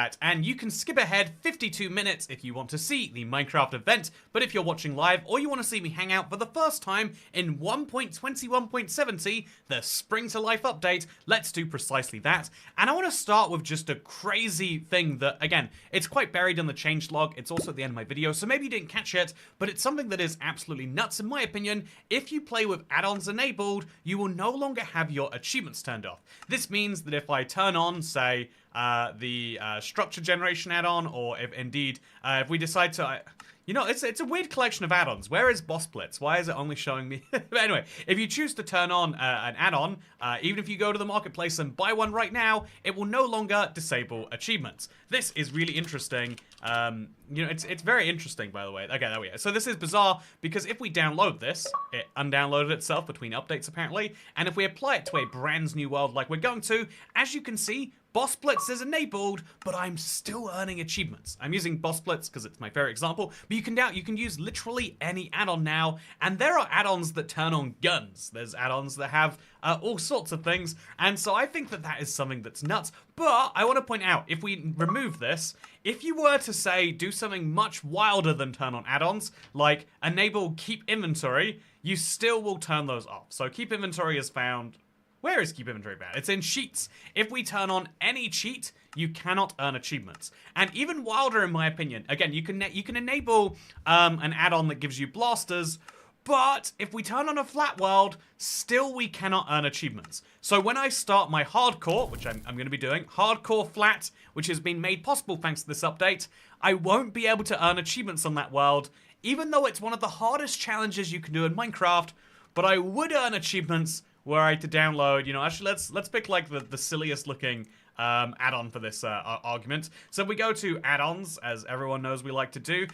that. And you can skip ahead 52 minutes if you want to see the Minecraft event, but if you're watching live or you want to see me hang out for the first time in 1.21.70, the Spring to Life update, let's do precisely that. And I want to start with just a crazy thing that, again, it's quite buried in the changelog. It's also at the end of my video, so maybe you didn't catch it, but it's something that is absolutely nuts in my opinion. If you play with add-ons enabled, you will no longer have your achievements turned off. This means that if I turn on, say, the structure generation add-on, or if we decide to... you know, it's a weird collection of add-ons. Where is Boss Blitz? Why is it only showing me? But anyway, if you choose to turn on an add-on, even if you go to the marketplace and buy one right now, it will no longer disable achievements. This is really interesting. You know, it's very interesting, by the way. Okay, there we go. So this is bizarre because if we download this, it undownloaded itself between updates apparently, and if we apply it to a brand new world like we're going to, as you can see, Boss Blitz is enabled, but I'm still earning achievements. I'm using Boss Blitz because it's my favorite example, but you can use literally any add-on now, and there are add-ons that turn on guns. There's add-ons that have all sorts of things, and so I think that that is something that's nuts. But I want to point out, if we remove this, if you were to say do something much wilder than turn on add-ons, like enable keep inventory, you still will turn those off. So keep inventory is found... Where is keep inventory found? It's in cheats. If we turn on any cheat, you cannot earn achievements. And even wilder, in my opinion, again, you can enable an add-on that gives you blasters, but if we turn on a flat world, still we cannot earn achievements. So when I start my hardcore, which I'm going to be doing, hardcore flat, which has been made possible thanks to this update, I won't be able to earn achievements on that world, even though it's one of the hardest challenges you can do in Minecraft, but I would earn achievements were I to download, you know, actually let's pick like the silliest looking add-on for this argument. So we go to add-ons, as everyone knows we like to do.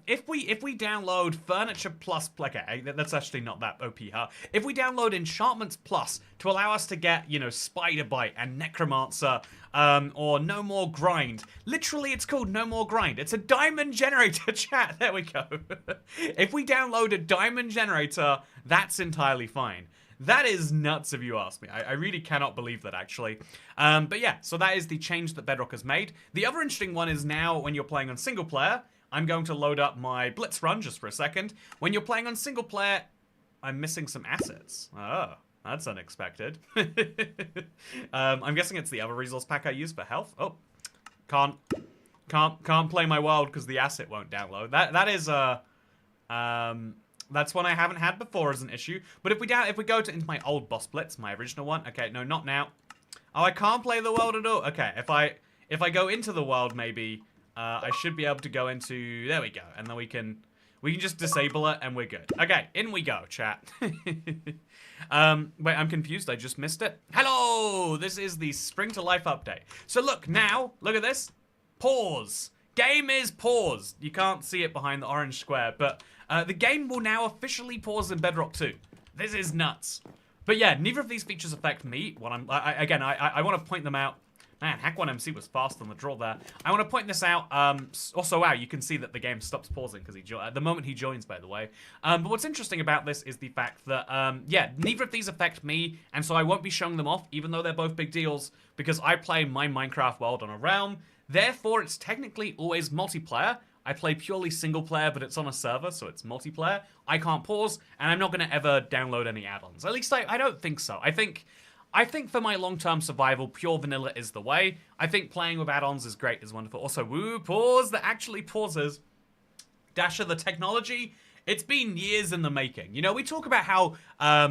If we download Furniture Plus, okay, that's actually not that OP, huh? If we download Enchantments Plus to allow us to get, you know, Spider Bite and Necromancer, or No More Grind. Literally, it's called No More Grind. It's a diamond generator, chat. There we go. If we download a diamond generator, that's entirely fine. That is nuts if you ask me. I really cannot believe that, actually. But yeah, so that is the change that Bedrock has made. The other interesting one is now when you're playing on single player, I'm going to load up my Blitz run just for a second. When you're playing on single player, I'm missing some assets. Oh, that's unexpected. I'm guessing it's the other resource pack I use for health. Oh, can't play my world because the asset won't download. That is that's one I haven't had before as an issue. But if we go into my old Boss Blitz, my original one. Okay, no, not now. Oh, I can't play the world at all. Okay, if I go into the world, maybe I should be able to go into. There we go, and then we can just disable it, and we're good. Okay, in we go, chat. Wait, I'm confused. I just missed it. Hello, this is the Spring to Life update. So look now, look at this. Pause. Game is paused. You can't see it behind the orange square, but the game will now officially pause in Bedrock 2. This is nuts. But yeah, neither of these features affect me. What I want to point them out. Man, Hack1MC was fast on the draw there. I want to point this out. Also, wow, you can see that the game stops pausing because the moment he joins, by the way. But what's interesting about this is the fact that, yeah, neither of these affect me, and so I won't be showing them off, even though they're both big deals, because I play my Minecraft world on a realm. Therefore, it's technically always multiplayer. I play purely single player, but it's on a server, so it's multiplayer. I can't pause, and I'm not going to ever download any add-ons. At least I don't think so. I think for my long-term survival, pure vanilla is the way. I think playing with add-ons is great, is wonderful. Also, woo, pause that actually pauses. Dasher, the technology, it's been years in the making. You know, we talk about how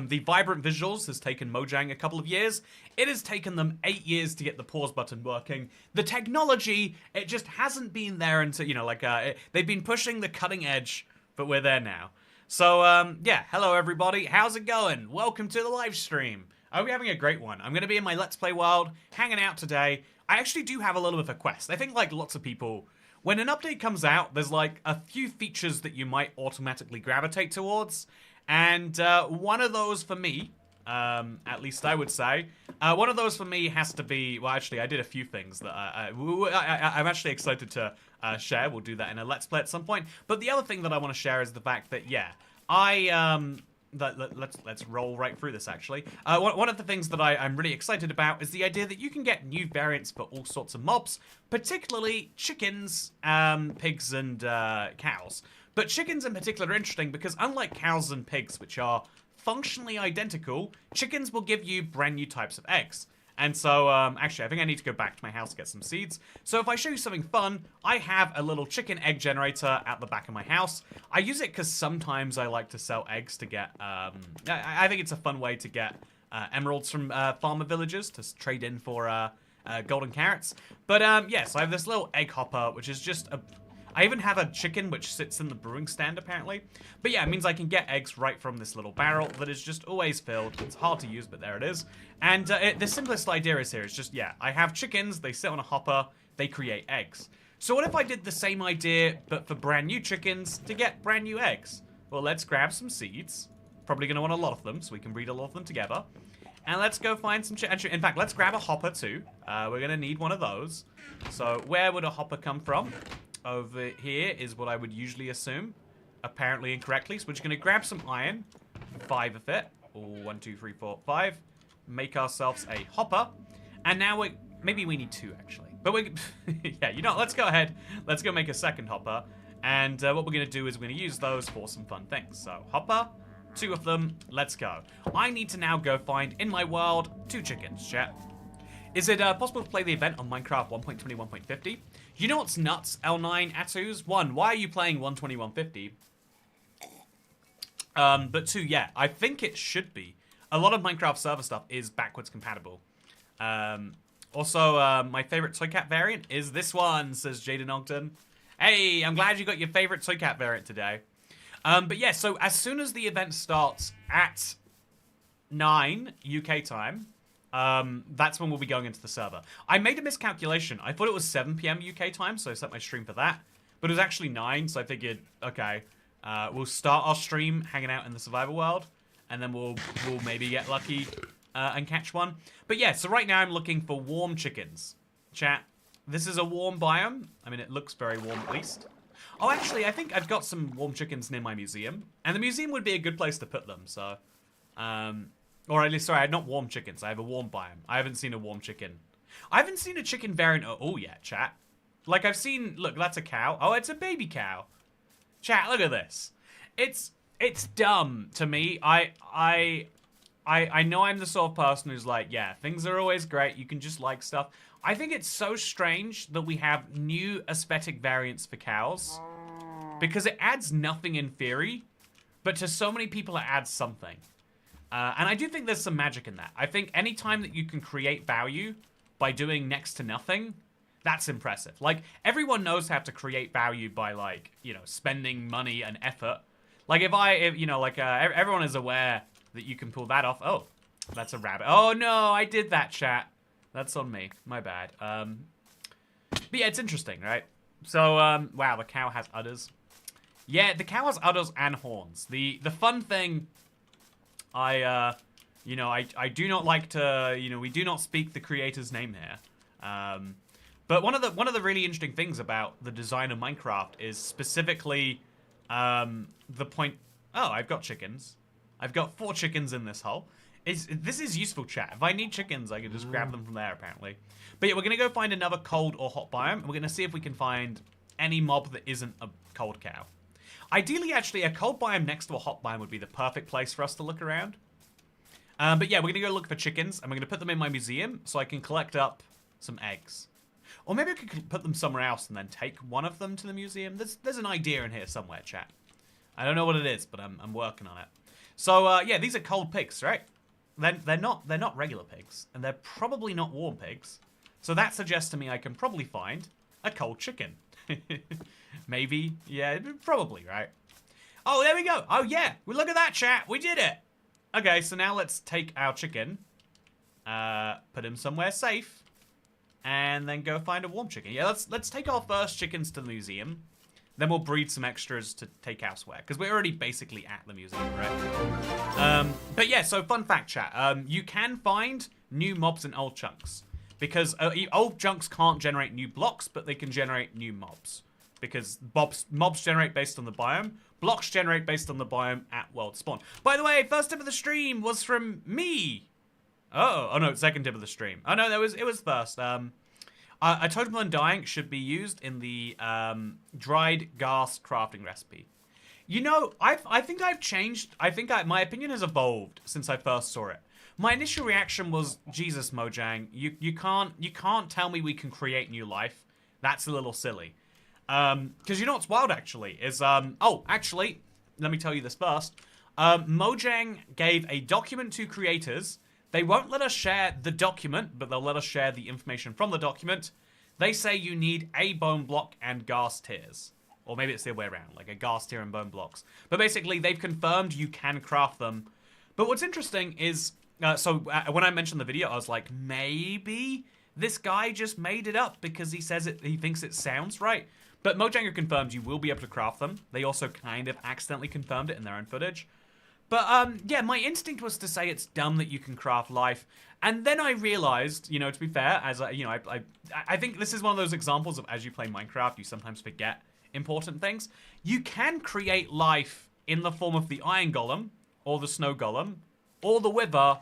the vibrant visuals has taken Mojang a couple of years. It has taken them 8 years to get the pause button working. The technology, it just hasn't been there until, you know, like, they've been pushing the cutting edge, but we're there now. So, yeah, hello everybody. How's it going? Welcome to the live stream. I hope you're having a great one. I'm going to be in my Let's Play world, hanging out today. I actually do have a little bit of a quest. I think, like lots of people, when an update comes out, there's like a few features that you might automatically gravitate towards. And one of those for me, at least I would say, one of those for me has to be, well, actually, I did a few things that I'm actually excited to share. We'll do that in a Let's Play at some point. But the other thing that I want to share is the fact that, yeah, let's roll right through this, actually. One of the things that I'm really excited about is the idea that you can get new variants for all sorts of mobs, particularly chickens, pigs, and cows. But chickens in particular are interesting because unlike cows and pigs, which are functionally identical, chickens will give you brand new types of eggs. And so, actually, I think I need to go back to my house to get some seeds. So if I show you something fun, I have a little chicken egg generator at the back of my house. I use it because sometimes I like to sell eggs to get, I think it's a fun way to get emeralds from farmer villagers to trade in for golden carrots. But, yes, I have this little egg hopper, which is just a... I even have a chicken which sits in the brewing stand, apparently. But yeah, it means I can get eggs right from this little barrel that is just always filled. It's hard to use, but there it is. And the simplest idea is here. It's just, yeah, I have chickens. They sit on a hopper. They create eggs. So what if I did the same idea, but for brand new chickens to get brand new eggs? Well, let's grab some seeds. Probably going to want a lot of them, so we can breed a lot of them together. And let's go find some chickens. In fact, let's grab a hopper, too. We're going to need one of those. So where would a hopper come from? Over here is what I would usually assume. Apparently incorrectly. So we're just going to grab some iron. 5 of it. 1, 2, 3, 4, 5. Make ourselves a hopper. And now maybe we need 2, actually. But yeah, you know, let's go ahead. Let's go make a second hopper. And what we're going to do is we're going to use those for some fun things. So hopper. 2 of them. Let's go. I need to now go find, in my world, 2 chickens, chat. Is it possible to play the event on Minecraft 1.21.50? You know what's nuts, L9 Atus? 1, why are you playing 121.50? But 2, yeah, I think it should be. A lot of Minecraft server stuff is backwards compatible. Also, my favorite Toy Cat variant is this one, says Jaden Ogden. Hey, I'm glad you got your favorite Toy Cat variant today. But yeah, so as soon as the event starts at 9 UK time, that's when we'll be going into the server. I made a miscalculation. I thought it was 7 PM UK time, so I set my stream for that. But it was actually 9, so I figured, okay, we'll start our stream hanging out in the survival world, and then we'll maybe get lucky and catch one. But yeah, so right now I'm looking for warm chickens. Chat, this is a warm biome. I mean, it looks very warm at least. Oh, actually, I think I've got some warm chickens near my museum, and the museum would be a good place to put them, so... Or at least, sorry, not warm chickens. I have a warm biome. I haven't seen a warm chicken. I haven't seen a chicken variant at all yet, chat. Like, I've seen... Look, that's a cow. Oh, it's a baby cow. Chat, look at this. It's dumb to me. I know I'm the sort of person who's like, yeah, things are always great. You can just like stuff. I think it's so strange that we have new aesthetic variants for cows. Because it adds nothing in theory. But to so many people, it adds something. And I do think there's some magic in that. I think any time that you can create value by doing next to nothing, that's impressive. Like, everyone knows how to create value by, like, you know, spending money and effort. Like, if you know, like, everyone is aware that you can pull that off. Oh, that's a rabbit. Oh, no, I did that, chat. That's on me. My bad. But yeah, it's interesting, right? So, wow, the cow has udders. Yeah, the cow has udders and horns. The fun thing... you know, I do not like to, you know, we do not speak the creator's name here. But one of the really interesting things about the design of Minecraft is specifically, the point, oh, I've got chickens. I've got 4 chickens in this hole. This is useful, chat. If I need chickens, I can just grab them from there, apparently. But yeah, we're going to go find another cold or hot biome, and we're going to see if we can find any mob that isn't a cold cow. Ideally, actually, a cold biome next to a hot biome would be the perfect place for us to look around. But yeah, we're going to go look for chickens, and we're going to put them in my museum so I can collect up some eggs. Or maybe I could put them somewhere else and then take one of them to the museum. There's an idea in here somewhere, chat. I don't know what it is, but I'm working on it. So, yeah, these are cold pigs, right? They're not regular pigs, and they're probably not warm pigs. So that suggests to me I can probably find a cold chicken. Maybe, yeah, probably, right? Oh, there we go. Oh, yeah, well, look at that, chat. We did it. Okay, so now let's take our chicken, put him somewhere safe, and then go find a warm chicken. Yeah, let's take our first chickens to the museum. Then we'll breed some extras to take elsewhere, because we're already basically at the museum, right? But yeah, so fun fact, chat. You can find new mobs in old chunks, because old chunks can't generate new blocks, but they can generate new mobs. because mobs generate based on the biome. Blocks generate based on the biome at world spawn. By the way, first tip of the stream was from me. Oh no, second tip of the stream. Oh no, it was first. A totem undying should be used in the dried gas crafting recipe. You know, I think I've changed. I think my opinion has evolved since I first saw it. My initial reaction was, Jesus, Mojang, you can't tell me we can create new life. That's a little silly. Because you know what's wild, actually, is, actually, let me tell you this first. Mojang gave a document to creators. They won't let us share the document, but they'll let us share the information from the document. They say you need a bone block and gas tiers. Or maybe it's the other way around, like a gas tier and bone blocks. But basically, they've confirmed you can craft them. But what's interesting is, when I mentioned the video, I was like, maybe this guy just made it up because he says he thinks it sounds right. But Mojang confirmed you will be able to craft them. They also kind of accidentally confirmed it in their own footage. But yeah, my instinct was to say it's dumb that you can craft life. And then I realized, you know, to be fair, as I think this is one of those examples of as you play Minecraft, you sometimes forget important things. You can create life in the form of the iron golem, or the snow golem, or the wither,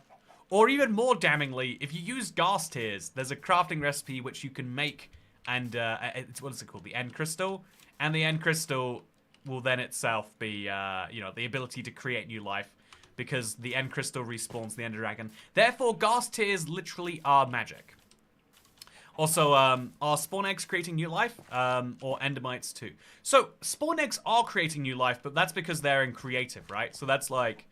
or even more damningly, if you use gas tiers, there's a crafting recipe which you can make, and what is it called? The end crystal, and the end crystal will then itself be, the ability to create new life, because the end crystal respawns the ender dragon. Therefore, gas tiers literally are magic. Also, are spawn eggs creating new life? Or endermites too? So, spawn eggs are creating new life, but that's because they're in creative, right? So that's like,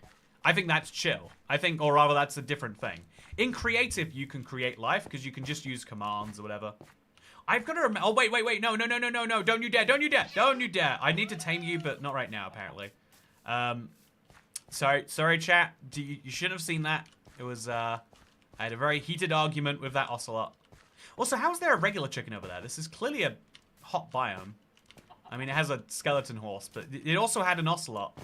I think that's chill. I think, or rather, that's a different thing. In creative, you can create life, because you can just use commands or whatever. I've got to remember, oh, wait, no, don't you dare. I need to tame you, but not right now, apparently. Sorry, chat. You shouldn't have seen that. It was, I had a very heated argument with that ocelot. Also, how is there a regular chicken over there? This is clearly a hot biome. I mean, it has a skeleton horse, but it also had an ocelot.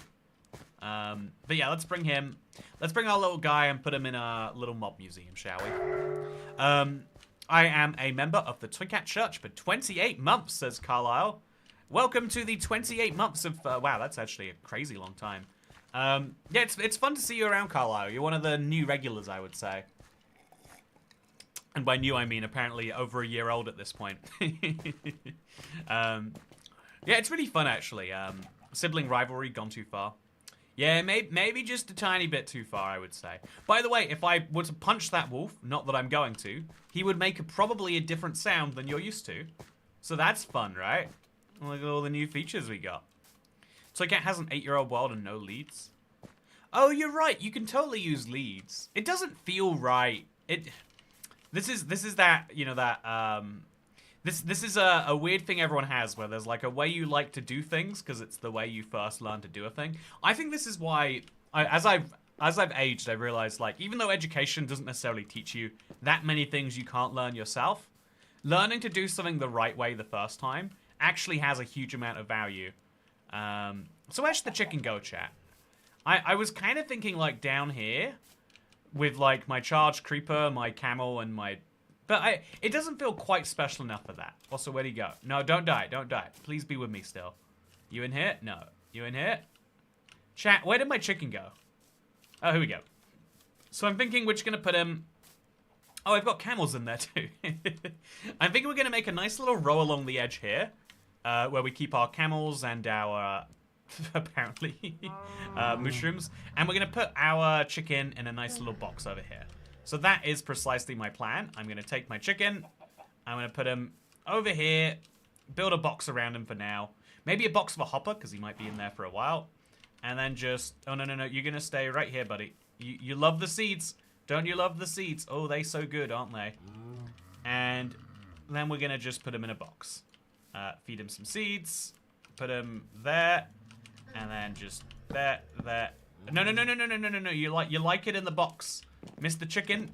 But yeah, let's bring him. Let's bring our little guy and put him in a little mob museum, shall we? I am a member of the Twin Cat Church for 28 months, says Carlisle. Welcome to the 28 months of... wow, that's actually a crazy long time. Yeah, it's fun to see you around, Carlisle. You're one of the new regulars, I would say. And by new, I mean apparently over a year old at this point. Yeah, it's really fun, actually. Sibling rivalry gone too far. Yeah, maybe just a tiny bit too far, I would say. By the way, if I were to punch that wolf, not that I'm going to, he would make probably a different sound than you're used to. So that's fun, right? Look at all the new features we got. Toycat has an 8-year-old world and no leads. Oh, you're right. You can totally use leads. It doesn't feel right. This is that, you know, that, this is a weird thing everyone has where there's like a way you like to do things because it's the way you first learn to do a thing. I think this is why, as I've aged, I realized, like, even though education doesn't necessarily teach you that many things you can't learn yourself, learning to do something the right way the first time actually has a huge amount of value. So where should the chicken go, chat? I was kind of thinking, like, down here with, like, my charged creeper, my camel, and my... But it doesn't feel quite special enough for that. Also, where'd he go? No, don't die. Don't die. Please be with me still. You in here? No. You in here? Chat, where did my chicken go? Oh, here we go. So I'm thinking we're just going to put him... Oh, I've got camels in there too. I'm thinking we're going to make a nice little row along the edge here. Where we keep our camels and our... apparently... mushrooms. And we're going to put our chicken in a nice little box over here. So that is precisely my plan. I'm going to take my chicken. I'm going to put him over here. Build a box around him for now. Maybe a box of a hopper, because he might be in there for a while. And then just... Oh, no. You're going to stay right here, buddy. You love the seeds. Don't you love the seeds? Oh, they're so good, aren't they? And then we're going to just put him in a box. Feed him some seeds. Put him there. And then just there. No. You like it in the box. Mr. Chicken,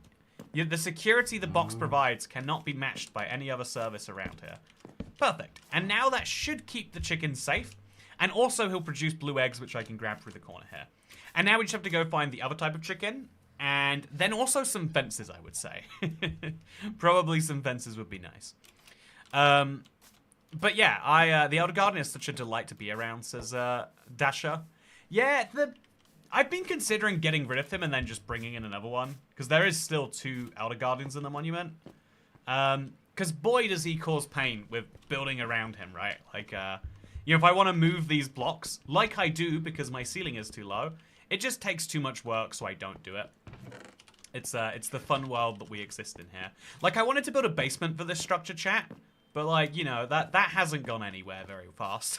the security the box provides cannot be matched by any other service around here. Perfect. And now that should keep the chicken safe. And also he'll produce blue eggs, which I can grab through the corner here. And now we just have to go find the other type of chicken. And then also some fences, I would say. Probably some fences would be nice. But yeah, the Elder Garden is such a delight to be around, says Dasha. Yeah, I've been considering getting rid of him and then just bringing in another one. Because there is still 2 Elder Guardians in the monument. Because boy does he cause pain with building around him, right? Like, you know, if I want to move these blocks, like I do because my ceiling is too low, it just takes too much work, so I don't do it. It's the fun world that we exist in here. Like, I wanted to build a basement for this structure, chat. But, like, you know, that hasn't gone anywhere very fast.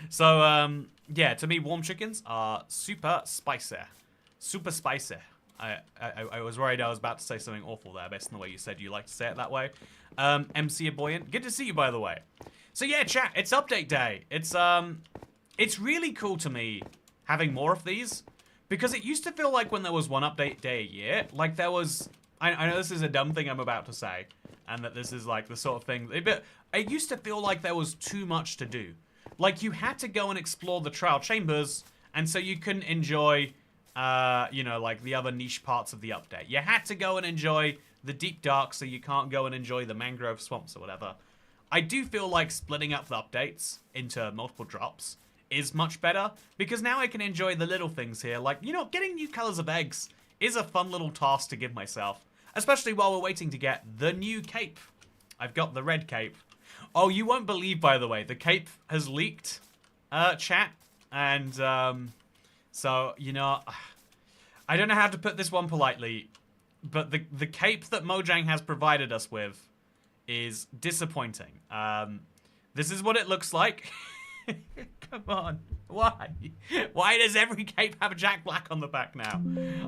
So, yeah, to me, warm chickens are super spicy. Super spicy. I was worried I was about to say something awful there based on the way you said you like to say it that way. MC Aboyant, good to see you, by the way. So, yeah, chat, it's update day. It's really cool to me having more of these. Because it used to feel like when there was one update day a year, like there was... I know this is a dumb thing I'm about to say, and that this is like the sort of thing... But it used to feel like there was too much to do. Like, you had to go and explore the trial chambers, and so you couldn't enjoy, you know, like the other niche parts of the update. You had to go and enjoy the deep dark, so you can't go and enjoy the mangrove swamps or whatever. I do feel like splitting up the updates into multiple drops is much better, because now I can enjoy the little things here. Like, you know, getting new colors of eggs is a fun little task to give myself. Especially while we're waiting to get the new cape. I've got the red cape. Oh, you won't believe, by the way, the cape has leaked, chat. And, so, you know, I don't know how to put this one politely, but the cape that Mojang has provided us with is disappointing. This is what it looks like. Come on. Why? Why does every cape have Jack Black on the back now?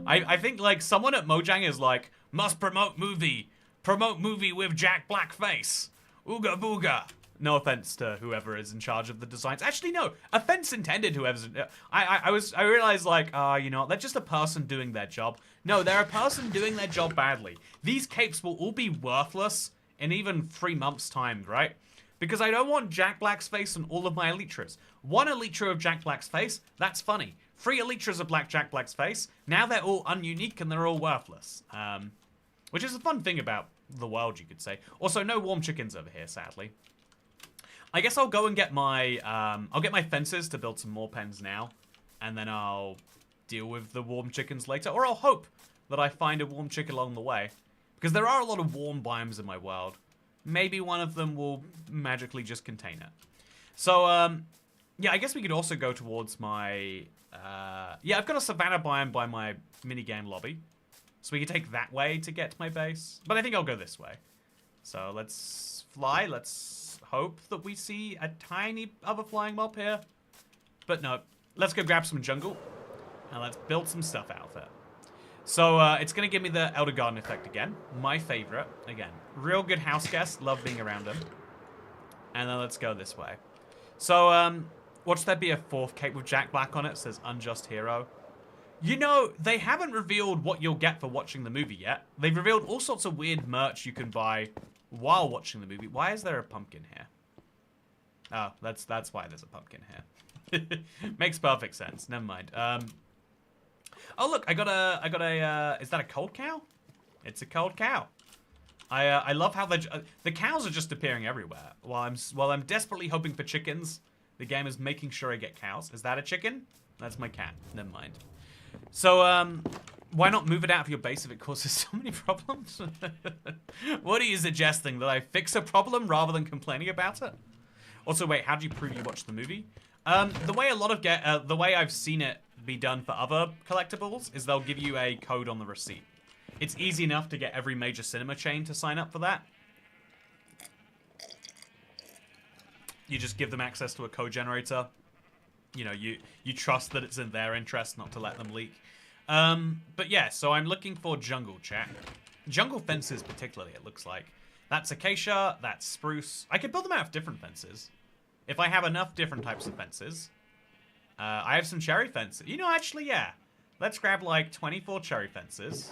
I think, like, someone at Mojang is like, must promote movie. Promote movie with Jack Black face. Ooga booga. No offense to whoever is in charge of the designs. Actually, no. Offense intended, whoever's... I realized, like, you know, they're just a person doing their job. No, they're a person doing their job badly. These capes will all be worthless in even 3 months' time, right? Because I don't want Jack Black's face on all of my Elytras. 1 Elytra of Jack Black's face, that's funny. 3 Elytras of Jack Black's face, now they're all ununique and they're all worthless. Which is a fun thing about the world, you could say. Also, no warm chickens over here, sadly. I guess I'll go and get my, I'll get my fences to build some more pens now. And then I'll deal with the warm chickens later. Or I'll hope that I find a warm chicken along the way. Because there are a lot of warm biomes in my world. Maybe one of them will magically just contain it. So, yeah, I guess we could also go towards my... yeah, I've got a savannah biome by my minigame lobby. So we could take that way to get to my base. But I think I'll go this way. So let's fly. Let's hope that we see a tiny other flying mob here. But no, let's go grab some jungle. And let's build some stuff out of it. So it's going to give me the Elder Garden effect again. My favorite. Again, real good house guest. Love being around him. And then let's go this way. So, watch there be a 4th cape with Jack Black on it. It says Unjust Hero. You know, they haven't revealed what you'll get for watching the movie yet. They've revealed all sorts of weird merch you can buy while watching the movie. Why is there a pumpkin here? Oh, that's why there's a pumpkin here. Makes perfect sense. Never mind. Oh look, I got a. Is that a cold cow? It's a cold cow. I love how the cows are just appearing everywhere. While I'm desperately hoping for chickens, the game is making sure I get cows. Is that a chicken? That's my cat. Never mind. So why not move it out of your base if it causes so many problems? What are you suggesting? That I fix a problem rather than complaining about it? Also, wait, how do you prove you watched the movie? The way the way I've seen it be done for other collectibles is they'll give you a code on the receipt. It's easy enough to get every major cinema chain to sign up for that. You just give them access to a code generator. You know, you trust that it's in their interest not to let them leak. But yeah, so I'm looking for jungle, chat. Jungle fences particularly, it looks like. That's acacia, that's spruce. I could build them out of different fences. If I have enough different types of fences. I have some cherry fences. You know, actually, yeah. Let's grab like 24 cherry fences.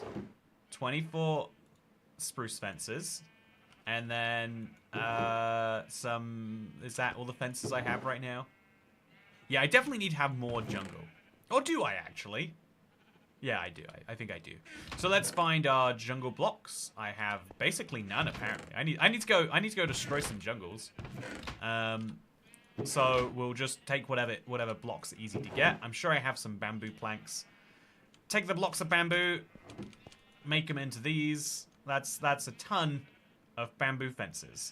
24 spruce fences. And then some... Is that all the fences I have right now? Yeah, I definitely need to have more jungle. Or do I, actually? Yeah, I do. I think I do. So let's find our jungle blocks. I have basically none apparently. I need to go destroy some jungles. So we'll just take whatever blocks are easy to get. I'm sure I have some bamboo planks. Take the blocks of bamboo, make them into these. That's a ton of bamboo fences.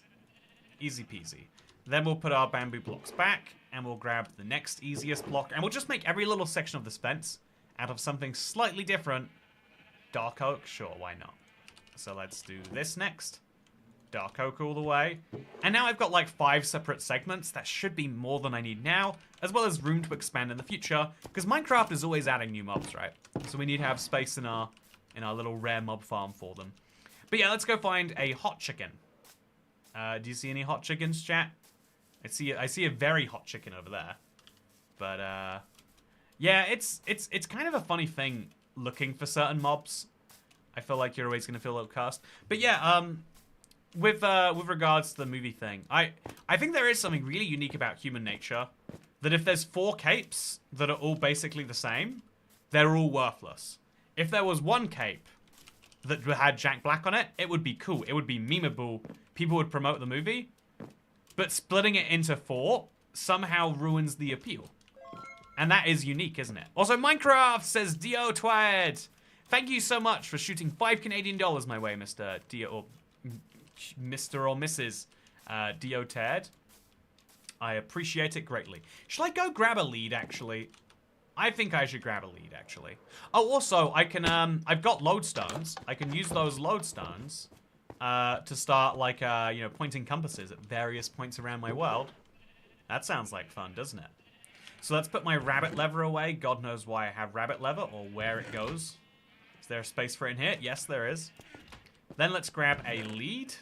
Easy peasy. Then we'll put our bamboo blocks back, and we'll grab the next easiest block, and we'll just make every little section of this fence out of something slightly different. Dark oak? Sure, why not? So let's do this next. Dark oak all the way. And now I've got like 5 separate segments. That should be more than I need now, as well as room to expand in the future, because Minecraft is always adding new mobs, right? So we need to have space in our little rare mob farm for them. But yeah, let's go find a hot chicken. Do you see any hot chickens, chat? I see a very hot chicken over there. But yeah, it's kind of a funny thing looking for certain mobs. I feel like you're always gonna feel a little cursed. But yeah, with regards to the movie thing, I think there is something really unique about human nature. That if there's 4 capes that are all basically the same, they're all worthless. If there was one cape that had Jack Black on it, it would be cool. It would be memeable. People would promote the movie. But splitting it into 4 somehow ruins the appeal. And that is unique, isn't it? Also, Minecraft says Dio Twad. Thank you so much for shooting 5 Canadian dollars my way, Mr. Dio, or Mr. or Mrs. Dio Tad. I appreciate it greatly. Should I go grab a lead, actually? I think I should grab a lead, actually. Oh, also, I can, I've got lodestones. I can use those lodestones to start, like, you know, pointing compasses at various points around my world. That sounds like fun, doesn't it? So let's put my rabbit lever away. God knows why I have rabbit lever or where it goes. Is there a space for it in here? Yes, there is. Then let's grab a lead.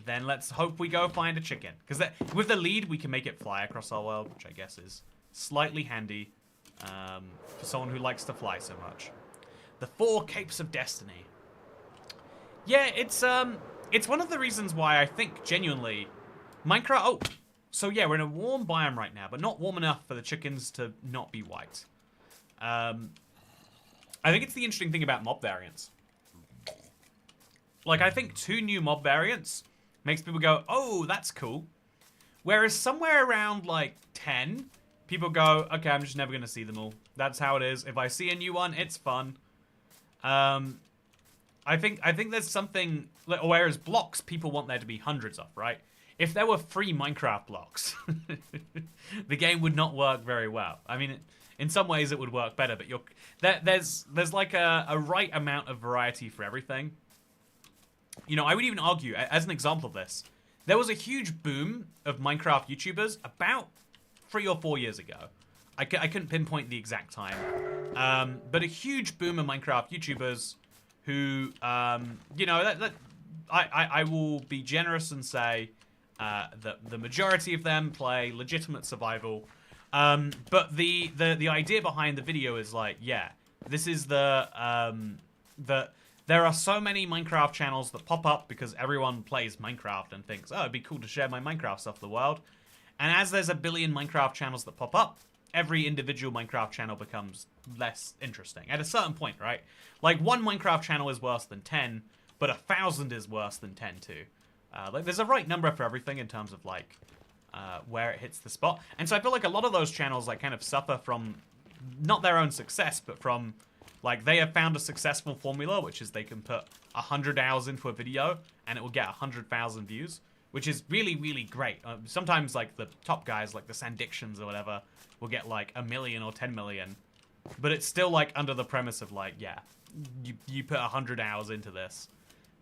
Then let's hope we go find a chicken. Because with the lead, we can make it fly across our world, which I guess is slightly handy for someone who likes to fly so much. The 4 Capes of Destiny. Yeah, it's one of the reasons why I think, genuinely, Minecraft... Oh, so yeah, we're in a warm biome right now, but not warm enough for the chickens to not be white. I think it's the interesting thing about mob variants. Like, I think 2 new mob variants makes people go, oh, that's cool. Whereas somewhere around, like, 10, people go, okay, I'm just never going to see them all. That's how it is. If I see a new one, it's fun. I think there's something... Whereas blocks, people want there to be hundreds of, right? If there were free Minecraft blocks, the game would not work very well. I mean, in some ways it would work better, but there's like a right amount of variety for everything. You know, I would even argue, as an example of this, there was a huge boom of Minecraft YouTubers about 3 or 4 years ago. I couldn't pinpoint the exact time, but a huge boom of Minecraft YouTubers who, you know, I will be generous and say that the majority of them play legitimate survival. But the idea behind the video is like, yeah, this is there are so many Minecraft channels that pop up because everyone plays Minecraft and thinks, oh, it'd be cool to share my Minecraft stuff with the world. And as there's a billion Minecraft channels that pop up, every individual Minecraft channel becomes less interesting. At a certain point, right? Like, 1 Minecraft channel is worse than 10, but 1,000 is worse than 10 too. Like, there's a right number for everything in terms of, like, where it hits the spot. And so I feel like a lot of those channels, like, kind of suffer from not their own success, but from... Like, they have found a successful formula, which is they can put 100 hours into a video, and it will get 100,000 views, which is really, really great. Sometimes, like, the top guys, like the Sandictions or whatever, will get, like, 1 million or 10 million. But it's still, like, under the premise of, like, yeah, you put 100 hours into this.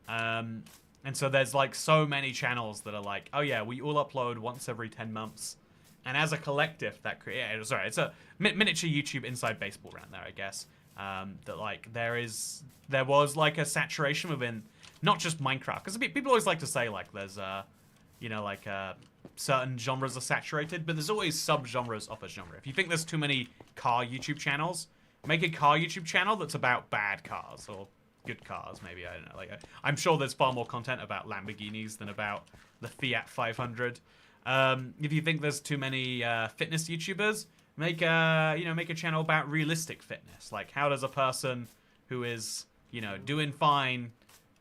And so there's, like, so many channels that are like, oh, yeah, we all upload once every 10 months. And as a collective, that creates... Sorry, it's a miniature YouTube inside baseball round there, I guess. That like there was like a saturation within not just Minecraft, because people always like to say like there's you know, like certain genres are saturated, but there's always sub-genres of a genre. If you think there's too many car YouTube channels, make a car YouTube channel that's about bad cars or good cars, maybe. I don't know. Like, I'm sure there's far more content about Lamborghinis than about the Fiat 500. If you think there's too many fitness YouTubers, Make a, make a channel about realistic fitness. Like, how does a person who is, doing fine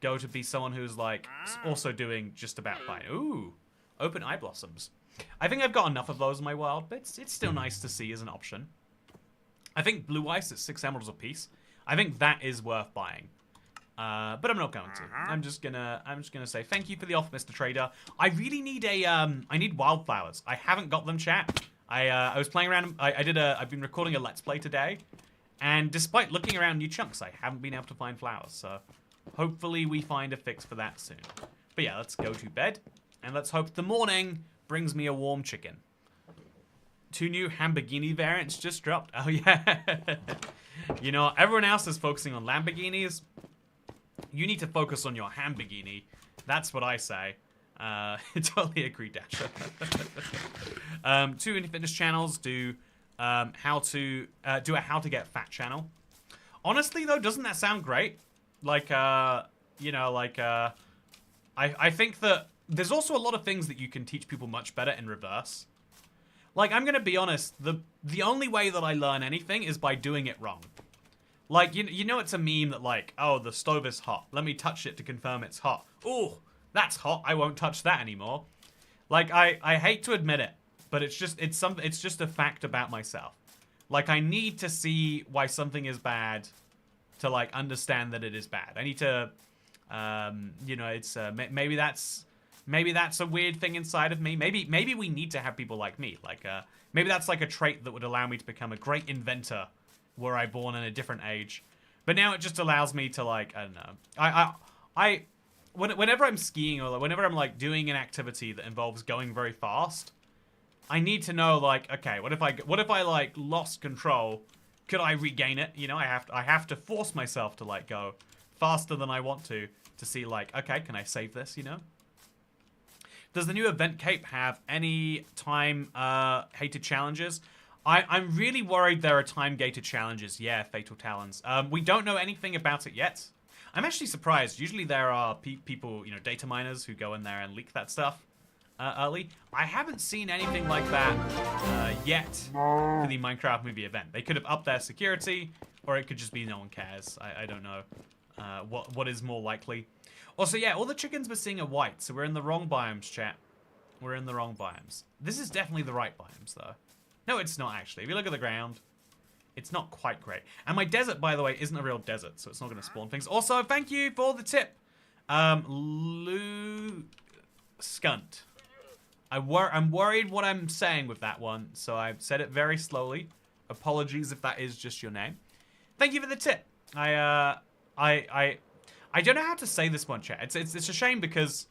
go to be someone who's, like, also doing just about fine? Ooh, open eye blossoms. I think I've got enough of those in my world, but it's still nice to see as an option. I think blue ice at 6 emeralds a piece. I think that is worth buying. But I'm not going to. I'm just gonna say thank you for the offer, Mr. Trader. I really need I need wildflowers. I haven't got them, chat. I was playing around. I've been recording a Let's Play today, and despite looking around new chunks, I haven't been able to find flowers. So hopefully we find a fix for that soon. But yeah, let's go to bed, and let's hope the morning brings me a warm chicken. 2 new Lamborghini variants just dropped. Oh yeah. Everyone else is focusing on Lamborghinis. You need to focus on your Lamborghini. That's what I say. Totally agree, Dasher. 2 indie fitness channels do a how to get fat channel. Honestly, though, doesn't that sound great? Like, I think that there's also a lot of things that you can teach people much better in reverse. Like, I'm gonna be honest, the only way that I learn anything is by doing it wrong. Like, it's a meme that, like, oh, the stove is hot. Let me touch it to confirm it's hot. Ooh, that's hot. I won't touch that anymore. Like, I hate to admit it, but it's just a fact about myself. Like, I need to see why something is bad to, like, understand that it is bad. I need to, it's maybe that's a weird thing inside of me. Maybe we need to have people like me. Like, maybe that's like a trait that would allow me to become a great inventor were I born in a different age. But now it just allows me to, like, I don't know. Whenever I'm skiing or whenever I'm, like, doing an activity that involves going very fast, I need to know, like, okay, what if I like lost control? Could I regain it? I have to force myself to, like, go faster than I want to see, like, okay, can I save this? Does the new event cape have any time hated challenges? I'm really worried there are time-gated challenges. Yeah, Fatal Talons. We don't know anything about it yet. I'm actually surprised. Usually there are people, data miners who go in there and leak that stuff early. I haven't seen anything like that yet for the Minecraft movie event. They could have upped their security, or it could just be no one cares. I don't know what is more likely. Also, yeah, all the chickens we're seeing are white, so we're in the wrong biomes, chat. We're in the wrong biomes. This is definitely the right biomes, though. No, it's not, actually. If you look at the ground, it's not quite great. And my desert, by the way, isn't a real desert, so it's not going to spawn things. Also, thank you for the tip. Lou Skunt. I'm worried what I'm saying with that one, so I've said it very slowly. Apologies if that is just your name. Thank you for the tip. I don't know how to say this one, chat. It's a shame because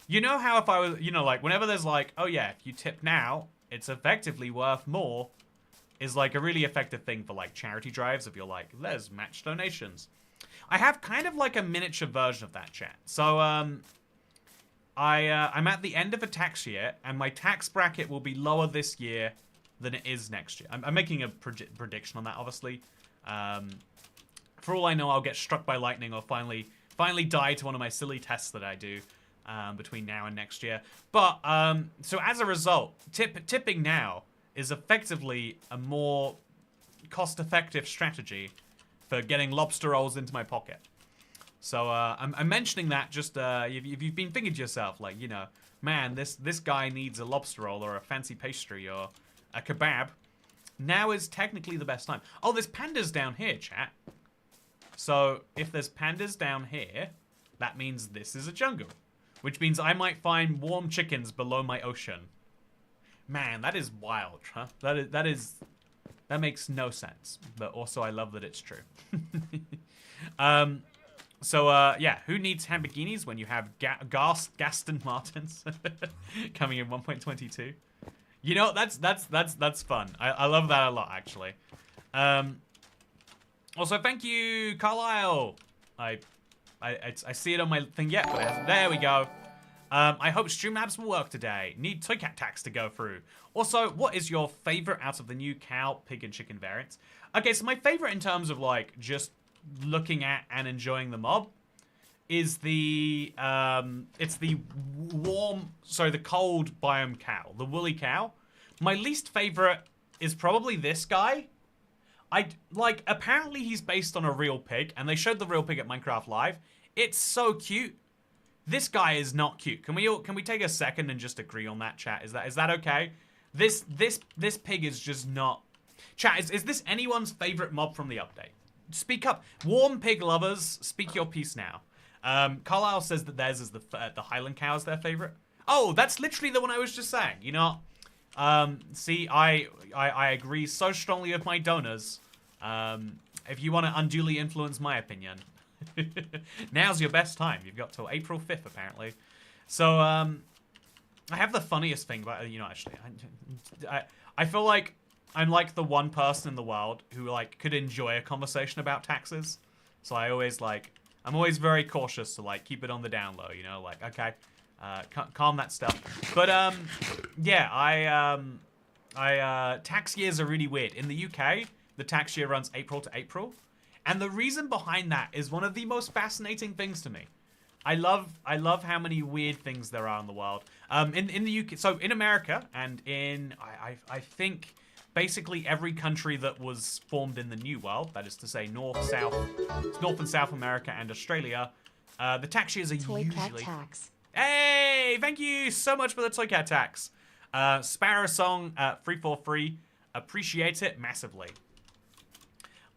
you know how if I was, like whenever there's like, oh yeah, if you tip now, it's effectively worth more, is like a really effective thing for like charity drives if you're like, there's match donations. I have kind of like a miniature version of that, chat. So I'm at the end of a tax year, and my tax bracket will be lower this year than it is next year. I'm making a prediction on that, obviously. For all I know, I'll get struck by lightning or finally die to one of my silly tests that I do between now and next year. But so as a result, tipping now is effectively a more cost-effective strategy for getting lobster rolls into my pocket. So I'm mentioning that just if you've been thinking to yourself, like, man, this guy needs a lobster roll or a fancy pastry or a kebab, now is technically the best time. Oh, there's pandas down here, chat. So if there's pandas down here, that means this is a jungle, which means I might find warm chickens below my ocean. Man, that is wild, huh? That makes no sense, but also I love that it's true. Yeah, who needs Lamborghinis when you have Gaston Martins coming in 1.22? That's fun. I love that a lot, actually. Also, thank you, Carlisle. I see it on my thing yet, but it hasn't. There we go. I hope Streamlabs will work today. Need Toycat tax to go through. Also, what is your favorite out of the new cow, pig, and chicken variants? Okay, so my favorite in terms of like just looking at and enjoying the mob is the the cold biome cow, the woolly cow. My least favorite is probably this guy. Apparently he's based on a real pig, and they showed the real pig at Minecraft Live. It's so cute. This guy is not cute. Can we take a second and just agree on that, chat? Is that okay? This pig is just not. Chat, is this anyone's favorite mob from the update? Speak up. Warm pig lovers, speak your piece now. Carlisle says that theirs is the Highland cow is their favorite. Oh, that's literally the one I was just saying. You know, see, I agree so strongly with my donors. If you want to unduly influence my opinion, now's your best time. You've got till April 5th, apparently. So, I have the funniest thing, but, you know, actually, I feel like I'm like the one person in the world who, like, could enjoy a conversation about taxes. So I always, like, I'm always very cautious to, like, keep it on the down low, you know? Like, okay, calm that stuff. But, yeah, tax years are really weird. In the UK, the tax year runs April to April. And the reason behind that is one of the most fascinating things to me. I love how many weird things there are in the world. In the UK, so in America, and in, I think, basically every country that was formed in the New World, that is to say North and South America and Australia, the tax years are Toy usually... cat tax. Hey, thank you so much for the Toy Cat tax. Sparrow Song, 343, appreciate it massively.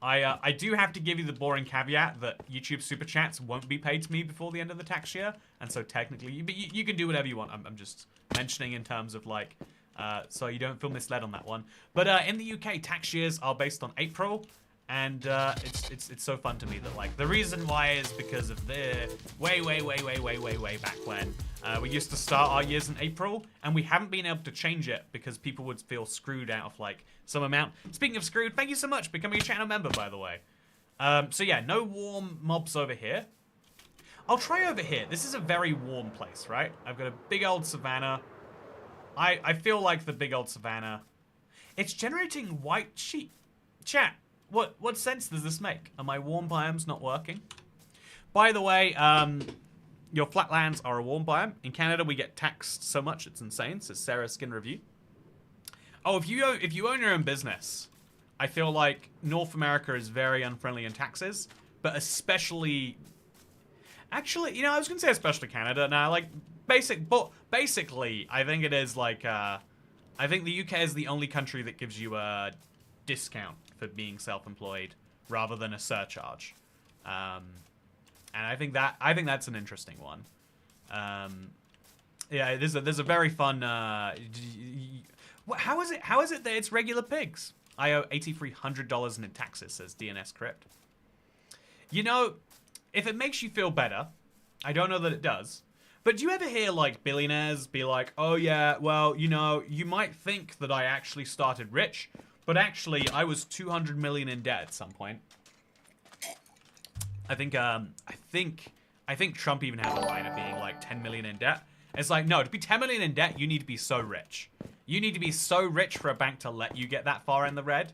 I do have to give you the boring caveat that YouTube Super Chats won't be paid to me before the end of the tax year, and so technically, you can do whatever you want. I'm just mentioning in terms of, like, so you don't feel misled on that one. But in the UK, tax years are based on April, and it's so fun to me that, like, the reason why is because of the way back when we used to start our years in April, and we haven't been able to change it because people would feel screwed out of, like, some amount. Speaking of screwed, thank you so much for becoming a channel member, by the way. So yeah, no warm mobs over here. I'll try over here. This is a very warm place, right? I've got a big old savanna. I feel like the big old savanna. It's generating white sheep. Chat, what sense does this make? Are my warm biomes not working? By the way, your flatlands are a warm biome. In Canada, we get taxed so much, it's insane, says Sarah's Skin Review. Oh, if you own your own business, I feel like North America is very unfriendly in taxes, but especially... Actually, you know, I was going to say especially Canada. Now, like, basically, I think it is, like, I think the UK is the only country that gives you a discount for being self-employed rather than a surcharge. And I think that's an interesting one. Yeah, there's a very fun, how is it that it's regular pigs? I owe $8,300 in taxes, says DNS Crypt. You know, if it makes you feel better, I don't know that it does, but do you ever hear, like, billionaires be like, oh yeah, well, you know, you might think that I actually started rich, but actually I was 200 million in debt at some point. I think Trump even had a line of being like 10 million in debt. It's like, no, to be 10 million in debt, you need to be so rich. You need to be so rich for a bank to let you get that far in the red.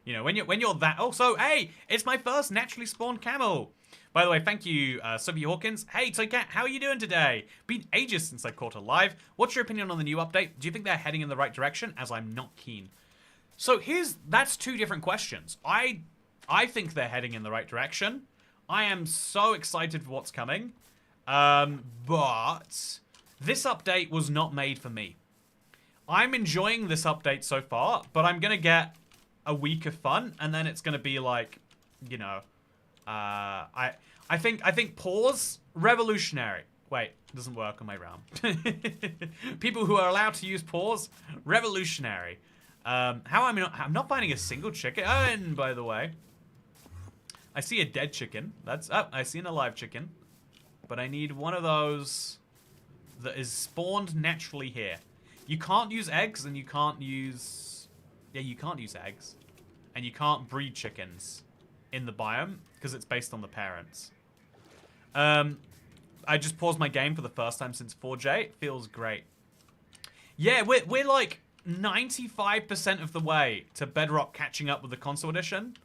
You know, when you're that... Oh, so, hey, it's my first naturally spawned camel. By the way, thank you, Sophie Hawkins. Hey, Toycat, how are you doing today? Been ages since I caught a live. What's your opinion on the new update? Do you think they're heading in the right direction? As I'm not keen. So that's two different questions. I think they're heading in the right direction. I am so excited for what's coming. But this update was not made for me. I'm enjoying this update so far, but I'm going to get a week of fun, and then it's going to be like, you know, I think pause, revolutionary. Wait, doesn't work on my realm. People who are allowed to use pause, revolutionary. I'm not finding a single chicken, by the way. I see a dead chicken. I see an alive chicken. But I need one of those that is spawned naturally here. You can't use eggs, and you can't use... Yeah, you can't use eggs. And you can't breed chickens in the biome, because it's based on the parents. I just paused my game for the first time since 4J. It feels great. Yeah, we're like 95% of the way to Bedrock catching up with the console edition.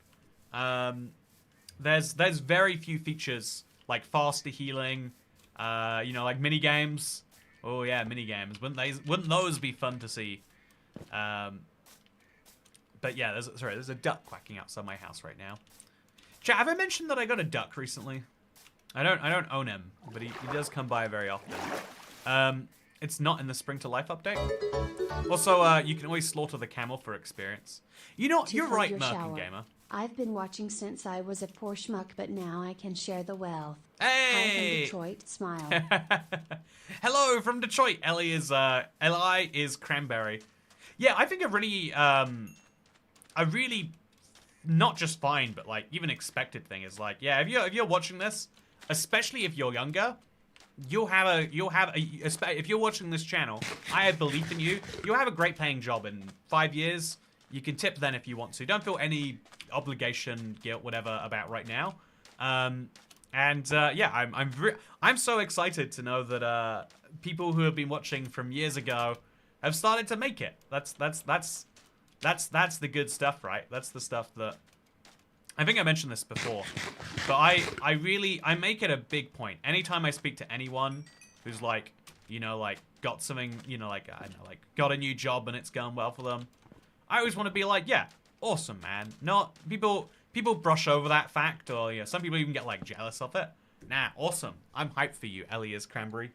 There's very few features like faster healing, you know, like mini games. Oh yeah, mini games. Wouldn't those be fun to see? But yeah, there's a duck quacking outside my house right now. Chat, have I mentioned that I got a duck recently? I don't own him, but he does come by very often. It's not in the Spring to Life update. Also, you can always slaughter the camel for experience. You know, you're right, Merkin Gamer. I've been watching since I was a poor schmuck, but now I can share the wealth. Hey! Hi from Detroit, smile. Hello from Detroit. Eli is cranberry. Yeah, I think a really not just fine, but like even expected thing is like, yeah, if you're watching this, especially if you're younger, if you're watching this channel, I have belief in you. You'll have a great paying job in 5 years. You can tip then if you want to. Don't feel any obligation, guilt, whatever about right now. Yeah, I'm so excited to know that people who have been watching from years ago have started to make it. That's the good stuff, right? That's the stuff that I think I mentioned this before, but I make it a big point anytime I speak to anyone who's like, you know, like got something, you know, like I don't know, like got a new job and it's going well for them. I always want to be like, yeah, awesome, man. Not people brush over that fact, or yeah, some people even get like jealous of it. Nah, awesome. I'm hyped for you, Elias Cranberry.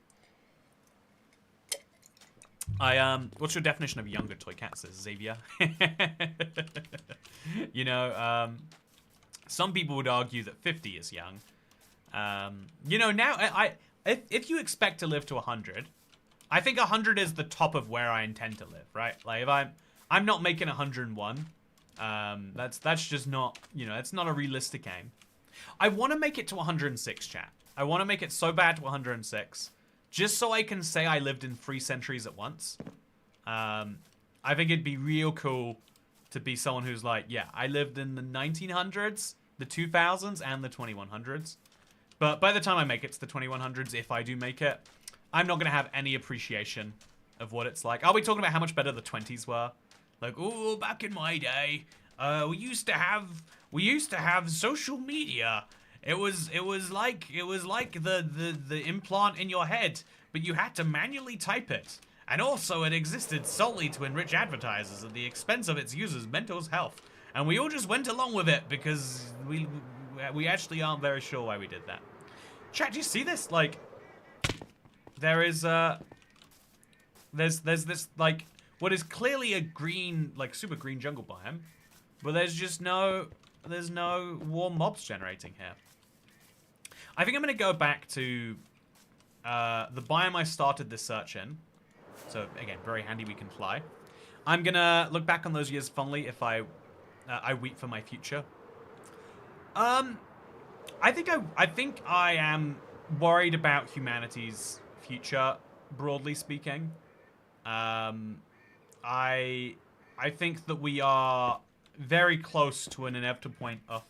What's your definition of younger toy cat, says Xavier? You know, some people would argue that 50 is young. You know, now if you expect to live to 100, I think 100 is the top of where I intend to live, right? Like if I'm not making 101. That's just not, you know, it's not a realistic aim. I want to make it to 106, chat. I want to make it so bad to 106, just so I can say I lived in 3 centuries at once. I think it'd be real cool to be someone who's like, yeah, I lived in the 1900s, the 2000s, and the 2100s. But by the time I make it to the 2100s, if I do make it, I'm not going to have any appreciation of what it's like. I'll be talking about how much better the 20s were. Like, oh, back in my day, we used to have social media. It was like the implant in your head, but you had to manually type it. And also it existed solely to enrich advertisers at the expense of its users' mental health. And we all just went along with it because we actually aren't very sure why we did that. Chat, do you see this? Like, there is there's this like what is clearly a green, like super green jungle biome, but there's no warm mobs generating here. I think I'm gonna go back to the biome I started this search in. So again, very handy we can fly. I'm gonna look back on those years fondly if I weep for my future. I think I am worried about humanity's future, broadly speaking. I think that we are very close to an inevitable point of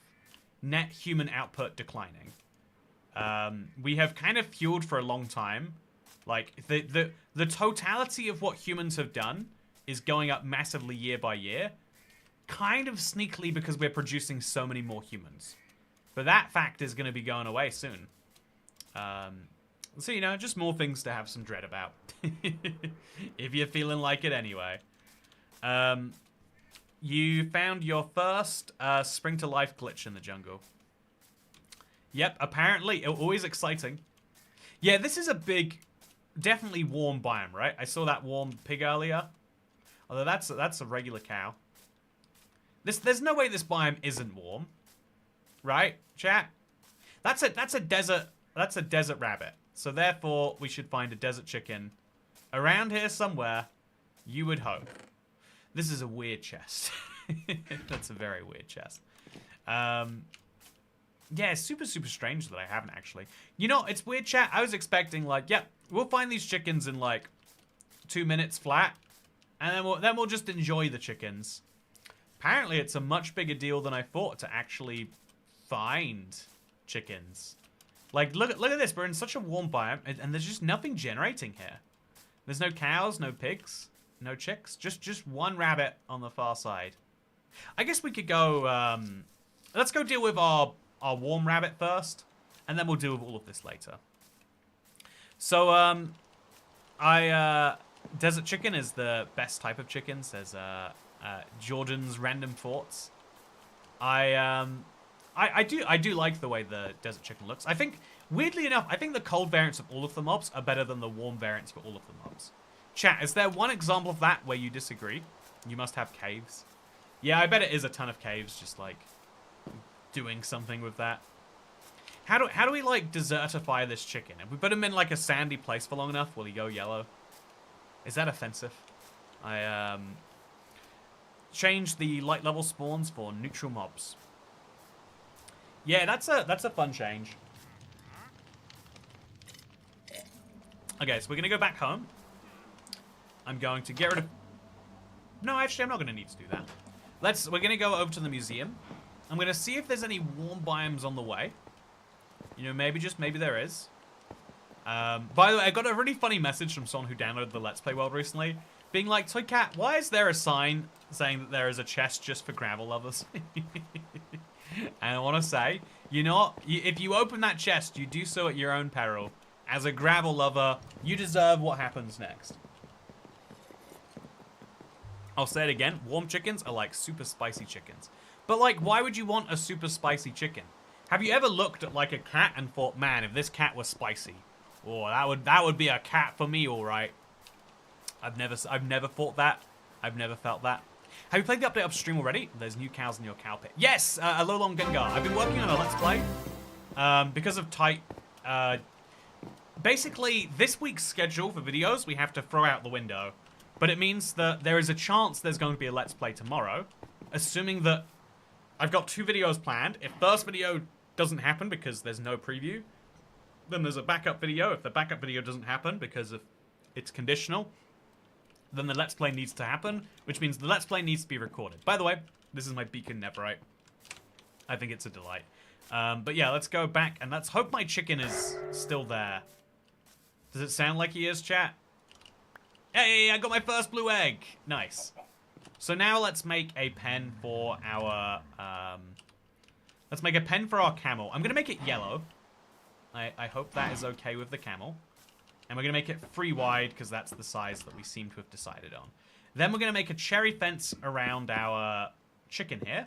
net human output declining. We have kind of fueled for a long time. Like, the totality of what humans have done is going up massively year by year. Kind of sneakily because we're producing so many more humans. But that fact is going to be going away soon. So, you know, just more things to have some dread about. If you're feeling like it anyway. You found your first spring to life glitch in the jungle. Yep, apparently. Always exciting. Yeah, this is a big, definitely warm biome, right? I saw that warm pig earlier. Although that's a regular cow. There's no way this biome isn't warm. Right, chat? That's a desert rabbit. So therefore, we should find a desert chicken around here somewhere, you would hope. This is a weird chest. That's a very weird chest. Yeah, it's super strange that I haven't actually. You know, it's weird, chat. I was expecting like, yep, we'll find these chickens in like 2 minutes flat, and then we'll just enjoy the chickens. Apparently, it's a much bigger deal than I thought to actually find chickens. Like, look at this. We're in such a warm biome, and there's just nothing generating here. There's no cows, no pigs, no chicks. Just one rabbit on the far side. I guess we could go. Let's go deal with our warm rabbit first, and then we'll deal with all of this later. So, desert chicken is the best type of chicken, says Jordan's random thoughts. I do like the way the desert chicken looks. I think, weirdly enough, I think the cold variants of all of the mobs are better than the warm variants for all of the mobs. Chat, is there one example of that where you disagree? You must have caves. Yeah, I bet it is a ton of caves, just like doing something with that. How do we like desertify this chicken? If we put him in like a sandy place for long enough, will he go yellow? Is that offensive? I change the light level spawns for neutral mobs. Yeah, that's a fun change. Okay, so we're gonna go back home. I'm going to get rid of... No, actually, I'm not gonna need to do that. We're gonna go over to the museum. I'm gonna see if there's any warm biomes on the way. You know, maybe there is. By the way, I got a really funny message from someone who downloaded the Let's Play world recently, being like, Toy Cat, why is there a sign saying that there is a chest just for gravel lovers? And I want to say, you know what? If you open that chest, you do so at your own peril. As a gravel lover, you deserve what happens next. I'll say it again. Warm chickens are like super spicy chickens. But like, why would you want a super spicy chicken? Have you ever looked at like a cat and thought, man, if this cat was spicy, oh, that would be a cat for me, all right. I've never thought that. I've never felt that. Have you played the update upstream already? There's new cows in your cow pit. Yes, Alolong Gengar. I've been working on a Let's Play because of tight. Basically, this week's schedule for videos we have to throw out the window, but it means that there is a chance there's going to be a Let's Play tomorrow, assuming that I've got 2 videos planned. If first video doesn't happen because there's no preview, then there's a backup video. If the backup video doesn't happen because of it's conditional, then the Let's Play needs to happen, which means the Let's Play needs to be recorded. By the way, this is my beacon netherite. I think it's a delight. But yeah, let's go back and let's hope my chicken is still there. Does it sound like he is, chat? Hey, I got my first blue egg. Nice. So now let's make a pen for our, camel. I'm gonna make it yellow. I hope that is okay with the camel. And we're going to make it 3 wide because that's the size that we seem to have decided on. Then we're going to make a cherry fence around our chicken here.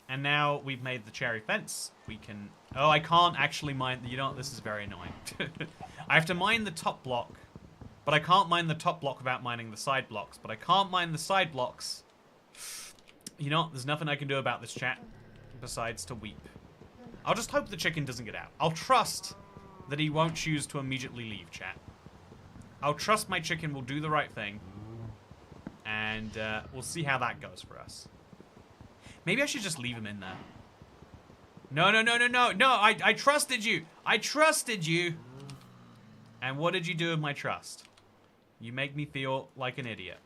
And now we've made the cherry fence, we can... Oh, I can't actually mine... You know what? This is very annoying. I have to mine the top block, but I can't mine the top block without mining the side blocks. But I can't mine the side blocks. You know what? There's nothing I can do about this, chat, besides to weep. I'll just hope the chicken doesn't get out. I'll trust that he won't choose to immediately leave, chat. I'll trust my chicken will do the right thing. And we'll see how that goes for us. Maybe I should just leave him in there. No, I trusted you. I trusted you. And what did you do with my trust? You make me feel like an idiot.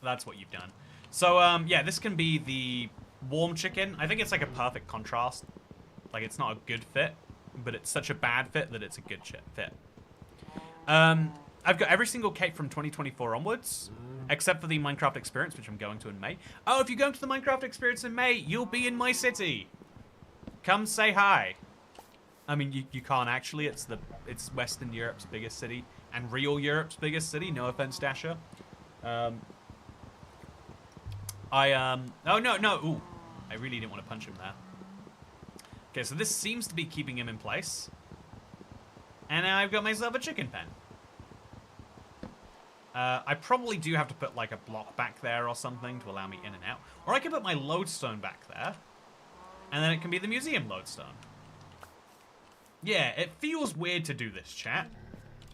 That's what you've done. So, yeah, this can be the warm chicken. I think it's like a perfect contrast. Like, it's not a good fit, but it's such a bad fit that it's a good fit. I've got every single cape from 2024 onwards, except for the Minecraft experience, which I'm going to in May. Oh, if you're going to the Minecraft experience in May, you'll be in my city. Come say hi. I mean, you can't actually. It's Western Europe's biggest city and real Europe's biggest city. No offense, Dasher. Oh no. Ooh, I really didn't want to punch him there. Okay, so this seems to be keeping him in place. And now I've got myself a chicken pen. I probably do have to put like a block back there or something to allow me in and out. Or I can put my lodestone back there. And then it can be the museum lodestone. Yeah, it feels weird to do this, chat.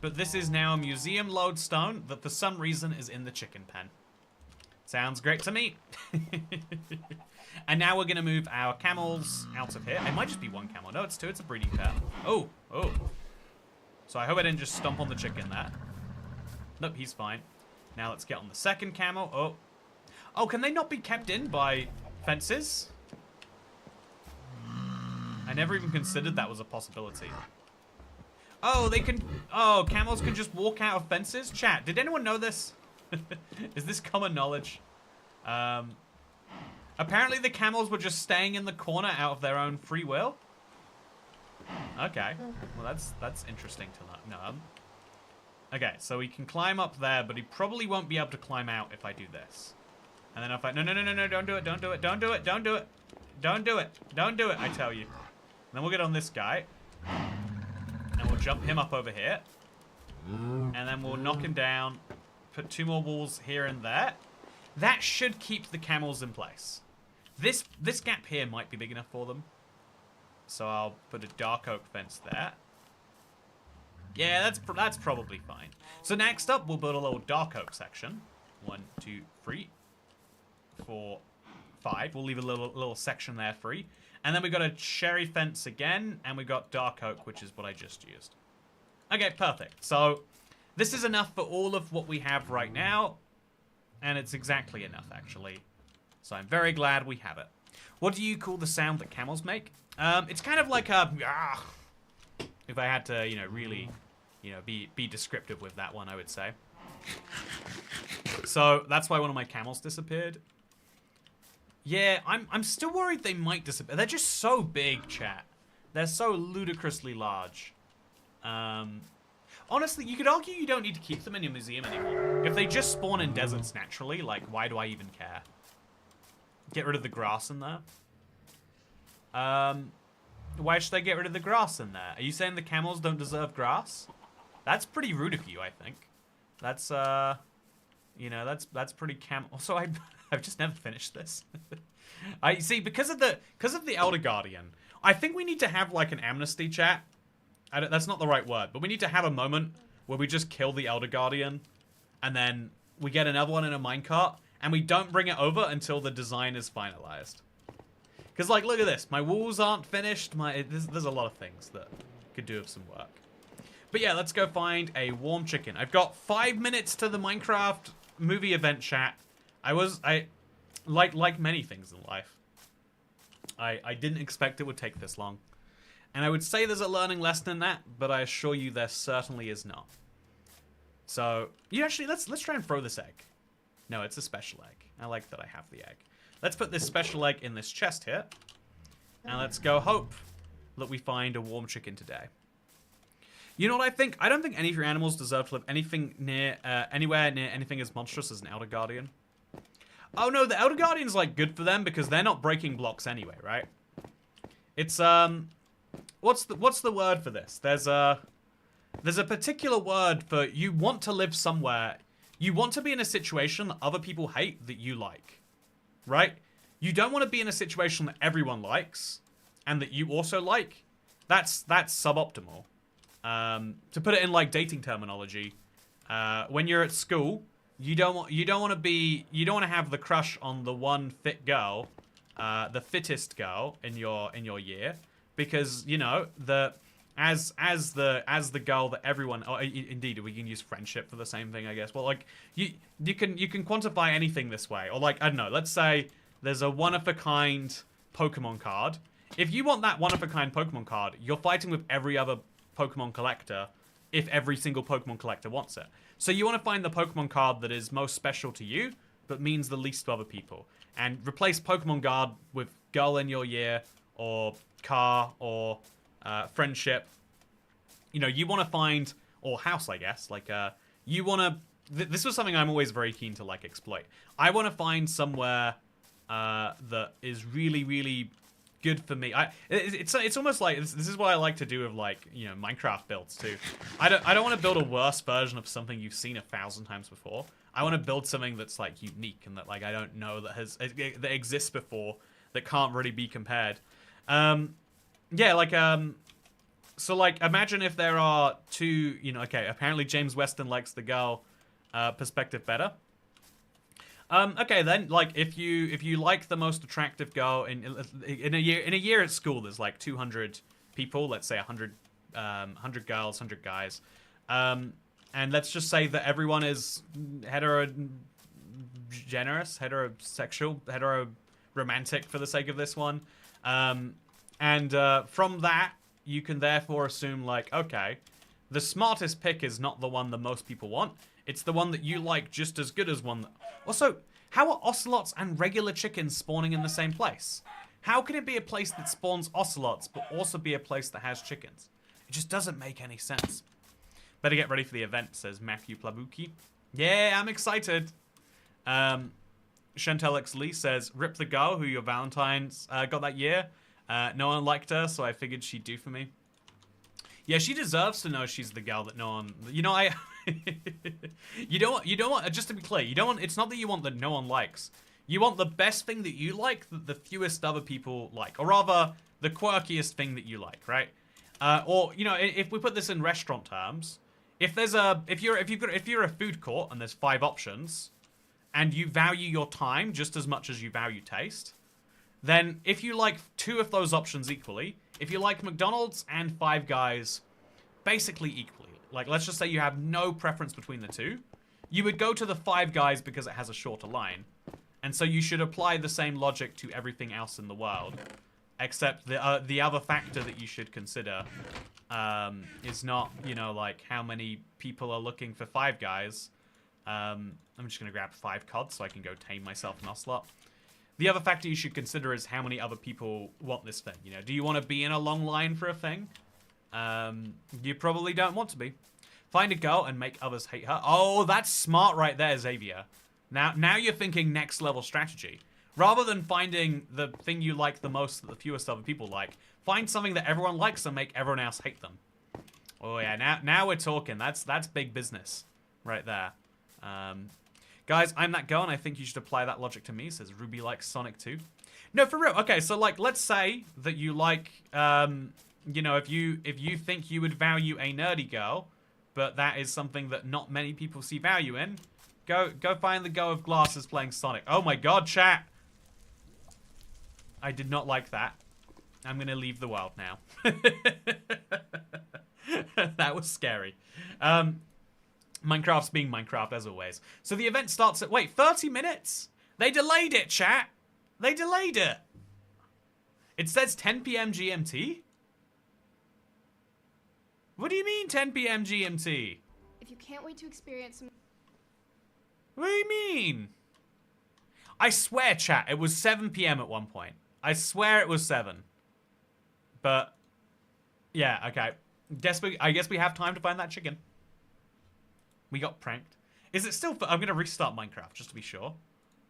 But this is now a museum lodestone that for some reason is in the chicken pen. Sounds great to me. And now we're going to move our camels out of here. It might just be one camel. No, it's two. It's a breeding pair. Oh. So I hope I didn't just stomp on the chicken there. Nope, he's fine. Now let's get on the second camel. Oh, can they not be kept in by fences? I never even considered that was a possibility. Oh, they can... Oh, camels can just walk out of fences? Chat, did anyone know this? Is this common knowledge? Apparently the camels were just staying in the corner out of their own free will. Okay. Well, that's interesting to know. Okay, so he can climb up there, but he probably won't be able to climb out if I do this. And then if I... No, don't do it, don't do it, don't do it, don't do it. Don't do it, don't do it, I tell you. And then we'll get on this guy. And we'll jump him up over here. And then we'll knock him down. Put 2 more walls here and there. That should keep the camels in place. This gap here might be big enough for them. So I'll put a dark oak fence there. Yeah, that's probably fine. So next up, we'll build a little dark oak section. 1, 2, 3, 4, 5. We'll leave a little section there free. And then we got a cherry fence again, and we got dark oak, which is what I just used. Okay, perfect. So this is enough for all of what we have right now, and it's exactly enough, actually. So I'm very glad we have it. What do you call the sound that camels make? It's kind of like a... If I had to, really, be descriptive with that one, I would say. So that's why one of my camels disappeared. Yeah, I'm still worried they might disappear. They're just so big, chat. They're so ludicrously large. Honestly, you could argue you don't need to keep them in your museum anymore. If they just spawn in deserts naturally, like, why do I even care? Get rid of the grass in there. Why should I get rid of the grass in there? Are you saying the camels don't deserve grass? That's pretty rude of you, I think. That's, that's pretty Also, I've just never finished this. I see, because of the Elder Guardian, I think we need to have, like, an amnesty, chat. That's not the right word, but we need to have a moment where we just kill the Elder Guardian, and then we get another one in a minecart, and we don't bring it over until the design is finalized. Because, like, look at this. My walls aren't finished. There's a lot of things that could do with some work. But yeah, let's go find a warm chicken. I've got 5 minutes to the Minecraft movie event, chat. Like many things in life, I didn't expect it would take this long. And I would say there's a learning lesson in that, but I assure you there certainly is not. So, let's try and throw this egg. No, it's a special egg. I like that I have the egg. Let's put this special egg in this chest here. And let's go hope that we find a warm chicken today. You know what I think? I don't think any of your animals deserve to live anywhere near anything as monstrous as an Elder Guardian. Oh no, the Elder Guardian's like good for them because they're not breaking blocks anyway, right? It's what's the word for this? There's a particular word for you want to live somewhere. You want to be in a situation that other people hate that you like. Right? You don't want to be in a situation that everyone likes and that you also like. That's suboptimal. To put it in like dating terminology, when you're at school, you don't want to have the crush on the one fit girl, the fittest girl in your year, because as the girl that everyone, or indeed we can use friendship for the same thing, I guess. Well, like you can quantify anything this way, or like I don't know. Let's say there's a one-of-a-kind Pokemon card. If you want that one-of-a-kind Pokemon card, you're fighting with every other Pokemon collector if every single Pokemon collector wants it. So you want to find the Pokemon card that is most special to you, but means the least to other people. And replace Pokemon Guard with girl in your year, or car, or friendship. You want to find, or house, I guess. Like, you want to... This was something I'm always very keen to, like, exploit. I want to find somewhere that is really, really good for me. It's almost like this is what I like to do with like Minecraft builds too. I don't want to build a worse version of something you've seen 1,000 times before. I want to build something that's like unique and that like I don't know that exists before, that can't really be compared. Yeah, like so like imagine if there are two, okay, apparently James Weston likes the girl perspective better. Okay then, like if you like the most attractive girl in a year at school, there's like 200 people, let's say 100 girls, 100 guys, and let's just say that everyone is heterosexual, hetero-romantic for the sake of this one, and from that you can therefore assume like, okay, the smartest pick is not the one that most people want. It's the one that you like just as good as one. Also, how are ocelots and regular chickens spawning in the same place? How can it be a place that spawns ocelots, but also be a place that has chickens? It just doesn't make any sense. Better get ready for the event, says Matthew Plabuki. Yeah, I'm excited. Chantelix Lee says, rip the girl who your Valentine's got that year. No one liked her, so I figured she'd do for me. Yeah, she deserves to know she's the girl that no one... You know, you don't want... Just to be clear, you don't want... It's not that you want that no one likes. You want the best thing that you like that the fewest other people like. Or rather, the quirkiest thing that you like, right? Or, you know, if we put this in restaurant terms... If there's a... If you're a food court and there's 5 options... and you value your time just as much as you value taste, then if you like 2 of those options equally, if you like McDonald's and Five Guys basically equally, like let's just say you have no preference between the 2, you would go to the Five Guys because it has a shorter line. And so you should apply the same logic to everything else in the world. Except the other factor that you should consider is not, you know, like how many people are looking for Five Guys. I'm just going to grab 5 CODs so I can go tame myself an ocelot. The other factor you should consider is how many other people want this thing. You know, do you want to be in a long line for a thing? You probably don't want to be. Find a girl and make others hate her. Oh, that's smart right there, Xavier. Now you're thinking next level strategy. Rather than finding the thing you like the most that the fewest other people like, find something that everyone likes and make everyone else hate them. Oh yeah, now we're talking. That's big business right there. Guys, I'm that girl, and I think you should apply that logic to me, says Ruby likes Sonic 2. No, for real. Okay, so, like, let's say that you like, you know, if you think you would value a nerdy girl, but that is something that not many people see value in, go find the girl with glasses playing Sonic. Oh my god, chat! I did not like that. I'm gonna leave the world now. That was scary. Minecraft's being Minecraft, as always. So the event starts at... Wait, 30 minutes? They delayed it, chat. They delayed it. It says 10 p.m. GMT? What do you mean 10 p.m. GMT? If you can't wait to experience some... What do you mean? I swear, chat, it was 7 p.m. at one point. I swear it was 7. But, yeah, okay. I guess we have time to find that chicken. We got pranked. Is it still... I'm going to restart Minecraft, just to be sure.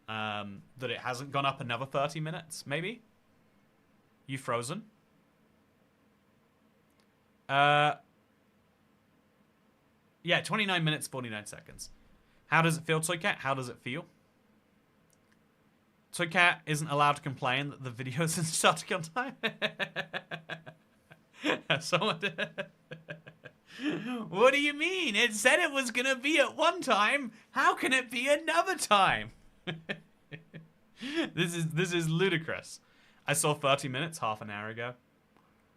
That it hasn't gone up another 30 minutes, maybe? You frozen? Yeah, 29 minutes, 49 seconds. How does it feel, Toycat? How does it feel? Toycat isn't allowed to complain that the video isn't starting on time. Someone... What do you mean? It said it was gonna be at one time. How can it be another time? This is ludicrous. I saw 30 minutes half an hour ago.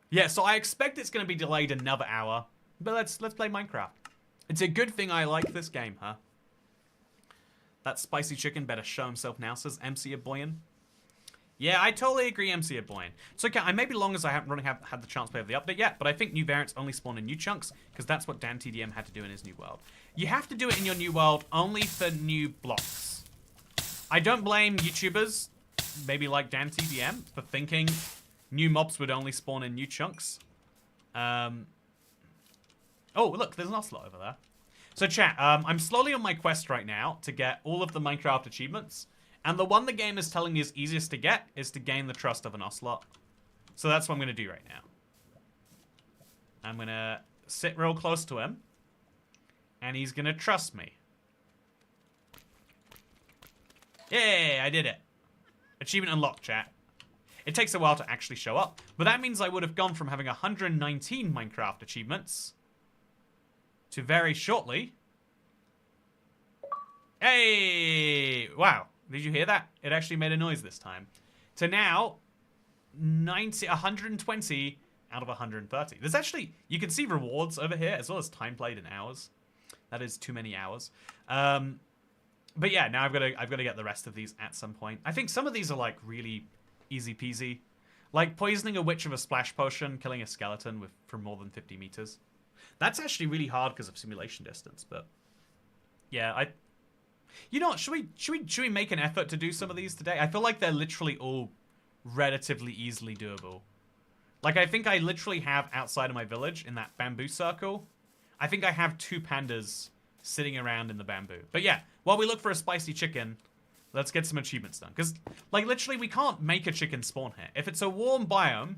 Yeah, so I expect it's gonna be delayed another hour. But let's play Minecraft. It's a good thing I like this game, huh? That spicy chicken better show himself now, says MC Aboyan. Yeah, I totally agree, MC Aboyan. It's okay, I may be long as I haven't really had the chance to play with the update yet, but I think new variants only spawn in new chunks, because that's what Dan TDM had to do in his new world. You have to do it in your new world only for new blocks. I don't blame YouTubers, maybe like Dan TDM, for thinking new mobs would only spawn in new chunks. Oh, look, there's an ocelot over there. So chat, I'm slowly on my quest right now to get all of the Minecraft achievements. And the one the game is telling me is easiest to get is to gain the trust of an ocelot. So that's what I'm going to do right now. I'm going to sit real close to him. And he's going to trust me. Yay, I did it. Achievement unlocked, chat. It takes a while to actually show up. But that means I would have gone from having 119 Minecraft achievements to very shortly. Hey! Wow. Did you hear that? It actually made a noise this time. To now, 120 out of 130. There's actually, you can see rewards over here, as well as time played in hours. That is too many hours. But yeah, now I've got to get the rest of these at some point. I think some of these are like really easy peasy. Like poisoning a witch with a splash potion, killing a skeleton from more than 50 meters. That's actually really hard because of simulation distance, but yeah, you know what, should we make an effort to do some of these today? I feel like they're literally all relatively easily doable. Like, I think I literally have outside of my village in that bamboo circle, I think I have 2 pandas sitting around in the bamboo. But yeah, while we look for a spicy chicken, let's get some achievements done. Because, like, literally, we can't make a chicken spawn here. If it's a warm biome,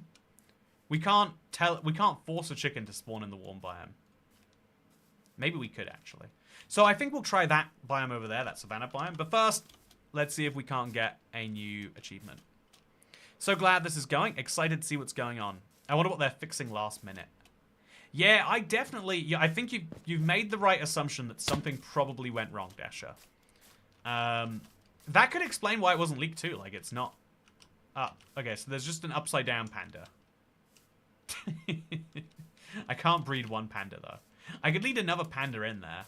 we can't force a chicken to spawn in the warm biome. Maybe we could, actually. So I think we'll try that biome over there, that savanna biome. But first, let's see if we can't get a new achievement. So glad this is going. Excited to see what's going on. I wonder what they're fixing last minute. Yeah, I think you've made the right assumption that something probably went wrong, Dasher. That could explain why it wasn't leaked too. Like, it's not up. Okay, so there's just an upside down panda. I can't breed one panda, though. I could lead another panda in there.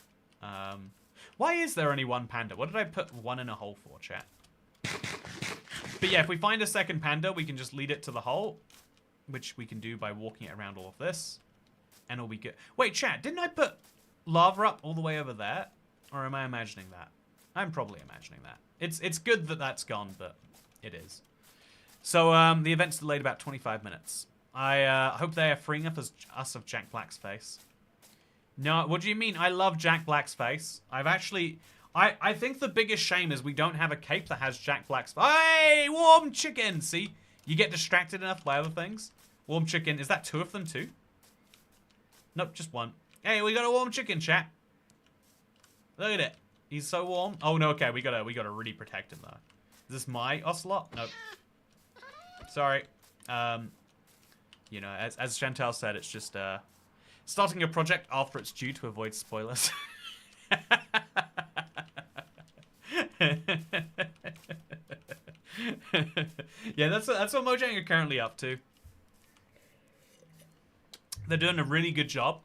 Why is there only one panda? What did I put one in a hole for, chat? But yeah, if we find a second panda, we can just lead it to the hole, which we can do by walking it around all of this. And it'll be good. Wait, chat, didn't I put lava up all the way over there? Or am I imagining that? I'm probably imagining that. It's good that that's gone, but it is. So, the event's delayed about 25 minutes. I hope they are freeing up us of Jack Black's face. No, what do you mean? I love Jack Black's face. I think the biggest shame is we don't have a cape that has Jack Black's face. Hey, warm chicken! See? You get distracted enough by other things. Warm chicken. Is that 2 of them too? Nope, just 1. Hey, we got a warm chicken, chat. Look at it. He's so warm. Oh no, okay, we gotta really protect him though. Is this my ocelot? Nope. Sorry. You know, as Chantal said, it's just starting a project after it's due to avoid spoilers. Yeah, that's what Mojang are currently up to. They're doing a really good job.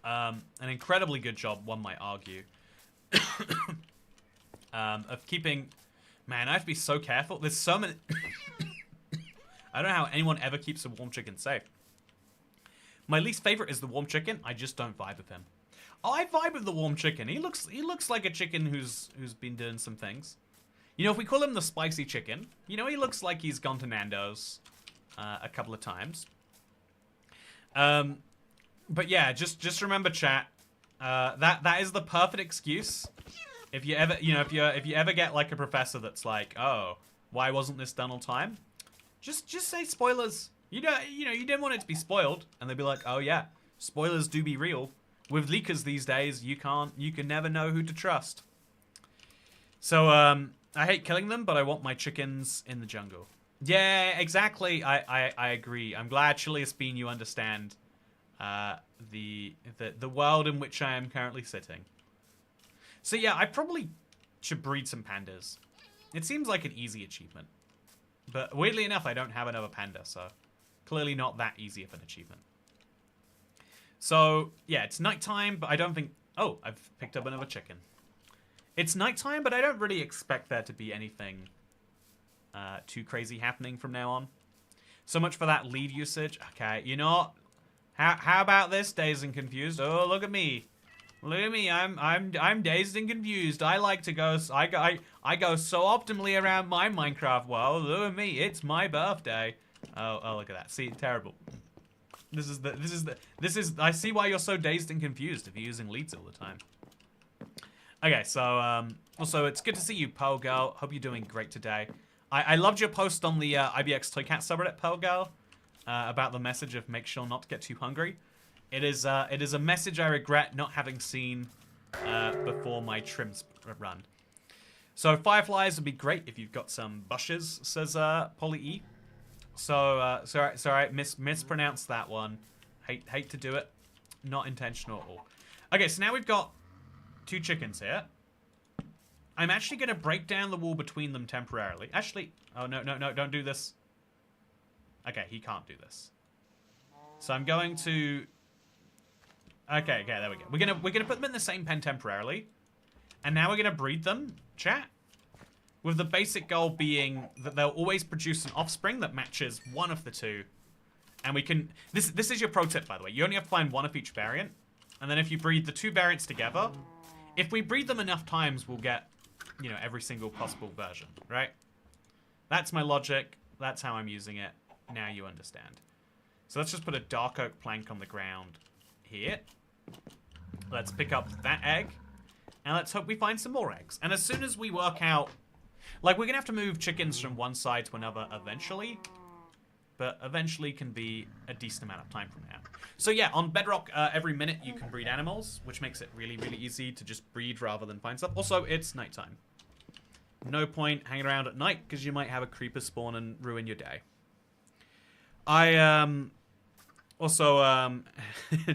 An incredibly good job, one might argue. Of keeping... Man, I have to be so careful. There's so many... I don't know how anyone ever keeps a warm chicken safe. My least favorite is the warm chicken. I just don't vibe with him. Oh, I vibe with the warm chicken. He looks like a chicken who's been doing some things. You know, if we call him the spicy chicken, you know, he looks like he's gone to Nando's a couple of times. But yeah, just remember, chat. That is the perfect excuse. If you ever, you know, if you ever get like a professor that's like, oh, why wasn't this done on time? Just say spoilers. You know, you didn't want it to be spoiled, and they'd be like, oh yeah, spoilers do be real. With leakers these days, you can never know who to trust. So I hate killing them, but I want my chickens in the jungle. Yeah, exactly. I agree. I'm glad, Chilius Bean, you understand the world in which I am currently sitting. So yeah, I probably should breed some pandas. It seems like an easy achievement. But weirdly enough, I don't have another panda, so clearly not that easy of an achievement. So yeah, it's nighttime, but I don't think... Oh, I've picked up another chicken. It's nighttime, but I don't really expect there to be anything too crazy happening from now on. So much for that lead usage. Okay, you know what? How about this, dazed and confused? Oh, look at me. Look at me. I'm dazed and confused. I like to go. I go so optimally around my Minecraft world. Look at me. It's my birthday. Oh, look at that. See, terrible. This is. I see why you're so dazed and confused if you're using leads all the time. Okay, so also it's good to see you, Pearl Girl. Hope you're doing great today. I loved your post on the IBX Toy Cat subreddit, Pearl Girl, about the message of make sure not to get too hungry. It is a message I regret not having seen before my trims run. So fireflies would be great if you've got some bushes, says Polly E. So sorry, mispronounced that one. Hate to do it. Not intentional at all. Okay, so now we've got 2 chickens here. I'm actually going to break down the wall between them temporarily. Actually, oh no, don't do this. Okay, he can't do this. So I'm going to... Okay, there we go. We're gonna put them in the same pen temporarily. And now we're gonna breed them, chat. With the basic goal being that they'll always produce an offspring that matches one of the 2. And we can... This is your pro tip, by the way. You only have to find one of each variant. And then if you breed the 2 variants together, if we breed them enough times, we'll get, you know, every single possible version, right? That's my logic. That's how I'm using it. Now you understand. So let's just put a dark oak plank on the ground here. Let's pick up that egg. And let's hope we find some more eggs. And as soon as we work out... Like, we're going to have to move chickens from one side to another eventually. But eventually can be a decent amount of time from now. So yeah, on Bedrock, every minute you can breed animals, which makes it really, really easy to just breed rather than find stuff. Also, it's nighttime. No point hanging around at night, because you might have a creeper spawn and ruin your day.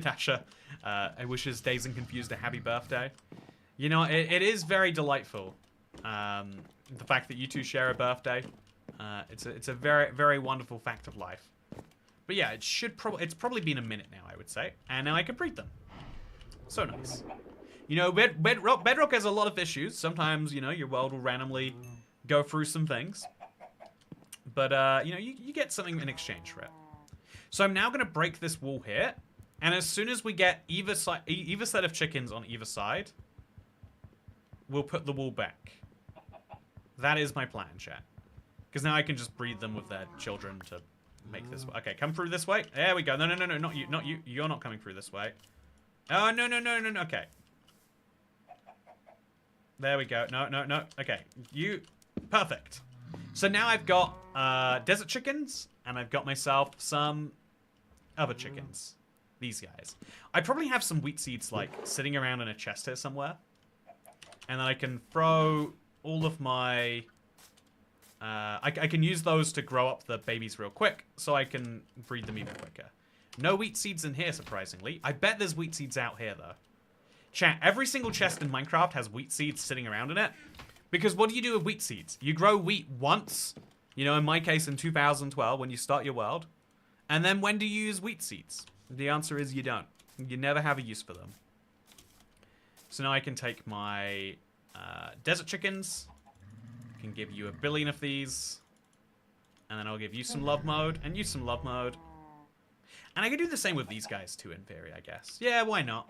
Dasha, I wishes Dazed and Confused a happy birthday. You know, it is very delightful. The fact that you two share a birthday. It's a very, very wonderful fact of life. But yeah, it's probably been a minute now, I would say. And now I can breed them. So nice. You know, Bedrock has a lot of issues. Sometimes, you know, your world will randomly go through some things. But, you know, you get something in exchange for it. So I'm now going to break this wall here. And as soon as we get either set of chickens on either side, we'll put the wall back. That is my plan, chat. Because now I can just breed them with their children to make this... Okay, come through this way. There we go. No, not you. Not you. You're not coming through this way. Oh, no. Okay. There we go. No. Okay. You... Perfect. So now I've got desert chickens, and I've got myself some other chickens. These guys. I probably have some wheat seeds, like, sitting around in a chest here somewhere. And then I can throw all of my... I can use those to grow up the babies real quick, so I can breed them even quicker. No wheat seeds in here, surprisingly. I bet there's wheat seeds out here, though. Chat, every single chest in Minecraft has wheat seeds sitting around in it. Because what do you do with wheat seeds? You grow wheat once, you know, in my case in 2012, when you start your world. And then when do you use wheat seeds? The answer is you don't. You never have a use for them. So now I can take my desert chickens. Can give you 1 billion of these. And then I'll give you some love mode, and you some love mode. And I can do the same with these guys too, in theory, I guess. Yeah, why not?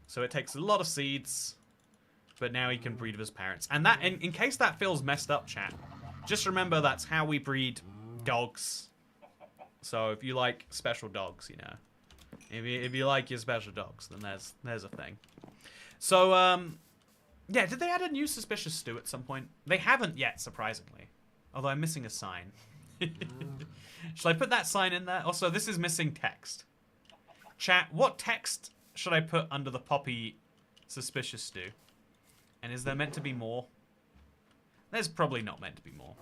So it takes a lot of seeds, but now he can breed with his parents. And that, in case that feels messed up, chat, just remember that's how we breed dogs. So if you like special dogs, you know. If you like your special dogs, then there's a thing. So, yeah, did they add a new suspicious stew at some point? They haven't yet, surprisingly. Although I'm missing a sign. Should I put that sign in there? Also, this is missing text. Chat, what text should I put under the poppy suspicious stew? And is there meant to be more? There's probably not meant to be more.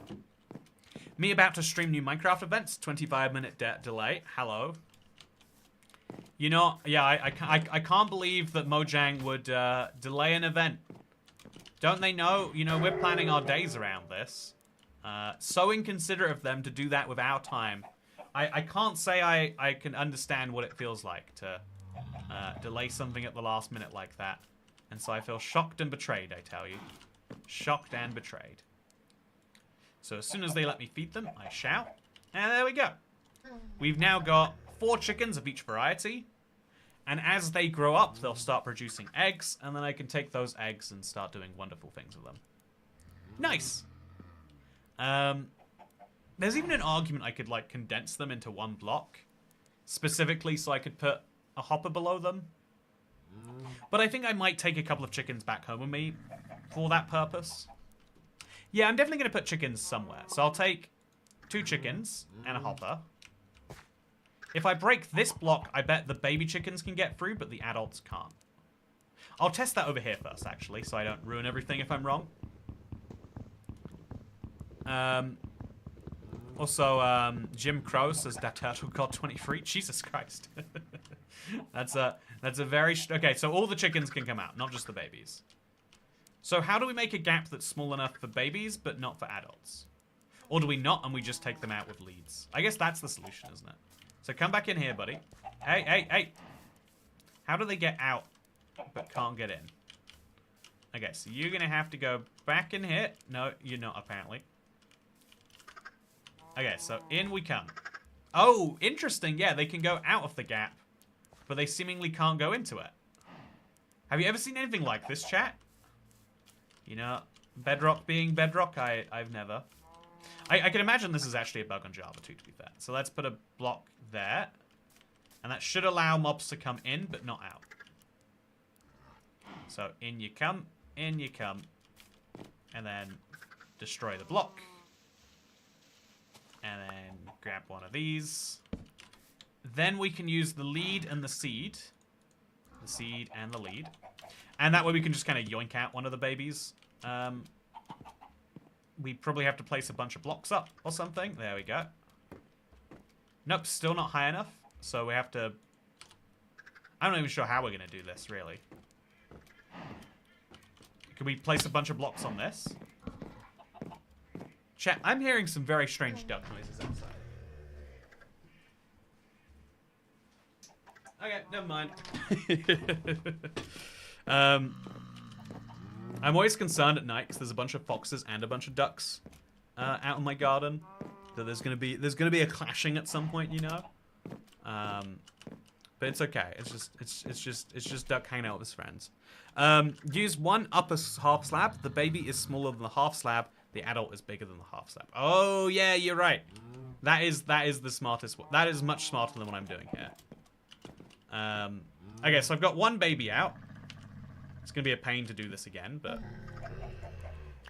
Me about to stream new Minecraft events. 25-minute delay. Hello. You know, yeah, I can't believe that Mojang would delay an event. Don't they know? You know, we're planning our days around this. So inconsiderate of them to do that with our time. I can't say I can understand what it feels like to delay something at the last minute like that. And so I feel shocked and betrayed, I tell you. Shocked and betrayed. So as soon as they let me feed them, I shall. And there we go. We've now got 4 chickens of each variety. And as they grow up, they'll start producing eggs. And then I can take those eggs and start doing wonderful things with them. Nice. There's even an argument I could, like, condense them into one block. Specifically so I could put a hopper below them. But I think I might take a couple of chickens back home with me for that purpose. Yeah, I'm definitely going to put chickens somewhere. So I'll take 2 chickens and a hopper. If I break this block, I bet the baby chickens can get through, but the adults can't. I'll test that over here first, actually, so I don't ruin everything if I'm wrong. Also, Jim Crow says that turtle got 23. Jesus Christ. That's a very... Okay, so all the chickens can come out, not just the babies. So how do we make a gap that's small enough for babies, but not for adults? Or do we not, and we just take them out with leads? I guess that's the solution, isn't it? So come back in here, buddy. Hey. How do they get out, but can't get in? Okay, so you're going to have to go back in here. No, you're not, apparently. Okay, so in we come. Oh, interesting. Yeah, they can go out of the gap, but they seemingly can't go into it. Have you ever seen anything like this, chat? You know, Bedrock being Bedrock, I've never. I can imagine this is actually a bug on Java too, to be fair. So let's put a block there. And that should allow mobs to come in, but not out. So in you come, and then destroy the block. And then grab one of these. Then we can use the lead and the seed. The seed and the lead. And that way we can just kind of yoink out one of the babies. We probably have to place a bunch of blocks up or something. There we go. Nope, still not high enough. So we have to... I'm not even sure how we're going to do this, really. Can we place a bunch of blocks on this? Chat, I'm hearing some very strange duck noises outside. Okay, never mind. I'm always concerned at night because there's a bunch of foxes and a bunch of ducks out in my garden. So there's gonna be a clashing at some point, you know. But it's okay. It's just duck hanging out with his friends. Use one upper half slab. The baby is smaller than the half slab. The adult is bigger than the half slab. Oh yeah, you're right. That is the smartest. That is much smarter than what I'm doing here. Okay, so I've got one baby out. It's gonna be a pain to do this again, but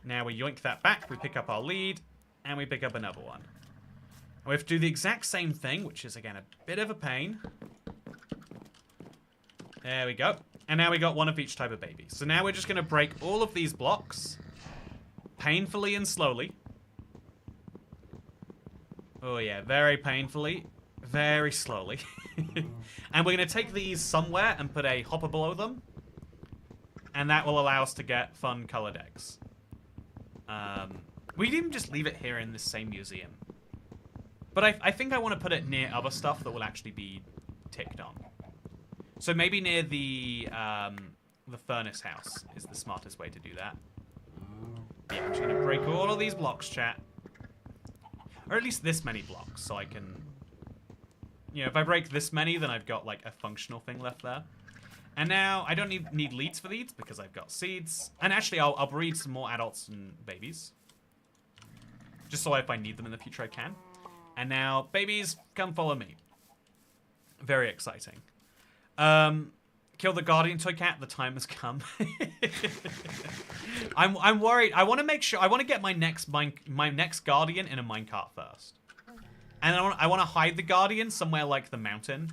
now we yoink that back. We pick up our lead, and we pick up another one. And we have to do the exact same thing, which is again a bit of a pain. There we go. And now we got one of each type of baby. So now we're just gonna break all of these blocks, painfully and slowly. Oh yeah, very painfully, very slowly. And we're gonna take these somewhere and put a hopper below them. And that will allow us to get fun colored eggs. We didn't just leave it here in this same museum. But I think I want to put it near other stuff that will actually be ticked on. So maybe near the furnace house is the smartest way to do that. Yeah, I'm just going to break all of these blocks, chat. Or at least this many blocks, so I can... You know, if I break this many, then I've got, like, a functional thing left there. And now, I don't need leads for these, because I've got seeds. And actually, I'll breed some more adults and babies. Just so if I need them in the future, I can. And now, babies, come follow me. Very exciting. Kill the guardian toy cat. The time has come. I'm worried. I want to make sure. I want to get my next guardian in a minecart first, and I want to hide the guardian somewhere like the mountain.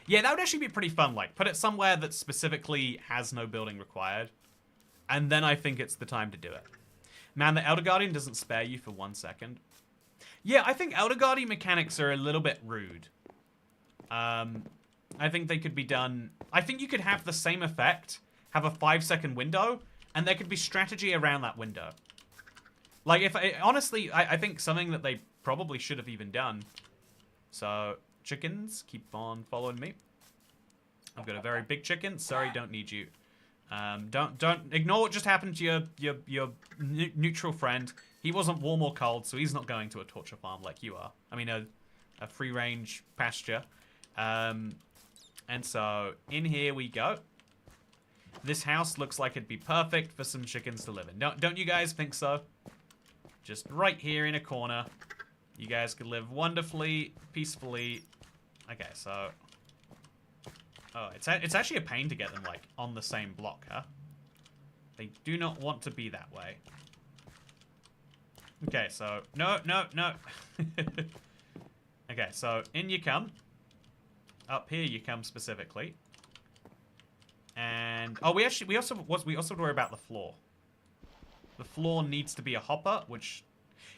Yeah, that would actually be pretty fun. Like, put it somewhere that specifically has no building required, and then I think it's the time to do it. Man, the Elder Guardian doesn't spare you for 1 second. Yeah, I think Elder Guardian mechanics are a little bit rude. I think they could be done... I think you could have the same effect, have a 5-second window, and there could be strategy around that window. Like, honestly, I think something that they probably should have even done. So, chickens, keep on following me. I've got a very big chicken. Sorry, don't need you. Don't ignore what just happened to your neutral friend. He wasn't warm or cold, so he's not going to a torture farm like you are. I mean, a free-range pasture. And so, in here we go. This house looks like it'd be perfect for some chickens to live in. Don't you guys think so? Just right here in a corner. You guys could live wonderfully, peacefully. Okay, so... Oh, it's actually a pain to get them, like, on the same block, huh? They do not want to be that way. Okay, so... No. Okay, so in you come. Up here you come specifically. And... Oh, we also have to worry about the floor. The floor needs to be a hopper, which...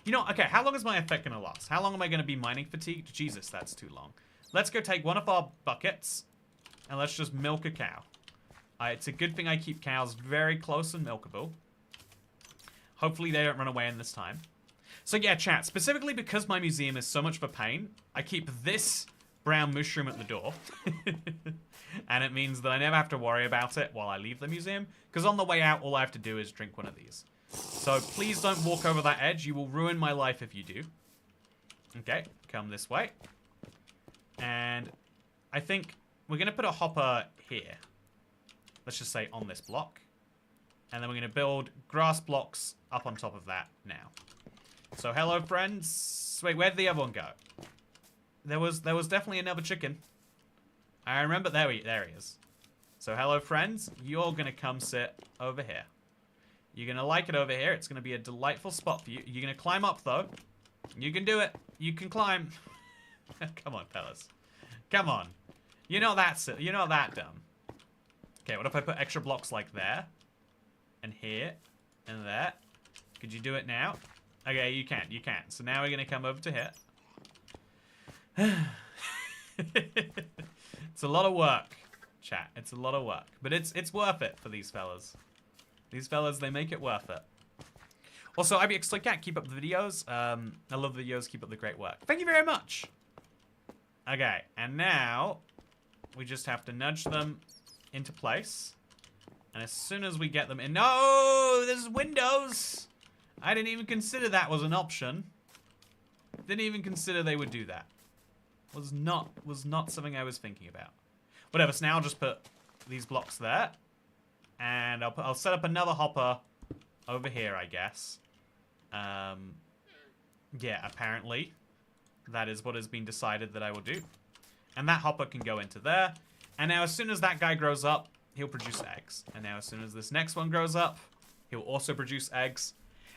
You know, okay, how long is my effect going to last? How long am I going to be mining fatigued? Jesus, that's too long. Let's go take one of our buckets, and let's just milk a cow. It's a good thing I keep cows very close and milkable. Hopefully they don't run away in this time. So yeah, chat, specifically because my museum is so much of a pain, I keep this brown mushroom at the door. And it means that I never have to worry about it while I leave the museum, because on the way out, all I have to do is drink one of these. So please don't walk over that edge. You will ruin my life if you do. Okay, come this way. And I think we're going to put a hopper here. Let's just say on this block. And then we're going to build grass blocks up on top of that now. So hello, friends. Wait, where'd the other one go? There was definitely another chicken. I remember. There he is. So hello, friends. You're going to come sit over here. You're going to like it over here. It's going to be a delightful spot for you. You're going to climb up, though. You can do it. You can climb. Come on, fellas. Come on. You're not that dumb. Okay, what if I put extra blocks like there? And here. And there. Could you do it now? Okay, you can. You can. So now we're going to come over to here. It's a lot of work, chat. It's a lot of work. But it's worth it for these fellas. These fellas, they make it worth it. Also, IBX Toycat, keep up the videos. I love the videos. Keep up the great work. Thank you very much. Okay, and now we just have to nudge them into place. And as soon as we get them in... No! There's windows! I didn't even consider that was an option. Didn't even consider they would do that. Was not something I was thinking about. Whatever, so now I'll just put these blocks there. And I'll set up another hopper over here, I guess. Yeah, apparently. That is what has been decided that I will do. And that hopper can go into there. And now as soon as that guy grows up, he'll produce eggs. And now as soon as this next one grows up, he'll also produce eggs.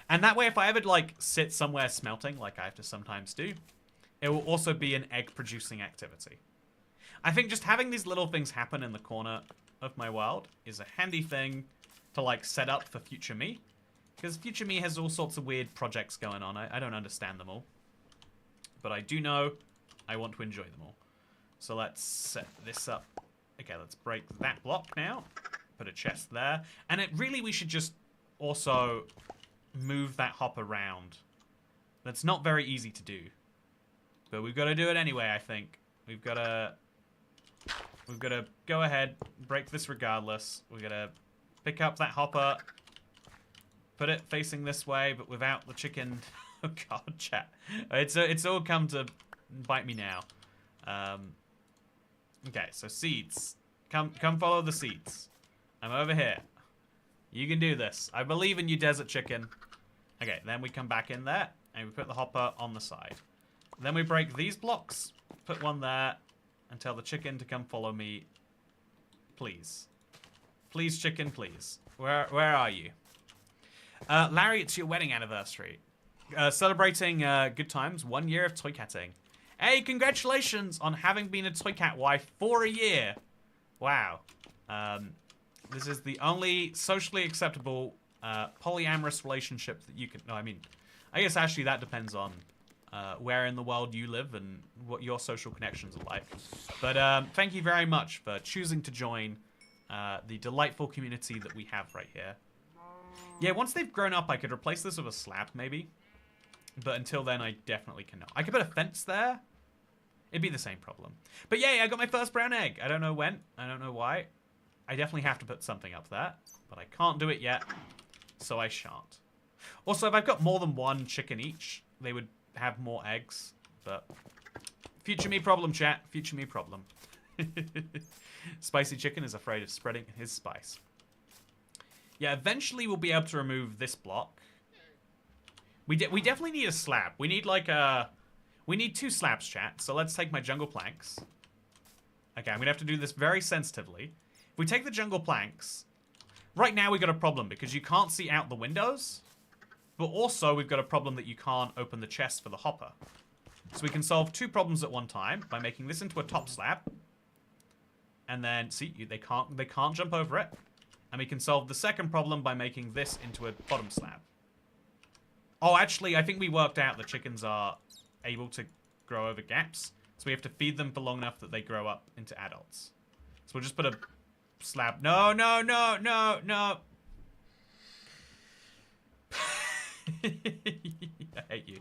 And that way, if I ever, like, sit somewhere smelting, like I have to sometimes do, it will also be an egg-producing activity. I think just having these little things happen in the corner of my world is a handy thing to, like, set up for future me. Because future me has all sorts of weird projects going on. I don't understand them all. But I do know I want to enjoy them all. So let's set this up. Okay, let's break that block now. Put a chest there. And we should just also move that hop around. That's not very easy to do. But we've got to do it anyway, I think. We've got to go ahead, break this regardless. We've got to pick up that hopper, put it facing this way, but without the chicken. Oh god, chat. It's all come to bite me now. Okay, so seeds. Come follow the seeds. I'm over here. You can do this. I believe in you, desert chicken. Okay, then we come back in there, and we put the hopper on the side. Then we break these blocks, put one there, and tell the chicken to come follow me. Please. Please, chicken, please. Where are you? Larry, it's your wedding anniversary. Celebrating good times, 1 year of toycatting. Hey, congratulations on having been a toycat wife for a year. Wow. This is the only socially acceptable polyamorous relationship that you can... No, I mean, I guess actually that depends on where in the world you live and what your social connections are like. But thank you very much for choosing to join the delightful community that we have right here. Yeah, once they've grown up, I could replace this with a slab, maybe. But until then, I definitely cannot. I could put a fence there. It'd be the same problem. But yay, I got my first brown egg. I don't know when. I don't know why. I definitely have to put something up there. But I can't do it yet, so I shan't. Also, if I've got more than one chicken each, they would have more eggs. But future me problem, chat. Future me problem. Spicy chicken is afraid of spreading his spice. Yeah, eventually we'll be able to remove this block. We definitely need a slab. We need like a... We need 2 slabs, chat. So let's take my jungle planks. Okay, I'm going to have to do this very sensitively. If we take the jungle planks... Right now we've got a problem because you can't see out the windows. But also we've got a problem that you can't open the chest for the hopper. So we can solve 2 problems at one time by making this into a top slab. And then, see, they can't jump over it. And we can solve the second problem by making this into a bottom slab. Oh, actually, I think we worked out the chickens are able to grow over gaps. So we have to feed them for long enough that they grow up into adults. So we'll just put a slab. No, no, no, no, no. I hate you.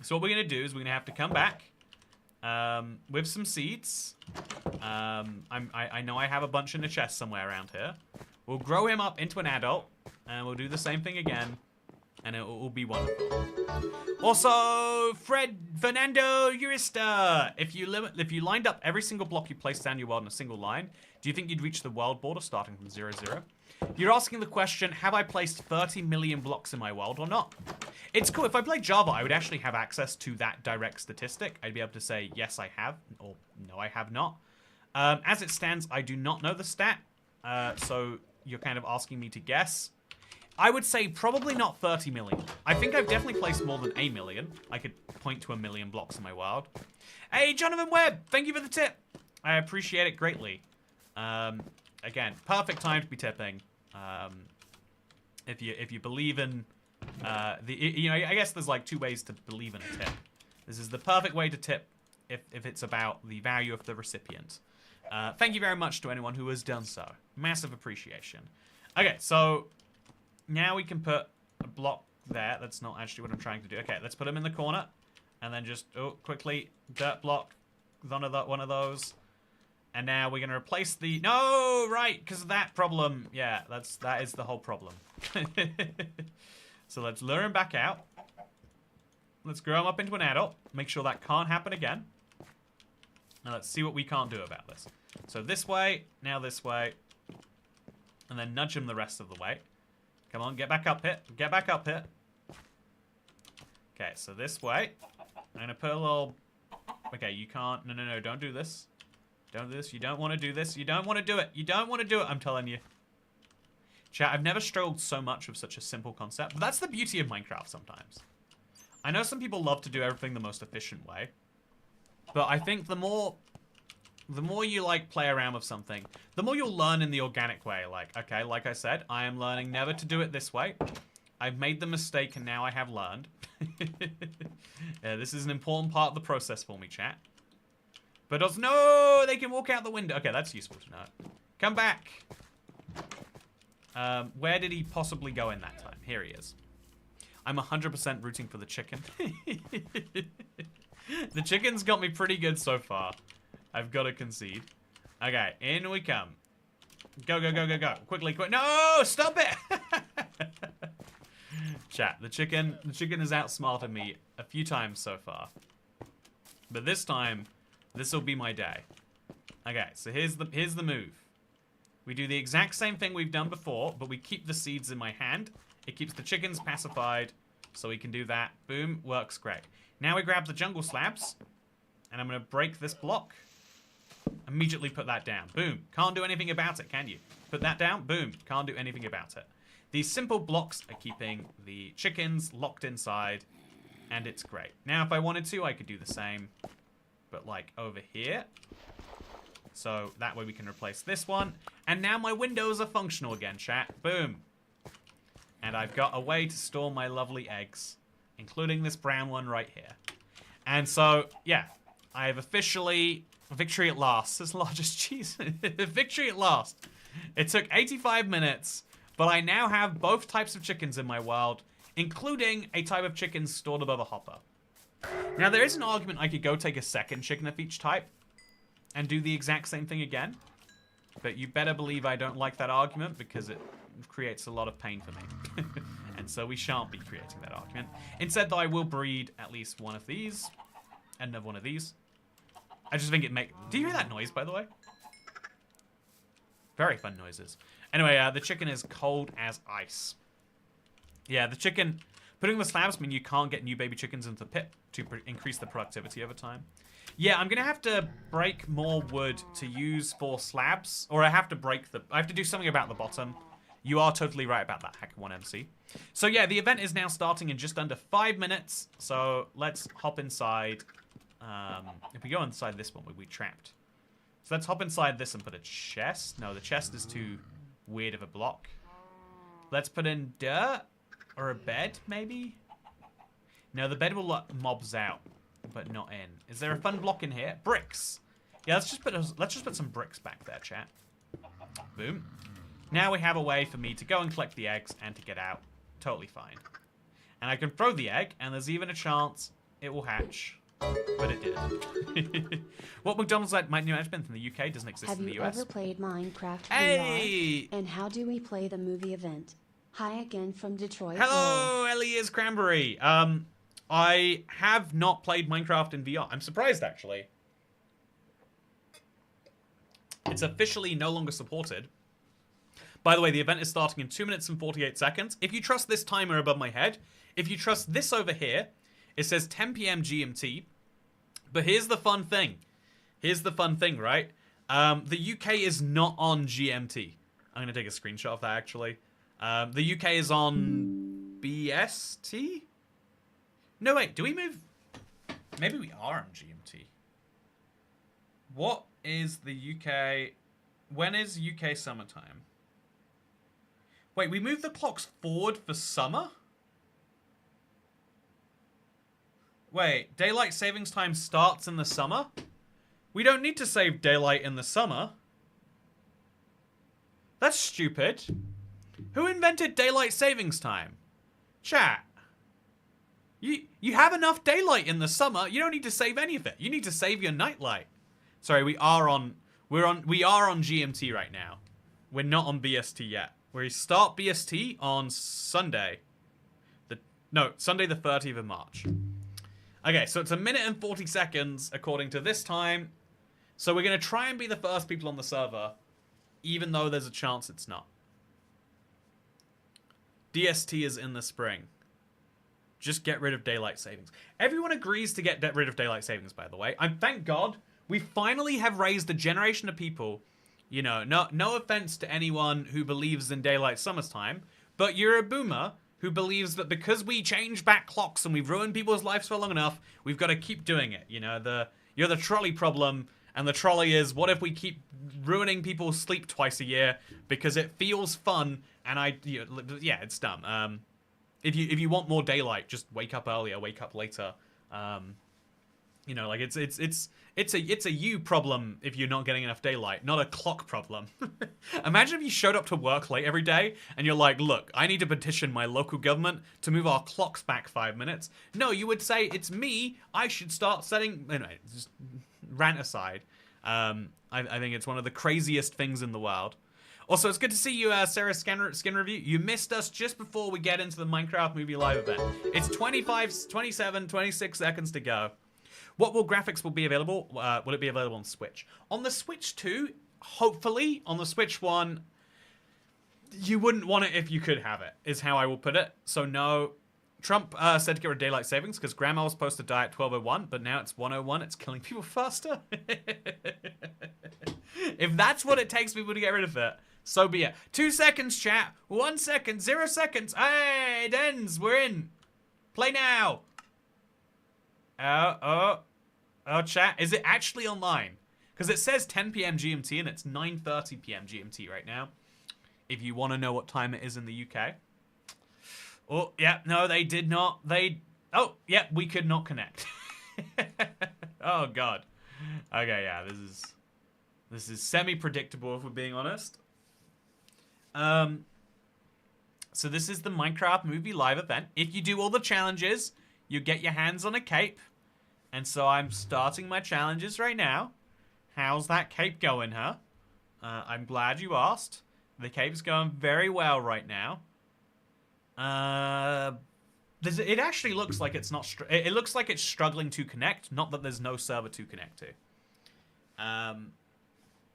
So what we're going to do is we're going to have to come back with some seeds. I know I have a bunch in the chest somewhere around here. We'll grow him up into an adult, and we'll do the same thing again. And it will be wonderful. Also, Fernando Urista, if you lined up every single block you placed down your world in a single line, do you think you'd reach the world border starting from 0, 0? You're asking the question, have I placed 30 million blocks in my world or not? It's cool. If I played Java, I would actually have access to that direct statistic. I'd be able to say, yes, I have, or no, I have not. As it stands, I do not know the stat, so you're kind of asking me to guess. I would say probably not 30 million. I think I've definitely placed more than a million. I could point to 1 million blocks in my world. Hey, Jonathan Webb, thank you for the tip. I appreciate it greatly. Again, perfect time to be tipping. If you believe in I guess there's like 2 ways to believe in a tip. This is the perfect way to tip if it's about the value of the recipient. Thank you very much to anyone who has done so. Massive appreciation. Okay, so now we can put a block there. That's not actually what I'm trying to do. Okay, let's put them in the corner. And then just, quickly, dirt block, one of those. And now we're going to replace the... No, right, because of that problem. Yeah, that is the whole problem. So let's lure him back out. Let's grow him up into an adult. Make sure that can't happen again. Now let's see what we can't do about this. So this way, now this way. And then nudge him the rest of the way. Come on, get back up here. Get back up here. Okay, so this way. I'm going to put a little... Okay, you can't... No, don't do this. Don't do this. You don't want to do this. You don't want to do it. You don't want to do it, I'm telling you. Chat, I've never struggled so much with such a simple concept. But that's the beauty of Minecraft sometimes. I know some people love to do everything the most efficient way. But I think the more you, like, play around with something, the more you'll learn in the organic way. Like, okay, like I said, I am learning never to do it this way. I've made the mistake and now I have learned. Yeah, this is an important part of the process for me, chat. But also, no, they can walk out the window. Okay, that's useful to know. Come back. Where did he possibly go in that time? Here he is. I'm 100% rooting for the chicken. The chicken's got me pretty good so far. I've got to concede. Okay, in we come. Go, go, go, go, go. Quickly, quick. No, stop it. Chat, the chicken has outsmarted me a few times so far. But this time, this will be my day. Okay, so here's the move. We do the exact same thing we've done before, but we keep the seeds in my hand. It keeps the chickens pacified, so we can do that. Boom, works great. Now we grab the jungle slabs, and I'm going to break this block. Immediately put that down. Boom. Can't do anything about it, can you? Put that down. Boom. Can't do anything about it. These simple blocks are keeping the chickens locked inside, and it's great. Now, if I wanted to, I could do the same, but like over here. So that way we can replace this one. And now my windows are functional again, chat. Boom. And I've got a way to store my lovely eggs, including this brown one right here. And so, yeah, I have officially... Victory at last. As large as cheese. Victory at last. It took 85 minutes, but I now have both types of chickens in my world, including a type of chicken stored above a hopper. Now, there is an argument I could go take a second chicken of each type and do the exact same thing again. But you better believe I don't like that argument because it creates a lot of pain for me. And so we shan't be creating that argument. Instead, though, I will breed at least one of these and another one of these. I just think it make... Do you hear that noise, by the way? Very fun noises. Anyway, the chicken is cold as ice. Yeah, the chicken... Putting the slabs mean you can't get new baby chickens into the pit to increase the productivity over time. Yeah, I'm going to have to break more wood to use for slabs. Or I have to break the... I have to do something about the bottom. You are totally right about that, Hacker1MC. So yeah, the event is now starting in just under 5 minutes. So let's hop inside... if we go inside this one, we'll be trapped. So let's hop inside this and put a chest. No, the chest is too weird of a block. Let's put in dirt or a bed, maybe? No, the bed will let mobs out, but not in. Is there a fun block in here? Bricks. Yeah, let's just put some bricks back there, chat. Boom. Now we have a way for me to go and collect the eggs and to get out. Totally fine. And I can throw the egg, and there's even a chance it will hatch. But it didn't. What McDonald's might new management in the UK doesn't exist in the US. Have you ever played Minecraft Hey! VR? And how do we play the movie event? Hi again from Detroit. Hello, Elias Cranberry. I have not played Minecraft in VR. I'm surprised, actually. It's officially no longer supported. By the way, the event is starting in 2 minutes and 48 seconds. If you trust this timer above my head, if you trust this over here, it says 10 p.m. GMT. But here's the fun thing. Here's the fun thing, right? The UK is not on GMT. I'm going to take a screenshot of that, actually. The UK is on BST? No, wait, do we move? Maybe we are on GMT. What is the UK? When is UK summertime? Wait, we moved the clocks forward for summer? Wait, daylight savings time starts in the summer? We don't need to save daylight in the summer. That's stupid. Who invented daylight savings time? Chat. You have enough daylight in the summer. You don't need to save any of it. You need to save your nightlight. Sorry, we are on GMT right now. We're not on BST yet. We start BST on Sunday. Sunday the 30th of March. Okay, so it's 1 minute and 40 seconds according to this time. So we're going to try and be the first people on the server, even though there's a chance it's not. DST is in the spring. Just get rid of daylight savings. Everyone agrees to get rid of daylight savings, by the way. And thank God, we finally have raised a generation of people. You know, no offense to anyone who believes in daylight summertime, but you're a boomer who believes that because we change back clocks and we've ruined people's lives for long enough, we've got to keep doing it. You know, you're the trolley problem, and the trolley is, what if we keep ruining people's sleep twice a year because it feels fun? And yeah, it's dumb. If you want more daylight, just wake up earlier, wake up later. You know, like it's a you problem if you're not getting enough daylight, not a clock problem. Imagine if you showed up to work late every day and you're like, look, I need to petition my local government to move our clocks back 5 minutes. No, you would say, it's me. I should start setting. Anyway, just rant aside. I think it's one of the craziest things in the world. Also, it's good to see you, Sarah Skin Review. You missed us just before we get into the Minecraft Movie Live event. It's 25, 27, 26 seconds to go. What graphics will be available? Will it be available on Switch? On the Switch 2, hopefully. On the Switch 1, you wouldn't want it if you could have it, is how I will put it. So no. Trump said to get rid of daylight savings because grandma was supposed to die at 12:01, but now it's 1:01. It's killing people faster. If that's what it takes people to get rid of it, so be it. 2 seconds, chat. 1 second. 0 seconds. Hey, it ends. We're in. Play now. Oh, chat. Is it actually online? Because it says 10 p.m. GMT and it's 9:30 p.m. GMT right now. If you want to know what time it is in the UK. Oh, yeah. No, they did not. Oh, yeah. We could not connect. Oh, God. Okay, yeah. This is semi-predictable, if we're being honest. So this is the Minecraft Movie Live event. If you do all the challenges, you get your hands on a cape. And so I'm starting my challenges right now. How's that cape going, huh? I'm glad you asked. The cape's going very well right now. It actually looks like it's not. It looks like it's struggling to connect. Not that there's no server to connect to.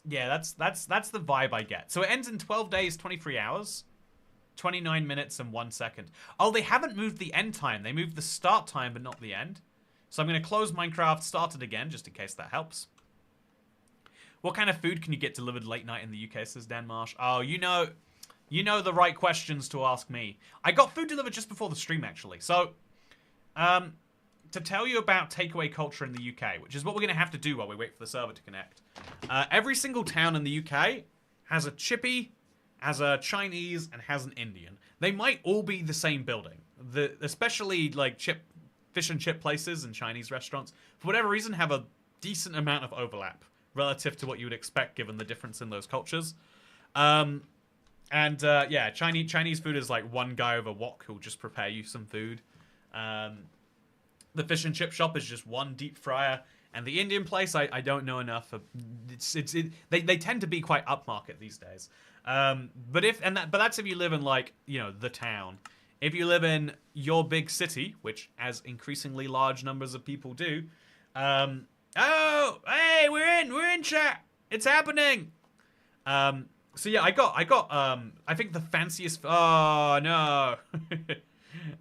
Yeah, that's the vibe I get. So it ends in 12 days, 23 hours, 29 minutes, and 1 second. Oh, they haven't moved the end time. They moved the start time, but not the end. So I'm going to close Minecraft, start it again, just in case that helps. What kind of food can you get delivered late night in the UK, says Dan Marsh. Oh, you know the right questions to ask me. I got food delivered just before the stream, actually. So, to tell you about takeaway culture in the UK, which is what we're going to have to do while we wait for the server to connect. Every single town in the UK has a chippy, has a Chinese, and has an Indian. They might all be the same building. Especially, like, fish and chip places and Chinese restaurants, for whatever reason, have a decent amount of overlap relative to what you would expect given the difference in those cultures. Yeah, Chinese food is like one guy over wok who'll just prepare you some food. The fish and chip shop is just one deep fryer. And the Indian place, I don't know enough. They tend to be quite upmarket these days. But that's if you live in like, you know, the town. If you live in your big city, which as increasingly large numbers of people do, oh, hey, we're in chat. It's happening. So yeah, I think the fanciest. Oh no,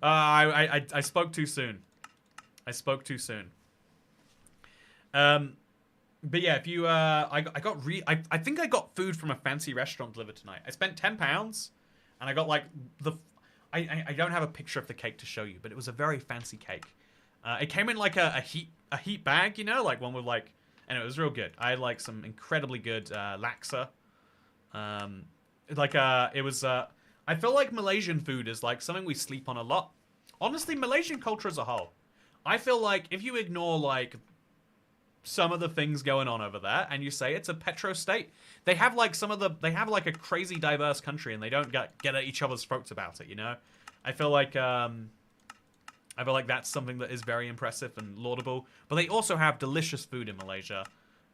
I spoke too soon. I spoke too soon. But yeah, if you I think I got food from a fancy restaurant delivered tonight. I spent £10, and I got like I don't have a picture of the cake to show you, but it was a very fancy cake. It came in like a heat bag, you know, like one with like, and it was real good. I had like some incredibly good laksa. It was I feel like Malaysian food is like something we sleep on a lot. Honestly, Malaysian culture as a whole. I feel like if you ignore like some of the things going on over there and you say it's a petro state, they have like a crazy diverse country and they don't get at each other's throats about it, you know? I feel like that's something that is very impressive and laudable. But they also have delicious food in Malaysia.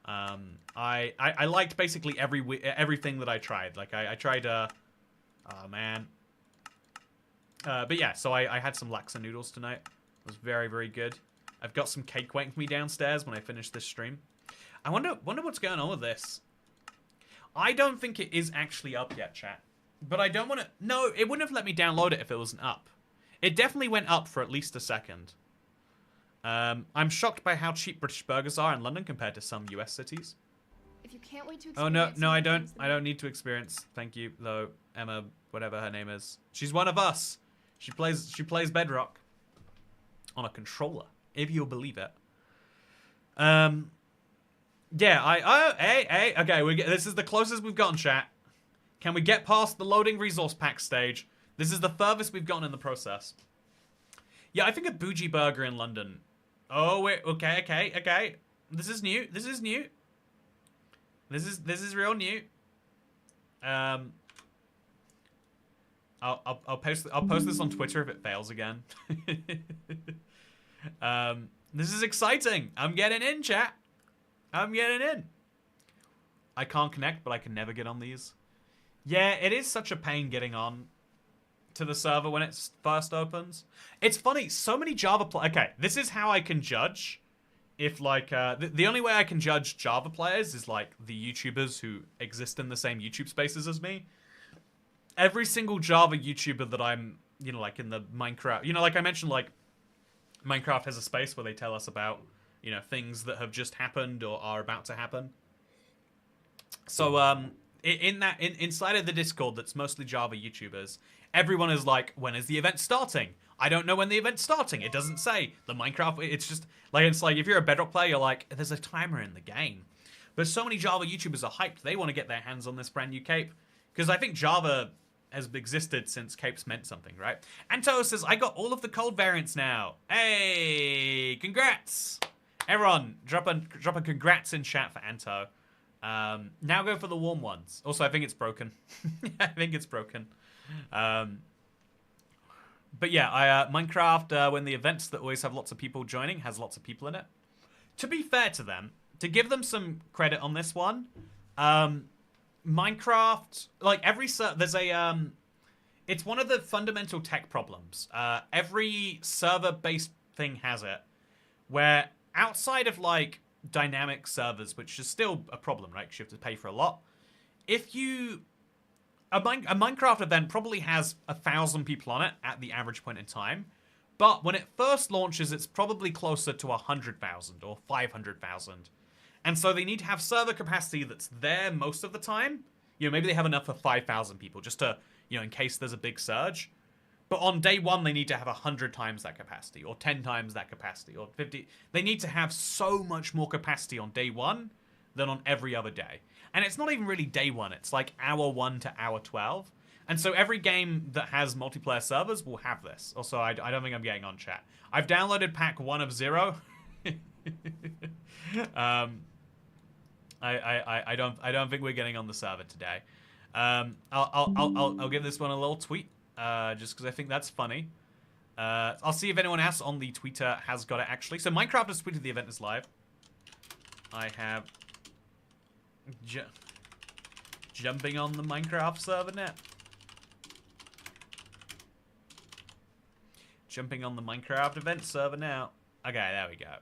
I liked basically everything that I tried. Like I tried oh man. But yeah, so I had some laksa noodles tonight. It was very, very good. I've got some cake waiting for me downstairs when I finish this stream. I wonder what's going on with this. I don't think it is actually up yet, chat. But I don't want to... No, it wouldn't have let me download it if it wasn't up. It definitely went up for at least a second. I'm shocked by how cheap British burgers are in London compared to some US cities. If you can't wait to Oh no, I don't need to experience. Thank you, though. Emma, whatever her name is. She's one of us. She plays Bedrock on a controller, if you'll believe it. Yeah, hey, okay, this is the closest we've gotten, chat. Can we get past the loading resource pack stage? This is the furthest we've gotten in the process. Yeah, I think a bougie burger in London. Oh wait, okay. This is new. This is real new. I'll post this on Twitter if it fails again. This is exciting. I'm getting in, chat. I'm getting in. I can't connect, but I can never get on these. Yeah, it is such a pain getting on to the server when it first opens. It's funny, so many Java players... Okay, this is how I can judge if, like... the only way I can judge Java players is, like, the YouTubers who exist in the same YouTube spaces as me. Every single Java YouTuber that I'm, you know, like, in the Minecraft... You know, like I mentioned, like, Minecraft has a space where they tell us about, you know, things that have just happened or are about to happen. So, inside of the Discord that's mostly Java YouTubers, everyone is like, when is the event starting? I don't know when the event's starting. It doesn't say. The Minecraft, it's just, like, it's like, if you're a Bedrock player, you're like, there's a timer in the game. But so many Java YouTubers are hyped. They want to get their hands on this brand new cape. Because I think Java has existed since capes meant something, right? Anto says, I got all of the cold variants now. Hey, congrats. Everyone, drop a congrats in chat for Anto. Now go for the warm ones. Also, I think it's broken. I think it's broken. But yeah, Minecraft, when the events that always have lots of people joining, has lots of people in it. To be fair to them, to give them some credit on this one, Minecraft, like there's a, it's one of the fundamental tech problems. Every server-based thing has it, where outside of like dynamic servers, which is still a problem, right? Because you have to pay for a lot. If you... A Minecraft event probably has 1,000 people on it at the average point in time. But when it first launches, it's probably closer to 100,000 or 500,000. And so they need to have server capacity that's there most of the time. You know, maybe they have enough for 5,000 people just to, you know, in case there's a big surge. But on day one, they need to have 100 times that capacity, or 10 times that capacity, or 50. They need to have so much more capacity on day one than on every other day. And it's not even really day one. It's like hour 1 to hour 12. And so every game that has multiplayer servers will have this. Also, I don't think I'm getting on chat. I've downloaded pack 1 of 0. I don't think we're getting on the server today. I'll give this one a little tweet. Just because I think that's funny. I'll see if anyone else on the Twitter has got it actually. So Minecraft has tweeted the event is live. I have Jumping on the Minecraft server now. Jumping on the Minecraft event server now. Okay, there we go.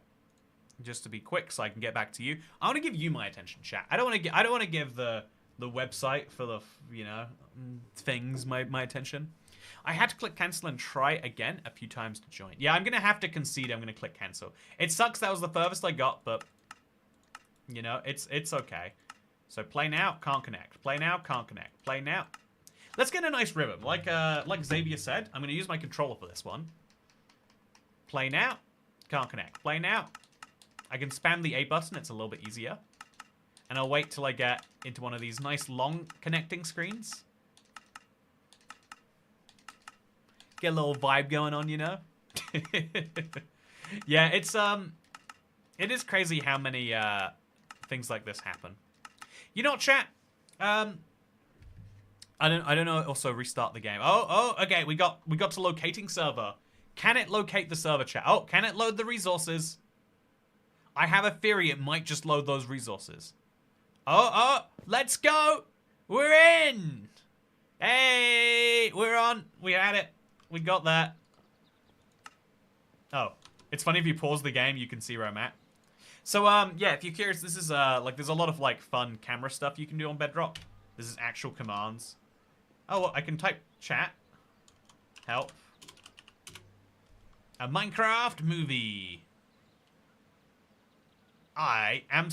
Just to be quick, so I can get back to you. I want to give you my attention, chat. I don't want to give the website for the things my attention. I had to click cancel and try again a few times to join. Yeah, I'm gonna have to concede. I'm gonna click cancel. It sucks. That was the furthest I got, but you know, it's okay. So play now, can't connect. Play now, can't connect. Play now. Let's get a nice rhythm. Like Xavier said, I'm gonna use my controller for this one. Play now, can't connect. Play now. I can spam the A button. It's a little bit easier. And I'll wait till I get into one of these nice long connecting screens. Get a little vibe going on, you know? Yeah, it is crazy how many things like this happen. You know, chat. I don't know. Also, restart the game. Oh, okay. We got to locating server. Can it locate the server, chat? Oh, can it load the resources? I have a theory it might just load those resources. Oh, let's go. We're in. Hey, we're on. We had it. We got that. Oh, it's funny if you pause the game, you can see where I'm at. So, yeah, if you're curious, this is, like, there's a lot of, like, fun camera stuff you can do on Bedrock. This is actual commands. Oh, well, I can type chat. Help. A Minecraft movie. I am...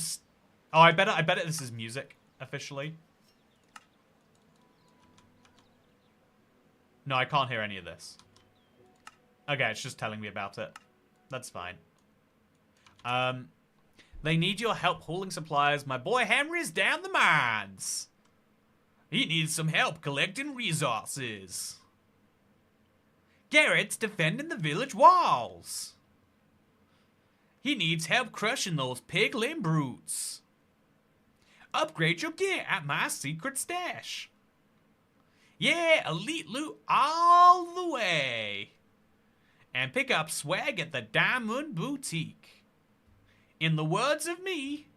Oh, I bet this is music, officially. No, I can't hear any of this. Okay, it's just telling me about it. That's fine. They need your help hauling supplies. My boy Henry's down the mines. He needs some help collecting resources. Garrett's defending the village walls. He needs help crushing those piglin brutes. Upgrade your gear at my secret stash. Yeah, elite loot all the way. And pick up swag at the Diamond Boutique. In the words of me,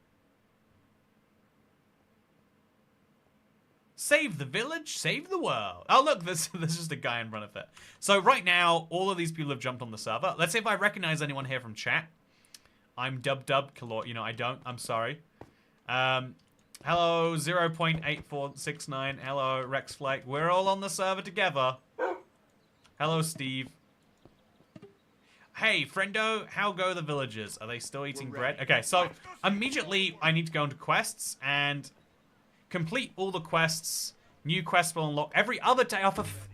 save the village, save the world. Oh, look, there's just a guy in front of it. So right now, all of these people have jumped on the server. Let's see if I recognize anyone here from chat. I'm Dub Calor. You know, I don't. I'm sorry. Hello, 0.8469. Hello, Rex Flake. We're all on the server together. Hello, Steve. Hey, friendo, how go the villagers? Are they still eating bread? Okay, so immediately I need to go into quests and complete all the quests. New quests will unlock every other day off of...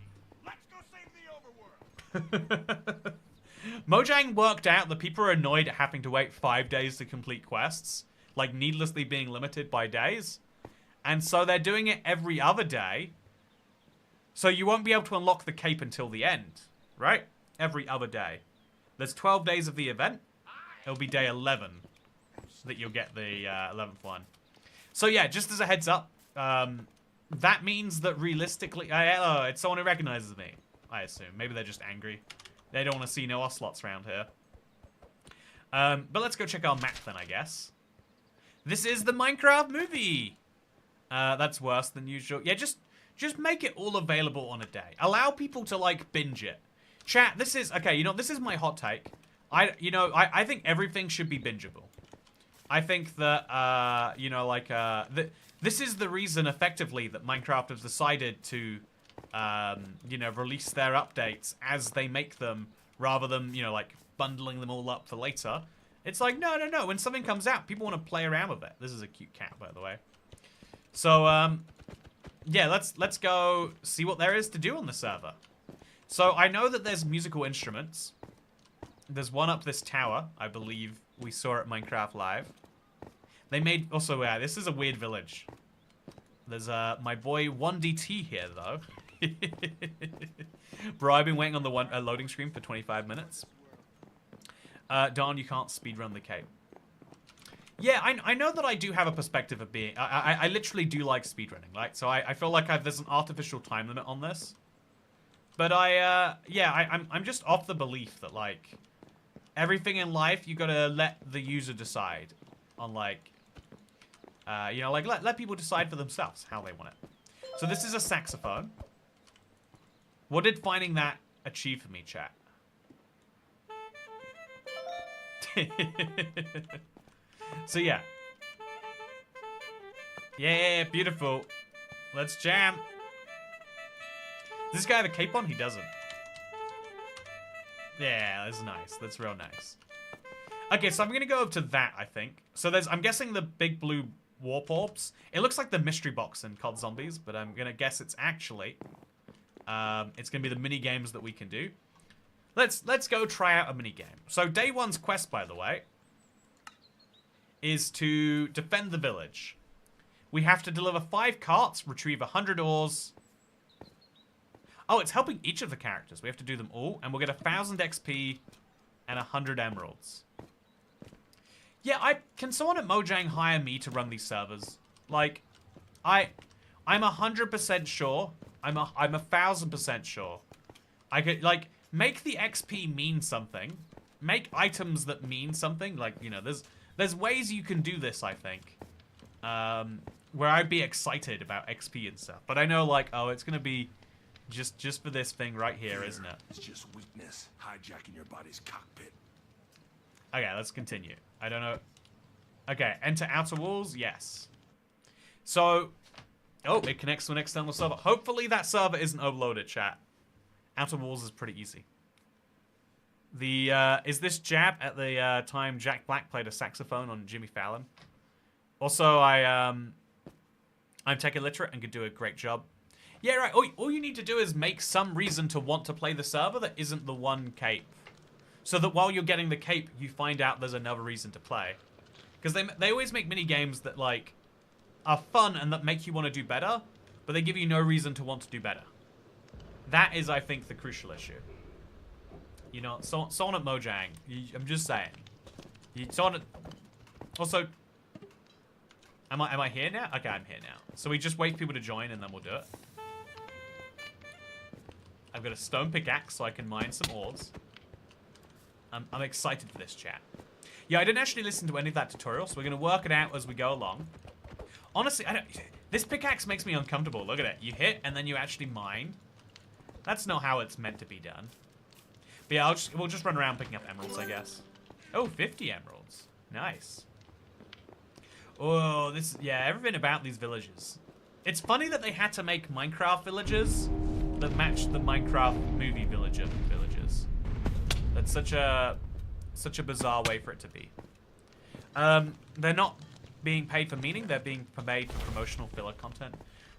Let's go save the overworld. Mojang worked out that people are annoyed at having to wait 5 days to complete quests. Like, needlessly being limited by days. And so they're doing it every other day. So you won't be able to unlock the cape until the end. Right? Every other day. There's 12 days of the event. It'll be day 11 that you'll get the 11th one. So yeah, just as a heads up, that means that realistically... hello, it's someone who recognizes me, I assume. Maybe they're just angry. They don't want to see no ocelots around here. But let's go check our map then, I guess. This is the Minecraft movie. That's worse than usual. Yeah, just make it all available on a day. Allow people to, like, binge it. Chat, this is... Okay, you know, this is my hot take. I think everything should be bingeable. I think that, you know, like, this is the reason, effectively, that Minecraft has decided to, you know, release their updates as they make them, rather than, you know, like, bundling them all up for later. It's like, no. When something comes out, people want to play around with it. This is a cute cat, by the way. So, yeah, let's go see what there is to do on the server. So, I know that there's musical instruments. There's one up this tower, I believe we saw at Minecraft Live. They made... Also, this is a weird village. There's, my boy 1DT here, though. Bro, I've been waiting on the loading screen for 25 minutes. Don, you can't speedrun the cape. Yeah, I know that I do have a perspective of being... I literally do like speedrunning, right? So I feel like there's an artificial time limit on this. But yeah, I'm just off the belief that, like, everything in life, you gotta let the user decide on, like, You know, like let people decide for themselves how they want it. So this is a saxophone. What did finding that achieve for me, chat? So yeah. Yeah, beautiful. Let's jam. Does this guy have a cape on? He doesn't. Yeah, that's nice. That's real nice. Okay, so I'm gonna go up to that, I think. So there's, I'm guessing the big blue warp orbs. It looks like the mystery box in COD Zombies, but I'm gonna guess it's actually, it's gonna be the mini games that we can do. Let's go try out a mini game. So day one's quest, by the way, is to defend the village. We have to deliver 5 carts, retrieve 100 ores. Oh, it's helping each of the characters. We have to do them all, and we'll get 1,000 XP and 100 emeralds. Yeah, can someone at Mojang hire me to run these servers? Like, I'm 100% sure. I'm 1,000% sure. I could, like, make the XP mean something. Make items that mean something. Like, you know, there's ways you can do this, I think. Where I'd be excited about XP and stuff. But I know, like, oh, it's gonna be just for this thing right here, isn't it? It's just weakness hijacking your body's cockpit. Okay, let's continue. I don't know. Okay, enter outer walls. Yes. So, oh, it connects to an external server. Hopefully that server isn't overloaded, chat. Outer walls is pretty easy. The is this jab at the time Jack Black played a saxophone on Jimmy Fallon? Also, I'm tech illiterate and could do a great job. Yeah, right. All you need to do is make some reason to want to play the server that isn't the one cape. So that while you're getting the cape, you find out there's another reason to play. Because they always make mini games that, like, are fun and that make you want to do better, but they give you no reason to want to do better. That is, I think, the crucial issue. You know, someone at Mojang, I'm just saying. Also, am I here now? Okay, I'm here now. So we just wait for people to join and then we'll do it. I've got a stone pickaxe so I can mine some ores. I'm excited for this, chat. Yeah, I didn't actually listen to any of that tutorial, so we're going to work it out as we go along. Honestly, this pickaxe makes me uncomfortable. Look at it. You hit, and then you actually mine. That's not how it's meant to be done. But yeah, we'll just run around picking up emeralds, I guess. Oh, 50 emeralds. Nice. Oh, yeah, everything about these villages. It's funny that they had to make Minecraft villages that match the Minecraft movie villages. That's such a bizarre way for it to be. They're not being paid for meaning, they're being paid for promotional filler content.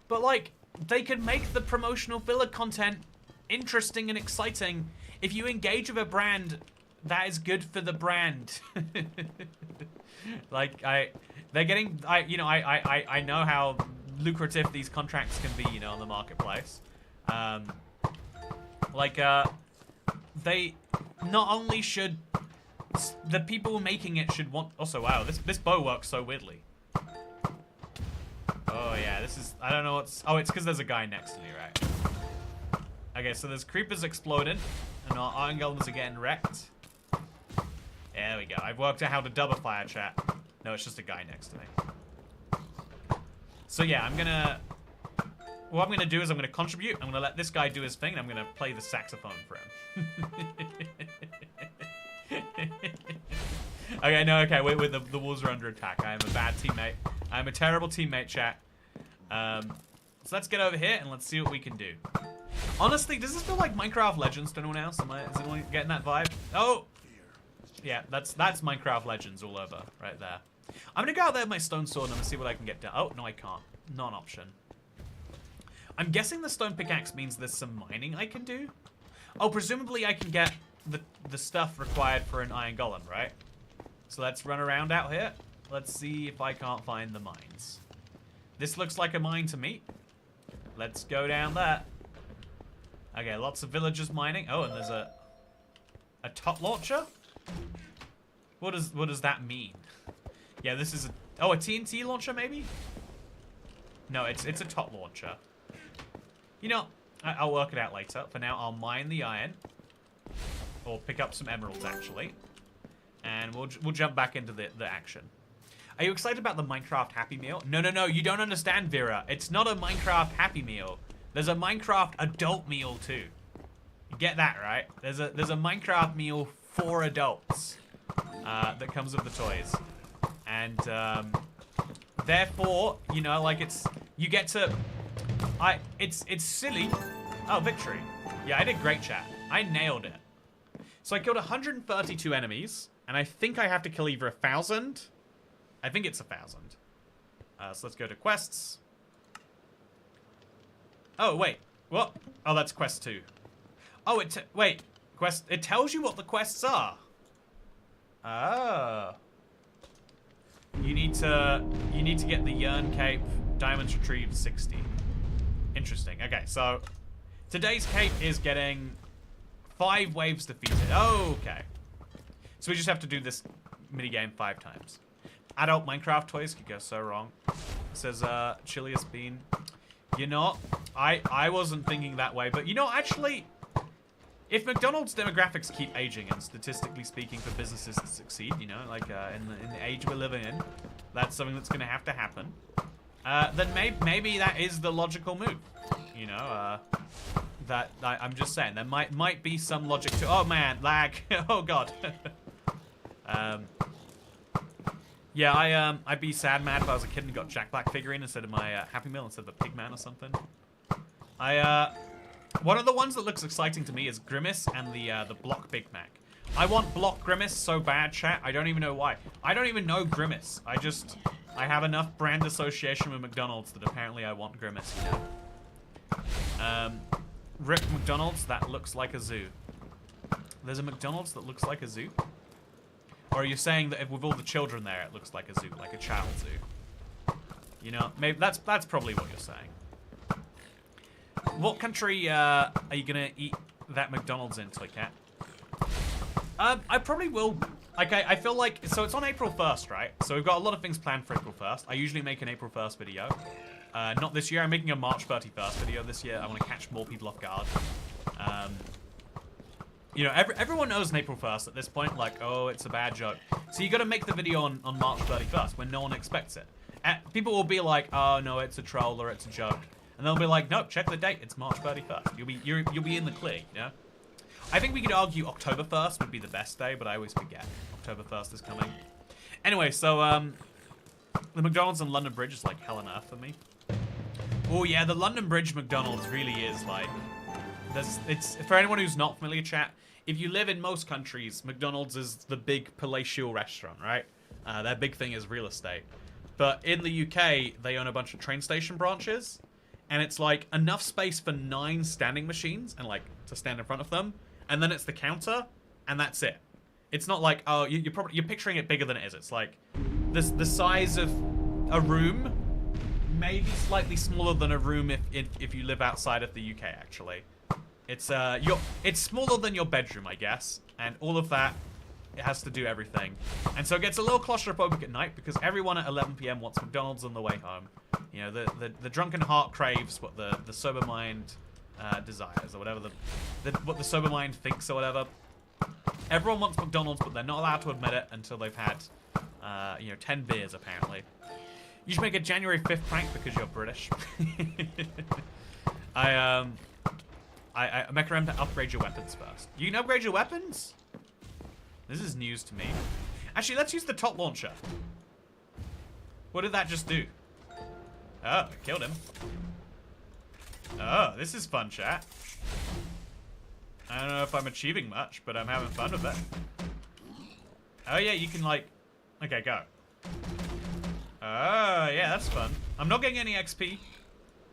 But like, they could make the promotional filler content interesting and exciting if you engage with a brand that is good for the brand. Like, they're getting, you know, I know how lucrative these contracts can be, you know, on the marketplace. They not only should, the people making it should want, also, wow, this bow works so weirdly. Oh yeah, this is, I don't know what's, oh, it's because there's a guy next to me, right? Okay, so there's creepers exploding, and our iron golems are getting wrecked. There we go, I've worked out how to double fire, chat. No, it's just a guy next to me. So yeah, what I'm gonna do is I'm gonna contribute, I'm gonna let this guy do his thing, and I'm gonna play the saxophone for him. Okay, no, okay, wait, the walls are under attack. I am a bad teammate. I am a terrible teammate, chat. So let's get over here and let's see what we can do. Honestly, does this feel like Minecraft Legends to anyone else? Is anyone getting that vibe? Oh! Yeah, that's Minecraft Legends all over, right there. I'm gonna go out there with my stone sword and I'm gonna see what I can get done. Oh, no, I can't. Not an option. I'm guessing the stone pickaxe means there's some mining I can do. Oh, presumably I can get the stuff required for an iron golem, right? So let's run around out here. Let's see if I can't find the mines. This looks like a mine to me. Let's go down there. Okay, lots of villagers mining. Oh, and there's a top launcher? What does that mean? Yeah, this is a TNT launcher maybe? No, it's a top launcher. You know, I'll work it out later. For now, I'll mine the iron. Or pick up some emeralds, actually. And we'll jump back into the action. Are you excited about the Minecraft Happy Meal? No, no, no, you don't understand, Vera. It's not a Minecraft Happy Meal. There's a Minecraft Adult Meal too. You get that, right? There's a Minecraft meal for adults that comes with the toys. And therefore, you know, like you get to, it's silly. Oh, victory. Yeah, I did great, chat. I nailed it. So I killed 132 enemies, and I think I have to kill either 1,000. I think it's 1,000. So let's go to quests. Oh, wait. What? Oh, that's quest 2. Oh, wait. Quest. It tells you what the quests are. Oh. You need to get the Yearn Cape, Diamonds Retrieved 60. Interesting. Okay, so today's cape is getting 5 waves defeated. Okay. So we just have to do this minigame 5 times. Adult Minecraft toys could go so wrong. Says Chilius Bean. You know, I wasn't thinking that way, but you know, actually, if McDonald's demographics keep aging, and statistically speaking, for businesses to succeed, you know, like in the age we're living in, that's something that's going to have to happen. Then maybe that is the logical move. You know, I'm just saying there might be some logic to. Oh man, lag. Oh god. Yeah, I'd be sad mad if I was a kid and got Jack Black figurine instead of my Happy Meal instead of the Pigman or something. One of the ones that looks exciting to me is Grimace and the Block Big Mac. I want Block Grimace so bad, chat. I don't even know why. I don't even know Grimace. I have enough brand association with McDonald's that apparently I want Grimace, you know. Rip McDonald's, that looks like a zoo. There's a McDonald's that looks like a zoo? Or are you saying that if with all the children there, it looks like a zoo, like a child zoo? You know, maybe that's probably what you're saying. What country are you gonna eat that McDonald's in, Toy Cat? I probably will. Like, I feel like, so it's on April 1st, right? So we've got a lot of things planned for April 1st. I usually make an April 1st video. Not this year. I'm making a March 31st video this year. I want to catch more people off guard. You know, everyone knows on April 1st at this point, like, oh, it's a bad joke. So you got to make the video on March 31st when no one expects it. People will be like, oh, no, it's a troll or it's a joke. And they'll be like, nope, check the date. It's March 31st. You'll be in the clear, you know? I think we could argue October 1st would be the best day, but I always forget. October 1st is coming. Anyway, so, the McDonald's on London Bridge is like hell on earth for me. Oh, yeah, the London Bridge McDonald's really is like... It's for anyone who's not familiar, chat, if you live in most countries, McDonald's is the big palatial restaurant, right? Their big thing is real estate. But in the UK, they own a bunch of train station branches, and it's like enough space for 9 standing machines and like to stand in front of them, and then it's the counter, and that's it. It's not like, oh, you're picturing it bigger than it is. It's like the size of a room, maybe slightly smaller than a room if you live outside of the UK, actually. It's smaller than your bedroom, I guess, and all of that, it has to do everything. And so it gets a little claustrophobic at night because everyone at 11 PM wants McDonald's on the way home. You know, the drunken heart craves what the sober mind desires, or whatever what the sober mind thinks, or whatever. Everyone wants McDonald's, but they're not allowed to admit it until they've had, 10 beers, apparently. You should make a January 5th prank because you're British. I recommend to upgrade your weapons first. You can upgrade your weapons? This is news to me. Actually, let's use the top launcher. What did that just do? Oh, it killed him. Oh, this is fun, chat. I don't know if I'm achieving much, but I'm having fun with it. Oh yeah, you can like... Okay, go. Oh, yeah, that's fun. I'm not getting any XP,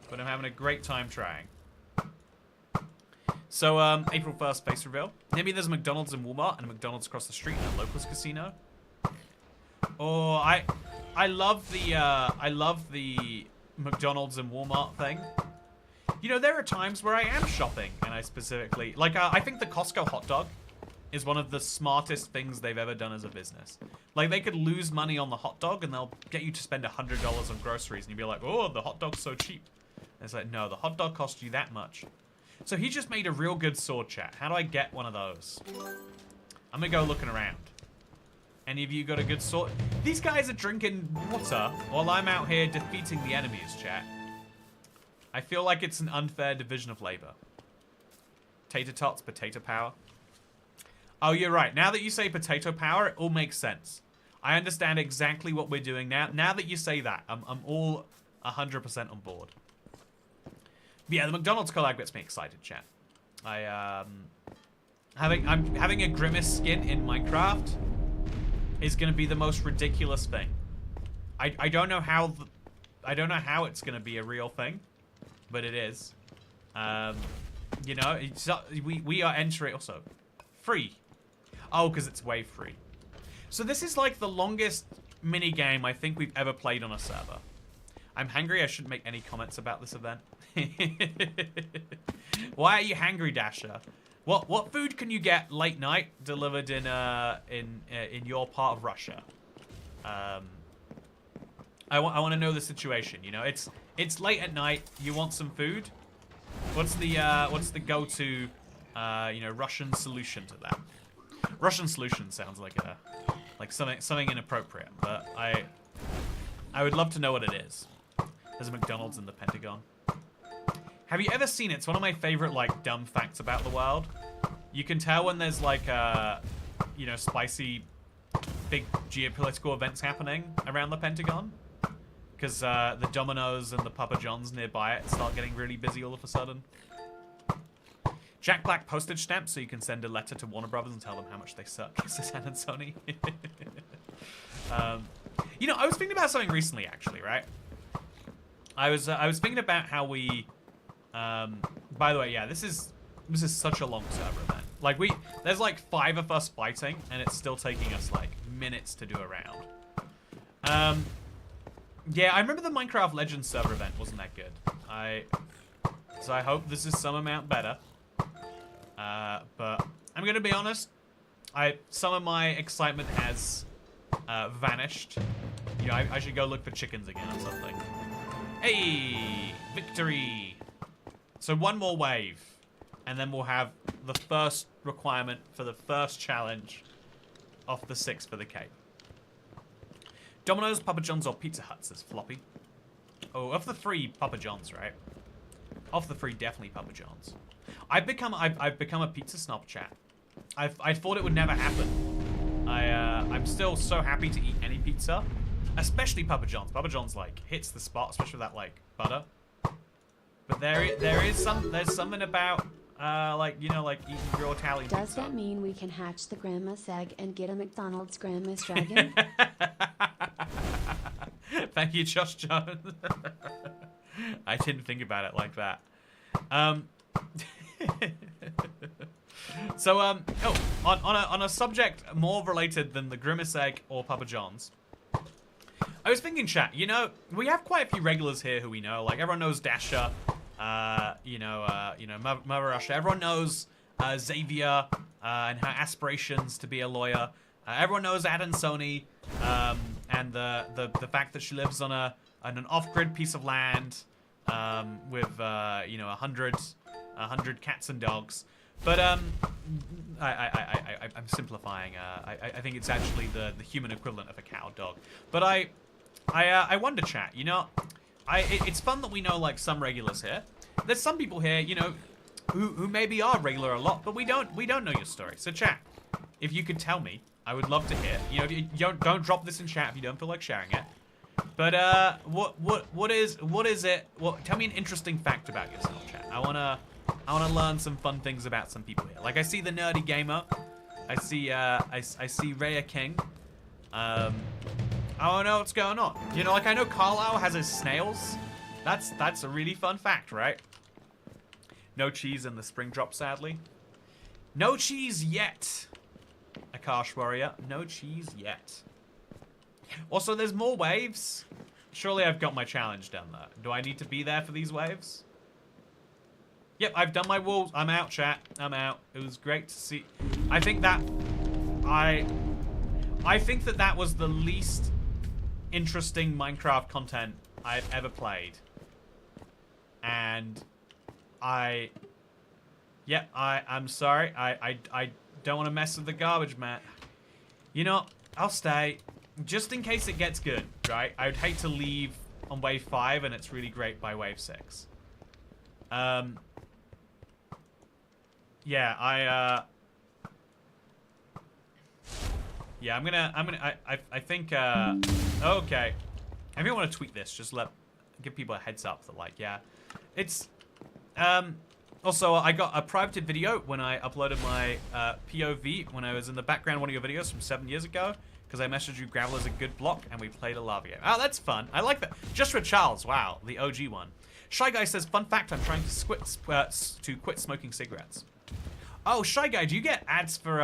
but I'm having a great time trying. So, April 1st face reveal. Maybe there's a McDonald's in Walmart and a McDonald's across the street and a locals casino. Oh, I love the McDonald's and Walmart thing. You know, there are times where I am shopping and I specifically... Like, I think the Costco hot dog is one of the smartest things they've ever done as a business. Like, they could lose money on the hot dog and they'll get you to spend $100 on groceries and you'll be like, oh, the hot dog's so cheap. And it's like, no, the hot dog cost you that much. So he just made a real good sword, chat. How do I get one of those? I'm gonna go looking around. Any of you got a good sword? These guys are drinking water while I'm out here defeating the enemies, chat. I feel like it's an unfair division of labor. Tater tots, potato power. Oh, you're right. Now that you say potato power, it all makes sense. I understand exactly what we're doing now. Now that you say that, I'm all 100% on board. But yeah, the McDonald's collab gets me excited, chat. I'm having a Grimace skin in Minecraft is going to be the most ridiculous thing. I don't know how it's going to be a real thing, but it is. You know, we are entering also free. Oh, because it's wave free. So this is like the longest mini game I think we've ever played on a server. I'm hungry. I shouldn't make any comments about this event. Why are you hungry, Dasher? What food can you get late night delivered in your part of Russia? I want to know the situation. You know, it's late at night. You want some food. What's the go-to you know, Russian solution to that? Russian solution sounds like something inappropriate, but I would love to know what it is. There's a McDonald's in the Pentagon. Have you ever seen it? It's one of my favorite like dumb facts about the world. You can tell when there's like you know, spicy big geopolitical events happening around the Pentagon, because the Domino's and the Papa John's nearby it start getting really busy all of a sudden. Jack Black postage stamps, so you can send a letter to Warner Brothers and tell them how much they suck. San and Sony. You know, I was thinking about something recently, actually, right? I was thinking about how we. By the way, yeah, this is such a long server event. Like there's like 5 of us fighting, and it's still taking us like minutes to do a round. Yeah, I remember the Minecraft Legends server event wasn't that good. So I hope this is some amount better. But I'm gonna be honest. Some of my excitement has vanished. You know, I should go look for chickens again or something. Hey, victory! So one more wave, and then we'll have the first requirement for the first challenge off the 6 for the Cape. Domino's, Papa John's, or Pizza Hut, says Floppy. Oh, of the 3, Papa John's, right? Of the 3, definitely Papa John's. I've become a pizza snob, chat. I thought it would never happen. I'm still so happy to eat any pizza, especially Papa John's. Papa John's like hits the spot, especially with that like butter. But there's something about like, you know, like eating real Italian pizza. Does that mean we can hatch the Grimace egg and get a McDonald's Grimace dragon? Thank you, Josh Jones. I didn't think about it like that. So on a subject more related than the Grimace egg or Papa John's, I was thinking, chat, you know, we have quite a few regulars here who we know. Like everyone knows Dasher, you know, Mother Russia. Everyone knows Xavier and her aspirations to be a lawyer. Everyone knows Ad Sony and the fact that she lives on an off-grid piece of land with you know 100 cats and dogs. But I'm simplifying. I think it's actually the human equivalent of a cat or dog. But I wonder, chat. You know, it's fun that we know like some regulars here. There's some people here, you know, who maybe are regular a lot, but we don't know your story. So chat, if you could tell me, I would love to hear. You know, if you don't drop this in chat if you don't feel like sharing it. But what is it? Tell me an interesting fact about yourself, chat. I wanna learn some fun things about some people here. Like I see the nerdy gamer, I see Raya King. I don't know what's going on. You know, like I know Carlisle has his snails. That's a really fun fact, right? No cheese in the spring drop, sadly. No cheese yet. Akash Warrior, no cheese yet. Also, there's more waves. Surely I've got my challenge done there. Do I need to be there for these waves? Yep, I've done my walls. I'm out, chat. I'm out. It was great to see. I think that that was the least interesting Minecraft content I've ever played. And I'm sorry. I don't want to mess with the garbage, man. You know, I'll stay. Just in case it gets good, right? I would hate to leave on wave 5 and it's really great by wave 6. Yeah, yeah, I think, okay. I think I want to tweet this, just give people a heads up that, like, yeah. It's, also, I got a private video when I uploaded my, POV when I was in the background of one of your videos from 7 years ago, because I messaged you Gravel is a good block, and we played a lava game. Oh, that's fun. I like that. Just for Charles, wow, the OG one. Shy Guy says, fun fact, I'm trying to quit smoking cigarettes. Oh, Shy Guy, do you get ads for,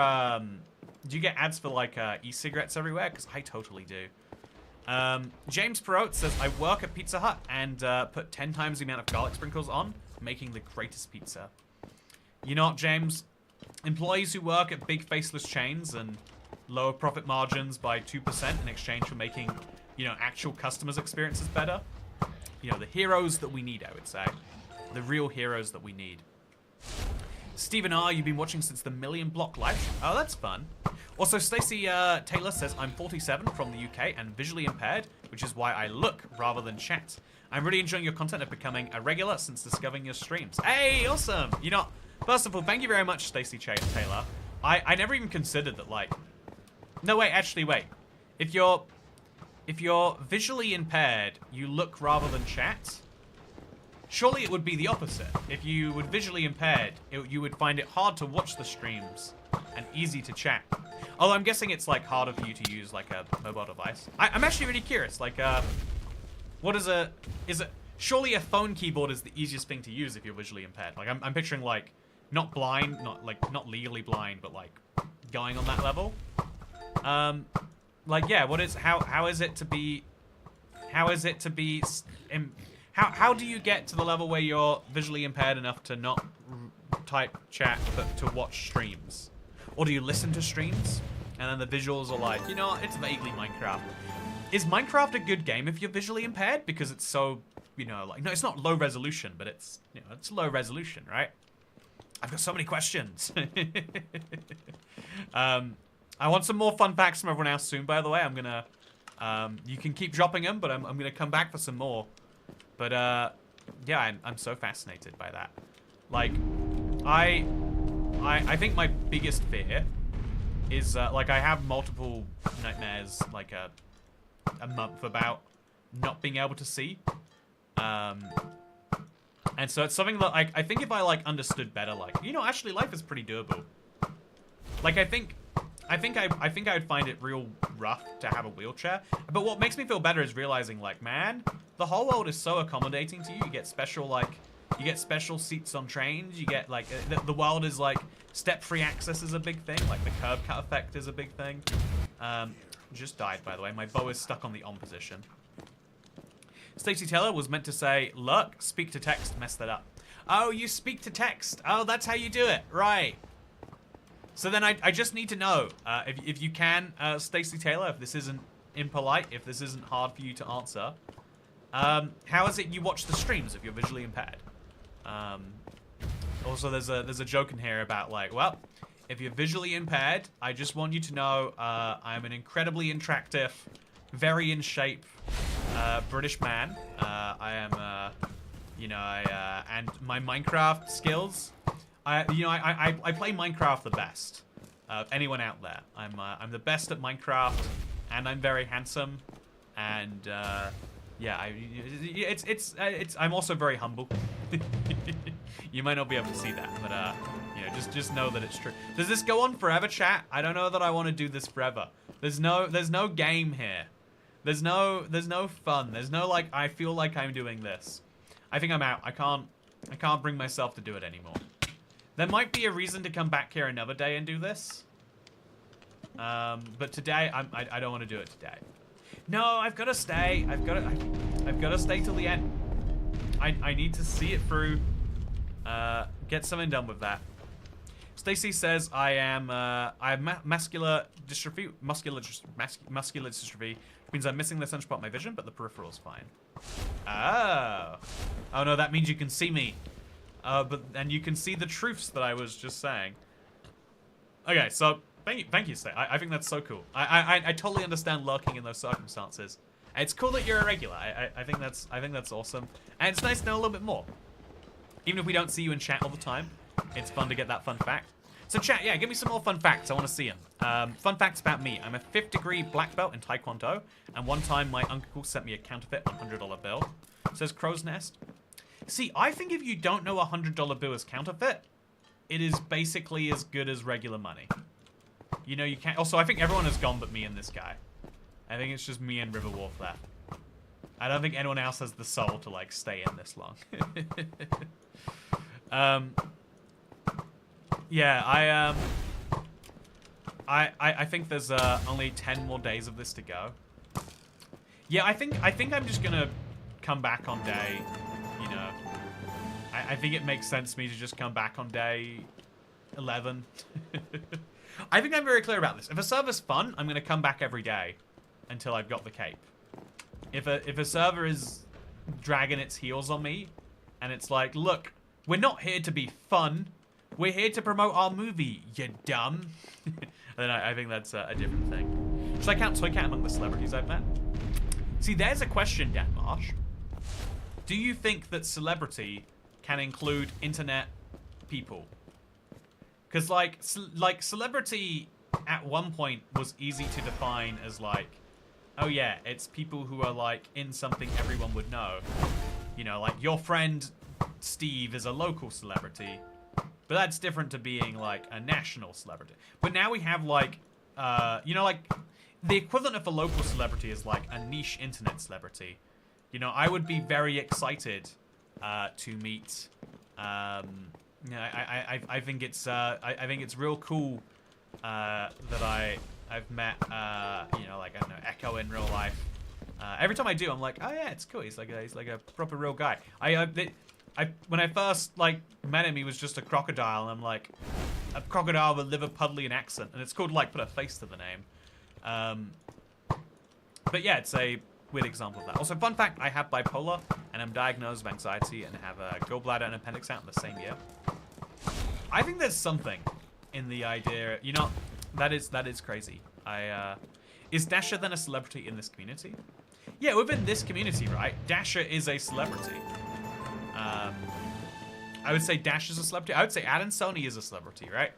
like, e-cigarettes everywhere? Because I totally do. James Perot says, I work at Pizza Hut and put 10 times the amount of garlic sprinkles on, making the greatest pizza. You know what, James? Employees who work at big faceless chains and lower profit margins by 2% in exchange for making, you know, actual customers' experiences better. You know, the heroes that we need, I would say. The real heroes that we need. Stephen R, you've been watching since the Million Block live stream. Oh, that's fun. Also, Stacey Taylor says, I'm 47 from the UK and visually impaired, which is why I look rather than chat. I'm really enjoying your content of becoming a regular since discovering your streams. Hey, awesome! You know, first of all, thank you very much, Stacey Taylor. I never even considered that, like... No, wait, actually, wait. If you're visually impaired, you look rather than chat. Surely it would be the opposite. If you were visually impaired, you would find it hard to watch the streams and easy to chat. Although I'm guessing it's like harder for you to use like a mobile device. I'm actually really curious. Like, what is it? Surely a phone keyboard is the easiest thing to use if you're visually impaired. Like I'm picturing like not blind, not legally blind, but like going on that level. Like yeah, how is it to be how do you get to the level where you're visually impaired enough to not type chat but to watch streams? Or do you listen to streams and then the visuals are like, you know, it's vaguely Minecraft. Is Minecraft a good game if you're visually impaired? Because it's so, you know, like, no, it's not low resolution, but it's, you know, it's low resolution, right? I've got so many questions. I want some more fun facts from everyone else soon, by the way. I'm gonna, you can keep dropping them, but I'm gonna come back for some more. But, yeah, I'm so fascinated by that. Like, I think my biggest fear is, like, I have multiple nightmares, like, a month about not being able to see. And so it's something that, I think if I, like, understood better, like, you know, actually, life is pretty doable. Like, I think I would find it real rough to have a wheelchair. But what makes me feel better is realizing, like, man, the whole world is so accommodating to you. You get special, like, you get special seats on trains. You get, like, the world is, like, step-free access is a big thing. Like, the curb cut effect is a big thing. Just died, by the way. My bow is stuck on the on position. Stacey Taylor was meant to say, look, speak to text, messed that up. Oh, you speak to text. Oh, that's how you do it. Right. So then I just need to know, if you can, Stacey Taylor, if this isn't impolite, if this isn't hard for you to answer, how is it you watch the streams if you're visually impaired? Also, there's a joke in here about, like, well, if you're visually impaired, I just want you to know I'm an incredibly attractive, very in shape British man. I am, you know, and my Minecraft skills, I play Minecraft the best of anyone out there. I'm the best at Minecraft, and I'm very handsome, and yeah, I'm also very humble. You might not be able to see that, but you know, just know that it's true. Does this go on forever, chat? I don't know that I want to do this forever. There's no game here. There's no fun. There's no, like, I feel like I'm doing this. I think I'm out. I can't bring myself to do it anymore. There might be a reason to come back here another day and do this. But today, I don't want to do it today. No, I've got to stay. I've got to stay till the end. I need to see it through. Get something done with that. Stacy says I have muscular dystrophy, muscular dystrophy, which means I'm missing the central part of my vision, but the peripheral's fine. Oh no, that means you can see me. And you can see the truths that I was just saying. Okay, so Thank you, Stay. I think that's so cool. I totally understand lurking in those circumstances. It's cool that you're a regular. I think that's awesome, and it's nice to know a little bit more. Even if we don't see you in chat all the time, it's fun to get that fun fact. So chat, yeah, give me some more fun facts. I want to see them. Fun facts about me. I'm a 5th degree black belt in Taekwondo, and one time my uncle sent me a counterfeit $100 bill. Says Crow's Nest. See, I think if you don't know a $100 bill is counterfeit, it is basically as good as regular money. You know, you can't... Also, I think everyone has gone but me and this guy. I think it's just me and River Wolf left. I don't think anyone else has the soul to, like, stay in this long. Yeah, I think there's only 10 more days of this to go. Yeah, I think I'm just gonna come back on day, you know. I think it makes sense to me to just come back on day 11. I think I'm very clear about this. If a server's fun, I'm gonna come back every day until I've got the cape. If a server is dragging its heels on me, and it's like, look, we're not here to be fun. We're here to promote our movie, you dumb. Then I think that's a different thing. Should I count Toy Cat among the celebrities I've met? See, there's a question, Dan Marsh. Do you think that celebrity can include internet people? Because, like celebrity at one point was easy to define as, like, oh yeah, it's people who are, like, in something everyone would know. You know, like, your friend Steve is a local celebrity. But that's different to being, like, a national celebrity. But now we have, like, you know, like, the equivalent of a local celebrity is, like, a niche internet celebrity. You know, I would be very excited to meet, you know, I think it's real cool that I've met, you know, like, I don't know, Echo in real life. Every time I do, I'm like, oh yeah, it's cool. He's like a proper real guy. When I first, like, met him, he was just a crocodile, and I'm like, a crocodile with a Liverpudlian accent, and it's called, like, put a face to the name. But yeah, it's a weird example of that. Also, fun fact, I have bipolar, and I'm diagnosed with anxiety, and have a gallbladder and appendix out in the same year. I think there's something in the idea, you know, that is crazy. Is Dasher then a celebrity in this community? Yeah, within this community, right, Dasher is a celebrity. I would say Dash is a celebrity. I would say Adam Sony is a celebrity, right?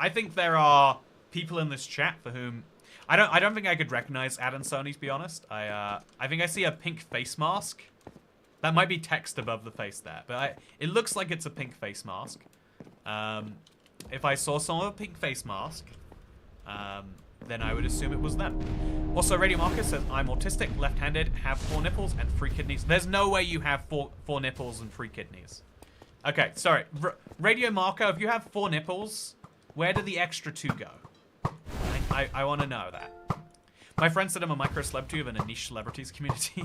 I think there are people in this chat for whom I don't think I could recognize Adam Sony, to be honest. I think I see a pink face mask. That might be text above the face there, but it looks like it's a pink face mask. If I saw someone with a pink face mask, then I would assume it was them. Also, Radio Marcus says, I'm autistic, left-handed, have 4 nipples and 3 kidneys. There's no way you have four nipples and 3 kidneys. Okay, sorry. Radio Marco, if you have 4 nipples, where do the extra 2 go? I want to know that. My friend said I'm a micro-celeb tube in a niche celebrities community.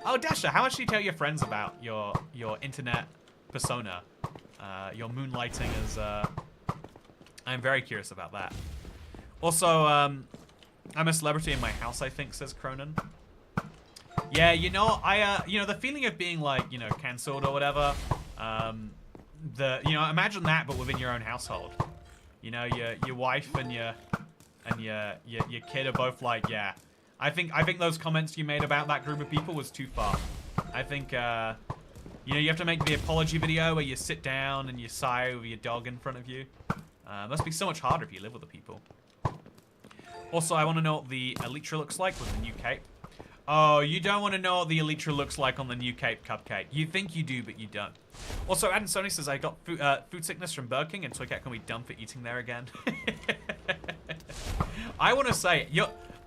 Oh, Dasher, how much do you tell your friends about your internet persona? Your moonlighting is... I'm very curious about that. Also, I'm a celebrity in my house, I think, says Cronin. Yeah, you know, you know, the feeling of being, like, you know, cancelled or whatever, you know, imagine that, but within your own household. You know, your wife and your kid are both like, yeah. I think those comments you made about that group of people was too far. I think, you know, you have to make the apology video where you sit down and you sigh with your dog in front of you. Must be so much harder if you live with the people. Also, I want to know what the Elytra looks like with the new cape. Oh, you don't want to know what the Elytra looks like on the new cape, Cupcake. You think you do, but you don't. Also, Adam Sony says, I got food sickness from Burger King, and Toy Cat can be dumb for eating there again. I want to say,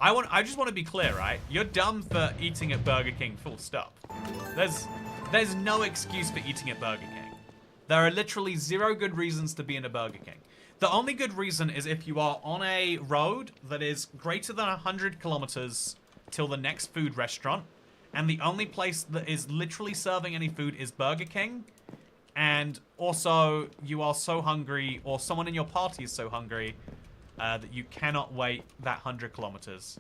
I just want to be clear, right? You're dumb for eating at Burger King, full stop. There's no excuse for eating at Burger King. There are literally 0 good reasons to be in a Burger King. The only good reason is if you are on a road that is greater than 100 kilometers till the next food restaurant, and the only place that is literally serving any food is Burger King, and also you are so hungry, or someone in your party is so hungry, that you cannot wait that 100 kilometers.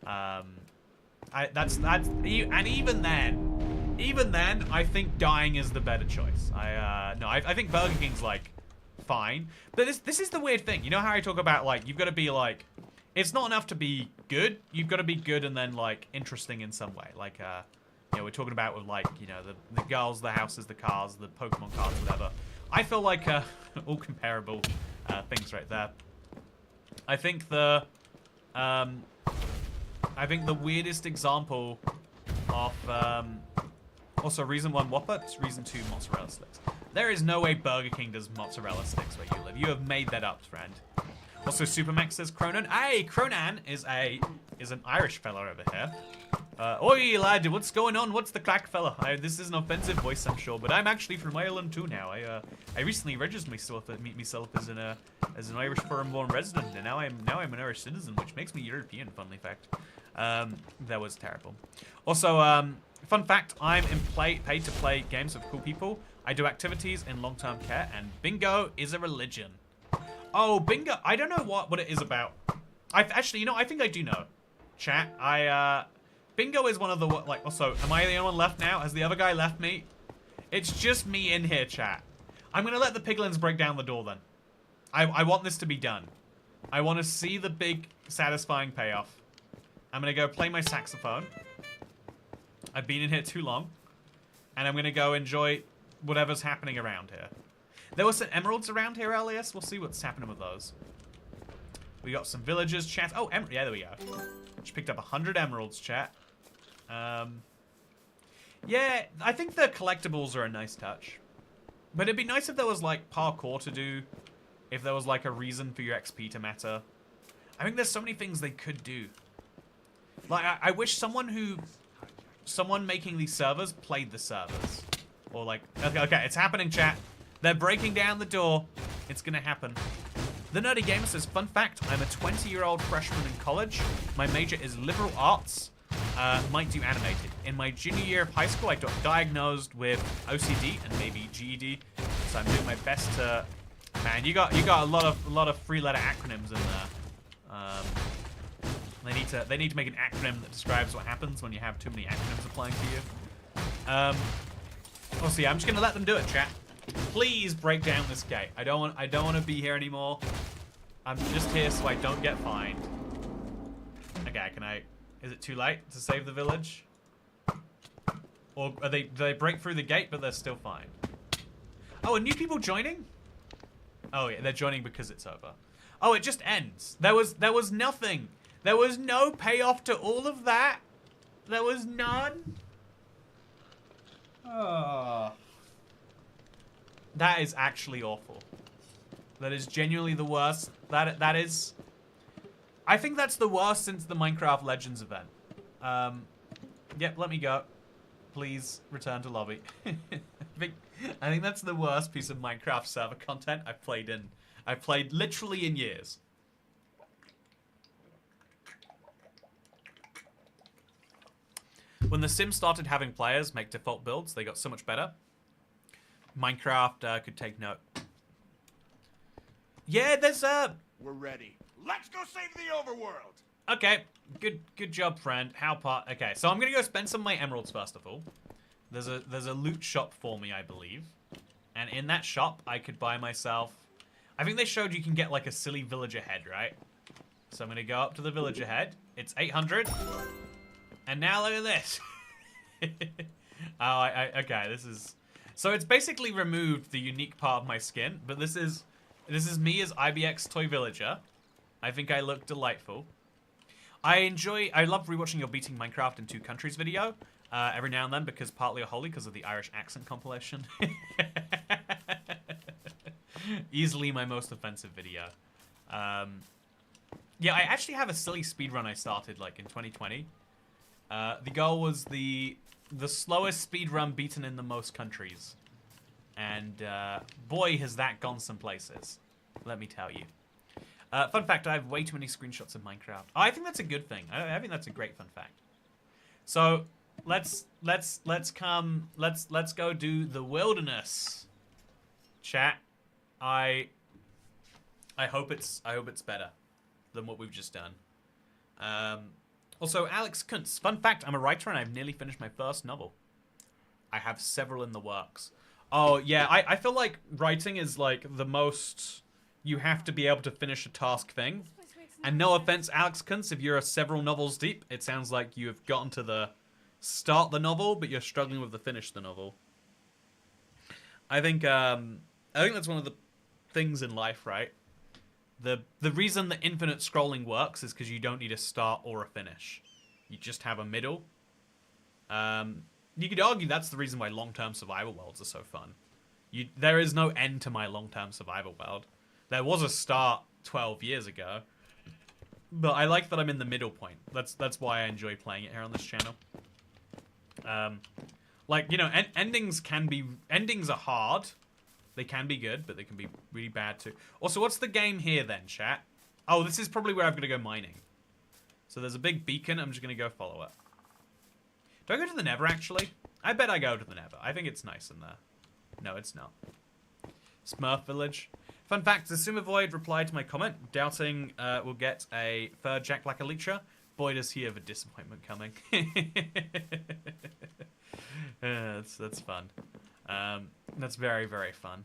And even then, I think dying is the better choice. I think Burger King's like fine. But this is the weird thing. You know how I talk about, like, you've got to be, like... It's not enough to be good. You've got to be good and then, like, interesting in some way. Like, you know, we're talking about with, like, you know, the girls, the houses, the cars, the Pokemon cards, whatever. I feel like all comparable things right there. I think the weirdest example of also reason 1 Whopper, reason 2 mozzarella sticks. There is no way Burger King does mozzarella sticks where you live. You have made that up, friend. Also, Supermax says Cronan. Hey, Cronan is an Irish fella over here. Oi, lad, what's going on? What's the crack, fella? This is an offensive voice, I'm sure, but I'm actually from Ireland too now. I recently registered myself as an Irish foreign-born resident, and now I'm an Irish citizen, which makes me European. Funnily fact, that was terrible. Also, fun fact: I'm paid to play games with cool people. I do activities in long-term care, and bingo is a religion. Oh, bingo! I don't know what it is about. Actually, you know, I think I do know. Chat, bingo is one of the, like, also, am I the only one left now? Has the other guy left me? It's just me in here, chat. I'm gonna let the piglins break down the door then. I want this to be done. I want to see the big, satisfying payoff. I'm gonna go play my saxophone. I've been in here too long. And I'm gonna go enjoy whatever's happening around here. There were some emeralds around here, Elias. We'll see what's happening with those. We got some villagers, chat. Oh, yeah, there we go. Just picked up 100 emeralds, chat. Yeah, I think the collectibles are a nice touch. But it'd be nice if there was, like, parkour to do. If there was, like, a reason for your XP to matter. I think there's so many things they could do. Like, I wish someone making these servers played the servers. Or, like, okay, it's happening, chat. They're breaking down the door. It's gonna happen. The Nerdy Gamer says, fun fact, I'm a 20-year-old freshman in college. My major is liberal arts. Might do animated. In my junior year of high school, I got diagnosed with OCD and maybe GED. So I'm doing my best to... Man, you got a lot of three-letter acronyms in there. They need to make an acronym that describes what happens when you have too many acronyms applying to you. Also, yeah, I'm just gonna let them do it, chat. Please break down this gate. I don't want to be here anymore. I'm just here so I don't get fined. Okay, is it too late to save the village? Or do they break through the gate but they're still fine? Oh, are new people joining? Oh yeah, they're joining because it's over. Oh, it just ends. There was nothing. There was no payoff to all of that. There was none. Oh. That is actually awful. That is genuinely the worst. That is... I think that's the worst since the Minecraft Legends event. Yep, let me go. Please return to lobby. I think that's the worst piece of Minecraft server content I've played literally in years. When The Sims started having players make default builds, they got so much better. Minecraft could take note. Yeah, there's We're ready. Let's go save the overworld. Okay, good job, friend. Okay, so I'm gonna go spend some of my emeralds first of all. There's a loot shop for me, I believe, and in that shop I could buy myself. I think they showed you can get like a silly villager head, right? So I'm gonna go up to the villager head. It's 800, and now look at this. Okay, this is. So it's basically removed the unique part of my skin, but this is me as IBX Toy Villager. I think I look delightful. I love rewatching your Beating Minecraft in Two Countries video every now and then because partly or wholly because of the Irish accent compilation. Easily my most offensive video. Yeah, I actually have a silly speedrun I started like in 2020. The goal was the slowest speedrun beaten in the most countries. And boy, has that gone some places. Let me tell you. Fun fact, I have way too many screenshots of Minecraft. Oh, I think that's a good thing. I think that's a great fun fact. So, let's go do the wilderness. Chat. I hope it's better than what we've just done. Also, Alex Kuntz. Fun fact, I'm a writer and I've nearly finished my first novel. I have several in the works. Oh, yeah, I feel like writing is, like, the most you have to be able to finish a task thing. And no offense, Alex Kuntz, if you're several novels deep, it sounds like you have gotten to the start the novel, but you're struggling with the finish the novel. I think that's one of the things in life, right? The reason that infinite scrolling works is because you don't need a start or a finish. You just have a middle. You could argue that's the reason why long-term survival worlds are so fun. There is no end to my long-term survival world. There was a start 12 years ago, but I like that I'm in the middle point. That's why I enjoy playing it here on this channel. Like, you know, endings are hard. They can be good, but they can be really bad too. Also, what's the game here then, chat? Oh, this is probably where I'm gonna go mining. So there's a big beacon. I'm just gonna go follow it. Do I go to the Nether, actually? I bet I go to the Nether. I think it's nice in there. No, it's not. Smurf Village. Fun fact, Asuma Void replied to my comment, doubting we'll get a third Jack Black Elytra. Boy, does he have a disappointment coming. That's fun. That's very, very fun.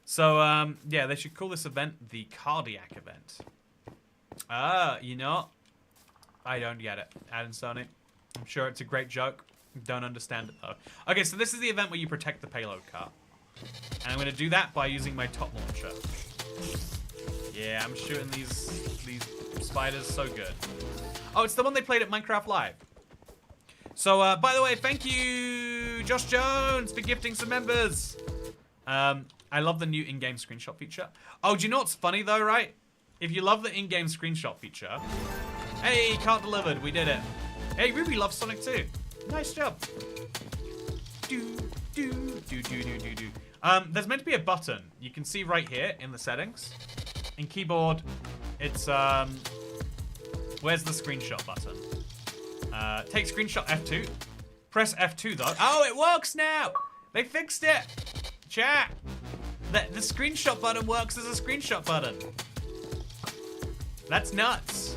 So, yeah, they should call this event the Cardiac event. You know, I don't get it. Adam Sony. I'm sure it's a great joke. Don't understand it, though. Okay, so this is the event where you protect the payload cart. And I'm going to do that by using my top launcher. Yeah, I'm shooting these spiders so good. Oh, it's the one they played at Minecraft Live. So, by the way, thank you, Josh Jones, for gifting some members. I love the new in-game screenshot feature. Oh, do you know what's funny, though, right? If you love the in-game screenshot feature... Hey, cart delivered. We did it. Hey, Ruby loves Sonic 2. Nice job. There's meant to be a button. You can see right here in the settings. In keyboard, it's, where's the screenshot button? Take screenshot F2. Press F2, though. Oh, it works now! They fixed it! Chat! The screenshot button works as a screenshot button. That's nuts.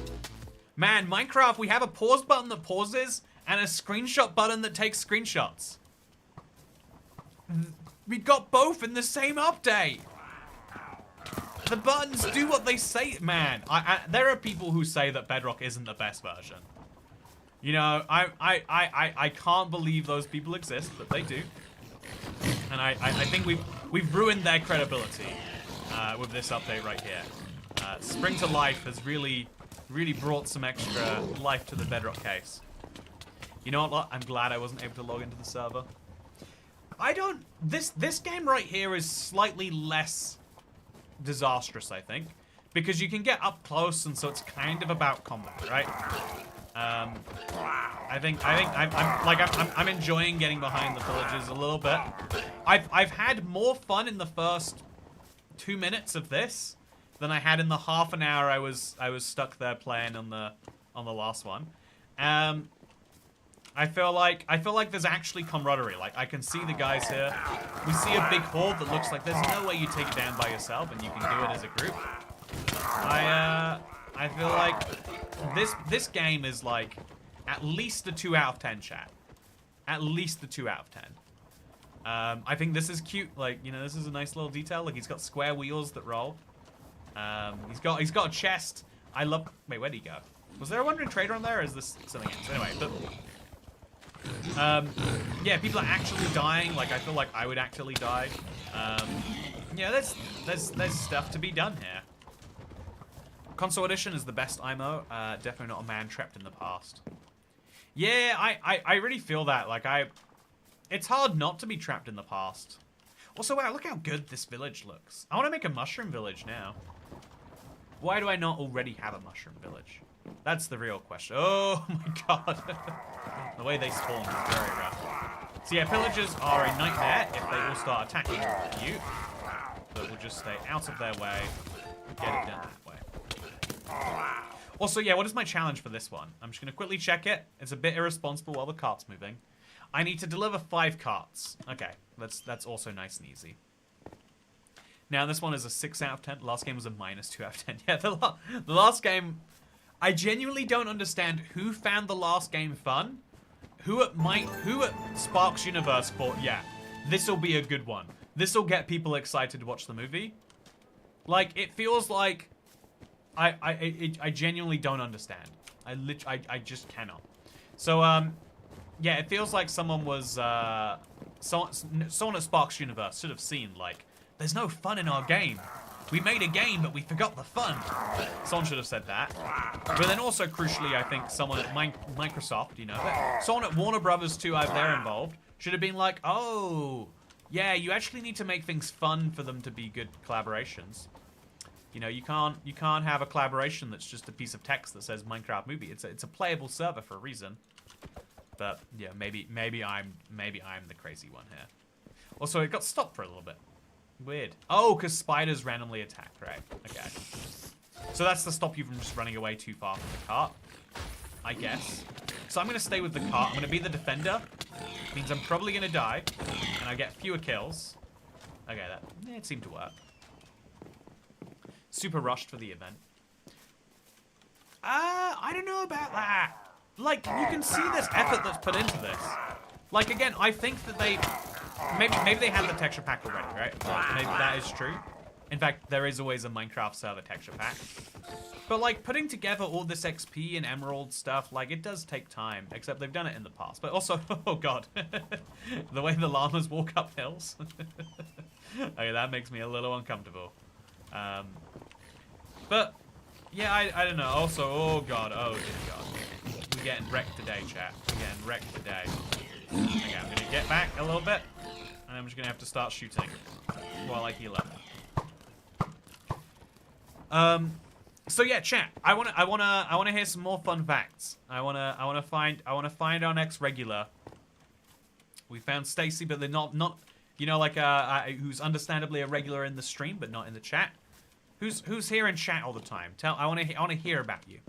Man, Minecraft, we have a pause button that pauses and a screenshot button that takes screenshots. We got both in the same update. The buttons do what they say. Man, there are people who say that Bedrock isn't the best version. You know, I can't believe those people exist, but they do. And I think we've ruined their credibility with this update right here. Spring to Life has really brought some extra life to the Bedrock case. You know what? I'm glad I wasn't able to log into the server. This game right here is slightly less disastrous, I think, because you can get up close, and so it's kind of about combat, right? I'm enjoying getting behind the villages a little bit. I've had more fun in the first 2 minutes of this than I had in the half an hour I was stuck there playing on the last one. I feel like there's actually camaraderie. Like, I can see the guys here. We see a big horde that looks like there's no way you take it down by yourself, and you can do it as a group. I feel like this game is like at least a 2 out of 10, chat. At least a 2 out of 10. I think this is cute. Like, you know, this is a nice little detail. Like, he's got square wheels that roll. He's got a chest. I love. Wait, where'd he go? Was there a Wandering Trader on there, or is this something else? Anyway, yeah, people are actually dying. Like, I feel like I would actually die. Yeah, there's stuff to be done here. Console Edition is the best IMO. Definitely not a man trapped in the past. Yeah, I really feel that. Like, it's hard not to be trapped in the past. Also, wow, look how good this village looks. I want to make a mushroom village now. Why do I not already have a mushroom village? That's the real question. Oh my god. The way they spawn is very rough. So yeah, pillagers are a nightmare if they all start attacking you. But we'll just stay out of their way and get it done that way. Also, yeah, what is my challenge for this one? I'm just going to quickly check it. It's a bit irresponsible while the cart's moving. I need to deliver 5 carts. Okay, that's also nice and easy. Now, this one is a 6 out of 10. The last game was a -2 out of 10. Yeah, the last game... I genuinely don't understand who found the last game fun. Who at Sparks Universe thought, yeah, this'll be a good one. This'll get people excited to watch the movie. Like, it feels like I genuinely don't understand. I just cannot. So, yeah, it feels like someone was, someone at Sparks Universe should have seen, like, there's no fun in our game. We made a game, but we forgot the fun. Someone should have said that. But then also, crucially, I think someone at Microsoft, you know, someone at Warner Brothers too, if they're involved, should have been like, oh, yeah, you actually need to make things fun for them to be good collaborations. You know, you can't have a collaboration that's just a piece of text that says Minecraft movie. It's a playable server for a reason. But yeah, maybe I'm the crazy one here. Also, it got stopped for a little bit. Weird. Oh, because spiders randomly attack, right? Okay. So that's to stop you from just running away too far from the cart, I guess. So I'm gonna stay with the cart. I'm gonna be the defender. Means I'm probably gonna die, and I get fewer kills. Okay, it seemed to work. Super rushed for the event. I don't know about that. Like, you can see there's effort that's put into this. Like, again, I think that they... Maybe they have the texture pack already, right? Maybe that is true. In fact, there is always a Minecraft server texture pack. But, like, putting together all this XP and emerald stuff, like, it does take time. Except they've done it in the past. But also, oh god. The way the llamas walk up hills. Okay, that makes me a little uncomfortable. But, yeah, I don't know. Also, oh god, oh dear god. We're getting wrecked today, chat. We're getting wrecked today. Okay, I'm gonna get back a little bit, and I'm just gonna have to start shooting while I heal up. So yeah, chat. I wanna hear some more fun facts. I wanna find our next regular. We found Stacy, but they're not you know, like who's understandably a regular in the stream, but not in the chat. Who's here in chat all the time? I wanna hear about you.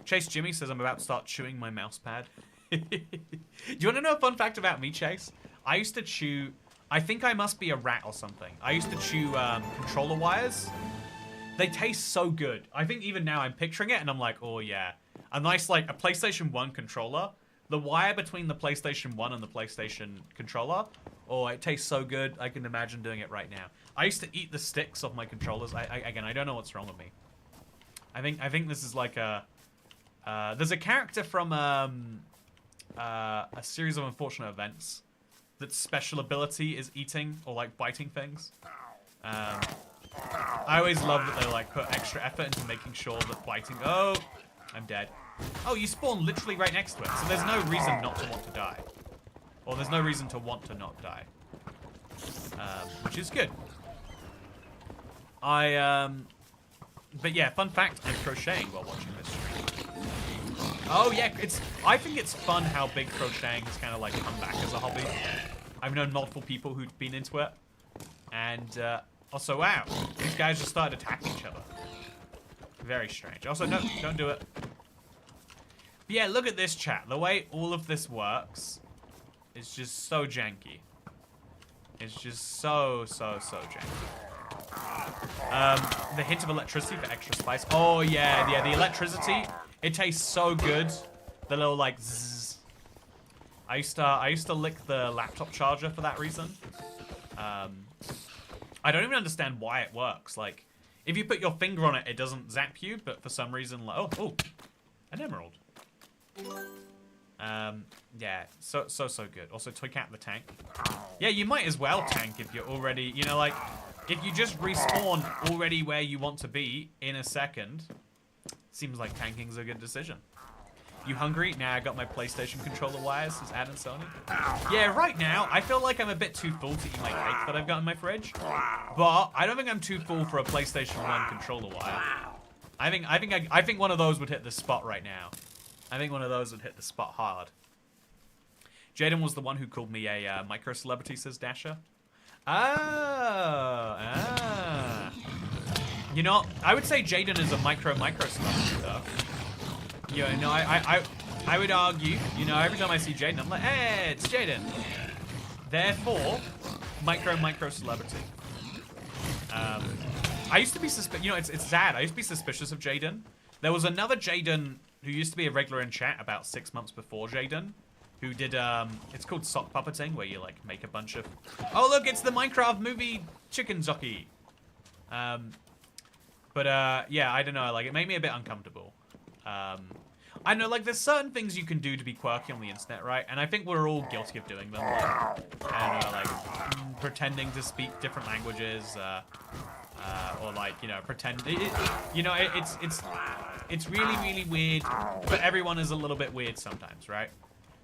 Chase Jimmy says I'm about to start chewing my mouse pad. Do you want to know a fun fact about me, Chase? I used to chew... I think I must be a rat or something. I used to chew controller wires. They taste so good. I think even now I'm picturing it and I'm like, oh yeah. A nice, like, a PlayStation 1 controller. The wire between the PlayStation 1 and the PlayStation controller. Oh, it tastes so good. I can imagine doing it right now. I used to eat the sticks of my controllers. Again, I don't know what's wrong with me. I think this is like a... there's a character from a series of unfortunate events that special ability is eating or like biting things. I always love that they like put extra effort into making sure that biting... Oh, I'm dead. Oh, you spawn literally right next to it, so there's no reason not to want to die. Or there's no reason to want to not die. Which is good. But yeah, fun fact, I'm crocheting while watching this stream. Oh yeah, I think it's fun how big crocheting has kind of like come back as a hobby. I've known multiple people who've been into it. And also, wow, these guys just started attacking each other. Very strange. Also, no, don't do it. But yeah, look at this chat. The way all of this works is just so janky. It's just so janky. The hint of electricity for extra spice. Oh yeah, the electricity. It tastes so good. The little like zzz. I used to lick the laptop charger for that reason. I don't even understand why it works. Like, if you put your finger on it, it doesn't zap you, but for some reason, like, oh, an emerald. Yeah, so good. Also, took out the tank. Yeah, you might as well tank if you're already, you know, like, if you just respawn already where you want to be in a second, seems like tanking's a good decision. You hungry? Nah, I got my PlayStation controller wires, says Adam Sony. Yeah, right now, I feel like I'm a bit too full to eat my cake that I've got in my fridge. But I don't think I'm too full for a PlayStation 1 controller wire. I think one of those would hit the spot right now. I think one of those would hit the spot hard. Jaden was the one who called me a micro celebrity, says Dasher. You know, I would say Jaden is a micro celebrity though. You know, I would argue, you know, every time I see Jaden, I'm like, hey, it's Jaden. Therefore, micro celebrity. I used to be you know, it's sad. I used to be suspicious of Jaden. There was another Jaden who used to be a regular in chat about 6 months before Jaden, who did, it's called sock puppeting, where you, like, make a bunch of... Oh, look, it's the Minecraft movie chicken jockey. Yeah, I don't know, like, it made me a bit uncomfortable. I know, like, there's certain things you can do to be quirky on the internet, right? And I think we're all guilty of doing them. Like, I don't know, like, pretending to speak different languages, or, like, you know, pretend... It's really, really weird, but everyone is a little bit weird sometimes, right?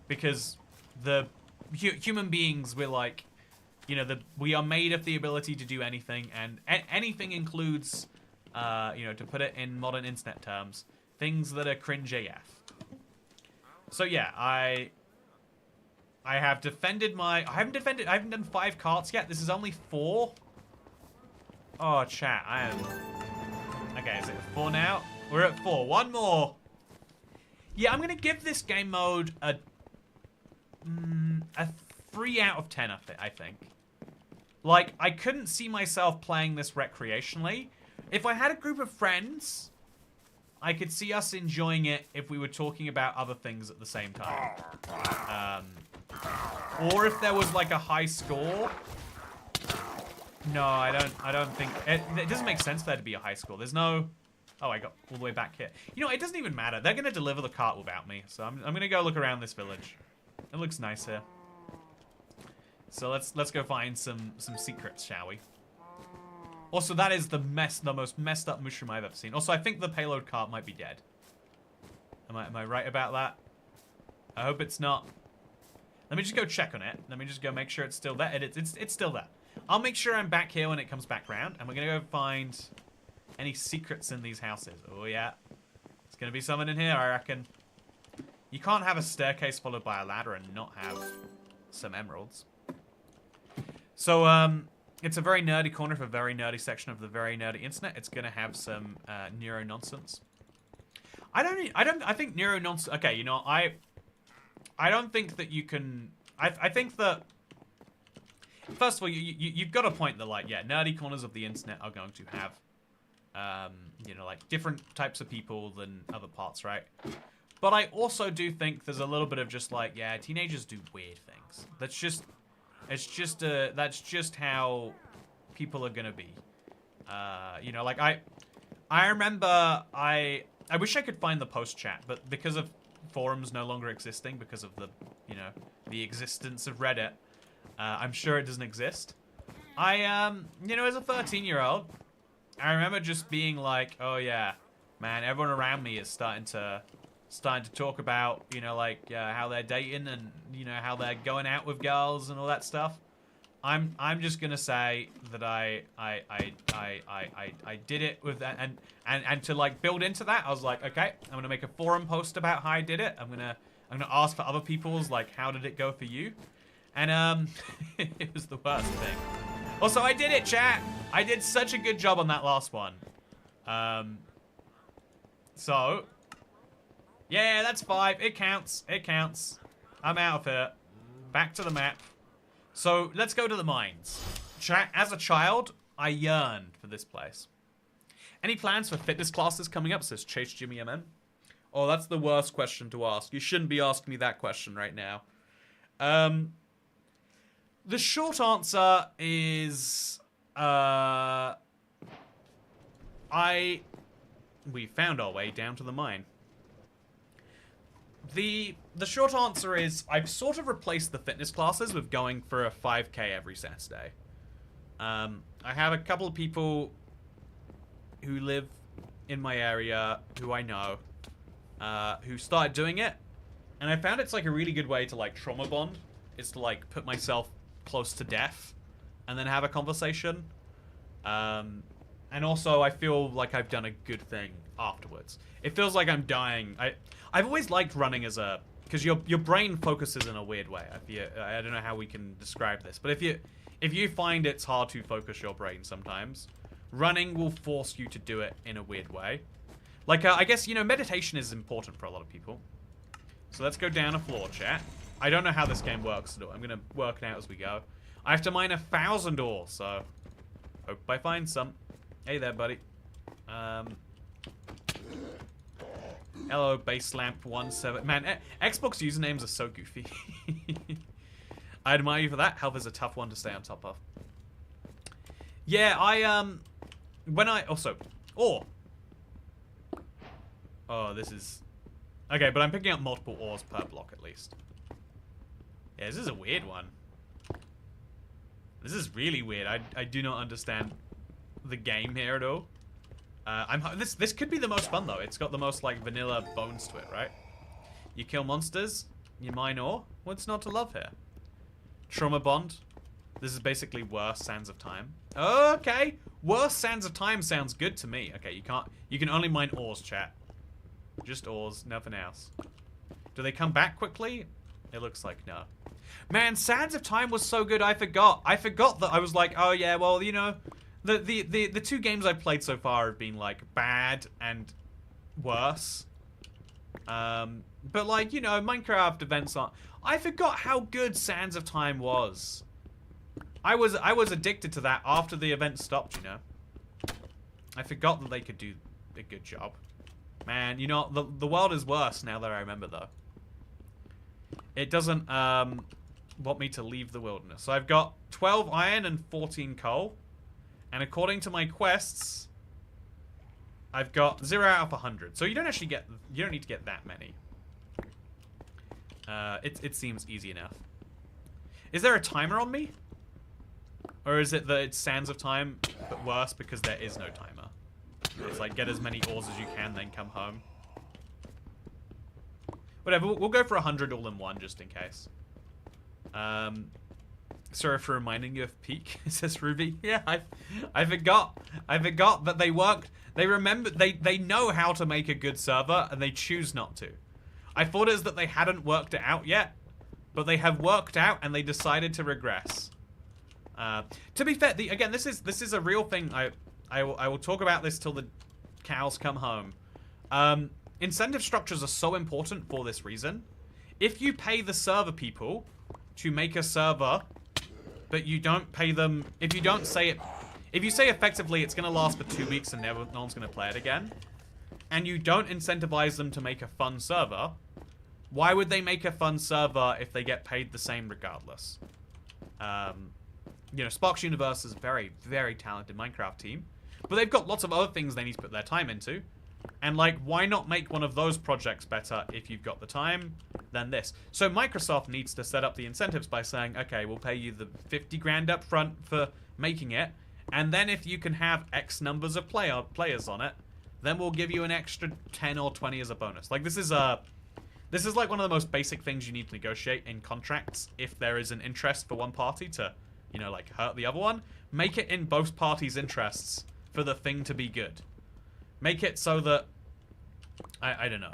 Because the human beings, we're like, you know, we are made of the ability to do anything, and anything includes, you know, to put it in modern internet terms, things that are cringe AF. So yeah, I have defended my... I haven't done 5 carts yet. This is only 4. Oh, chat, I am... Okay, is it 4 now? We're at 4. 1 more. Yeah, I'm gonna give this game mode a 3 out of 10, I think. Like, I couldn't see myself playing this recreationally. If I had a group of friends, I could see us enjoying it if we were talking about other things at the same time. Or if there was, like, a high score. No, I don't think... It doesn't make sense for there to be a high score. There's no... Oh, I got all the way back here. You know, it doesn't even matter. They're going to deliver the cart without me. So I'm going to go look around this village. It looks nice here. So let's go find some secrets, shall we? Also, that is the most messed up mushroom I've ever seen. Also, I think the payload cart might be dead. Am I right about that? I hope it's not. Let me just go check on it. Let me just go make sure it's still there. It's still there. I'll make sure I'm back here when it comes back round, and we're gonna go find any secrets in these houses. Oh yeah, there's gonna be someone in here, I reckon. You can't have a staircase followed by a ladder and not have some emeralds. So, it's a very nerdy corner for a very nerdy section of the very nerdy internet. It's gonna have some neuro nonsense. I think neuro nonsense. Okay, you know, I don't think that you can. I think that first of all, you've got a point that, like, yeah, nerdy corners of the internet are going to have, you know, like, different types of people than other parts, right? But I also do think there's a little bit of just like, yeah, teenagers do weird things. That's just how people are gonna be. You know, like I remember I wish I could find the post chat, but because of forums no longer existing, because of the, you know, the existence of Reddit, I'm sure it doesn't exist. You know, as a 13-year-old, I remember just being like, oh yeah, man, everyone around me is starting to talk about, you know, like how they're dating and, you know, how they're going out with girls and all that stuff. I'm just gonna say that I did it with that, and to like build into that, I was like, okay, I'm gonna make a forum post about how I did it. I'm gonna ask for other people's, like, how did it go for you? And it was the worst thing. Also, I did it, chat. I did such a good job on that last one. So yeah, that's 5. It counts. It counts. I'm out of here. Back to the map. So, let's go to the mines. As a child, I yearned for this place. Any plans for fitness classes coming up, says Chase Jimmy MN? Oh, that's the worst question to ask. You shouldn't be asking me that question right now. The short answer is... we found our way down to the mine. The short answer is I've sort of replaced the fitness classes with going for a 5K every Saturday. I have a couple of people who live in my area who I know who started doing it, and I found it's like a really good way to like trauma bond. Is to like put myself close to death and then have a conversation. And also I feel like I've done a good thing afterwards. It feels like I'm dying. I've always liked running as a... Because your brain focuses in a weird way. I don't know how we can describe this. But if you find it's hard to focus your brain sometimes, running will force you to do it in a weird way. Like, I guess, you know, meditation is important for a lot of people. So let's go down a floor, chat. I don't know how this game works. I'm going to work it out as we go. I have to mine 1,000 ore, so... Hope I find some. Hey there, buddy. Hello, Baselamp17. Man, Xbox usernames are so goofy. I admire you for that. Health is a tough one to stay on top of. Yeah, Oh, this is... Okay, but I'm picking up multiple ores per block at least. Yeah, this is a weird one. This is really weird. I do not understand the game here at all. This could be the most fun though. It's got the most like vanilla bones to it, right? You kill monsters, you mine ore. What's not to love here? Trauma bond. This is basically worse Sands of Time. Okay, worse Sands of Time sounds good to me. Okay, you can only mine ores, chat. Just ores, nothing else. Do they come back quickly? It looks like no. Man, Sands of Time was so good. I forgot that I was like, oh yeah, well, you know, the two games I've played so far have been like bad and worse. But like, you know, Minecraft events aren't. I forgot how good Sands of Time was. I was addicted to that after the event stopped, you know. I forgot that they could do a good job. Man, you know, the world is worse now that I remember though. It doesn't want me to leave the wilderness. So I've got 12 iron and 14 coal. And according to my quests, I've got 0 out of 100. So you don't actually get, you don't need to get that many. It seems easy enough. Is there a timer on me? Or is it that it's Sands of Time, but worse because there is no timer? It's like, get as many ores as you can, then come home. Whatever, we'll go for 100 all in one, just in case. Sorry for reminding you of Peak, says Ruby. Yeah, I forgot. I forgot that they worked. They remember, they know how to make a good server, and they choose not to. I thought it was that they hadn't worked it out yet, but they have worked out, and they decided to regress. To be fair, again, this is a real thing. I will talk about this till the cows come home. Incentive structures are so important for this reason. If you pay the server people to make a server, but you don't pay them, if you don't say it, if you say effectively it's going to last for 2 weeks and no one's going to play it again, and you don't incentivize them to make a fun server, why would they make a fun server if they get paid the same regardless? You know, Sparks Universe is a very, very talented Minecraft team, but they've got lots of other things they need to put their time into. And like, why not make one of those projects better if you've got the time than this? So Microsoft needs to set up the incentives by saying, okay, we'll pay you the 50 grand up front for making it, and then if you can have X numbers of players on it, then we'll give you an extra 10 or 20 as a bonus. Like, this is like one of the most basic things you need to negotiate in contracts if there is an interest for one party to, you know, like, hurt the other one. Make it in both parties' interests for the thing to be good. Make it so that I don't know.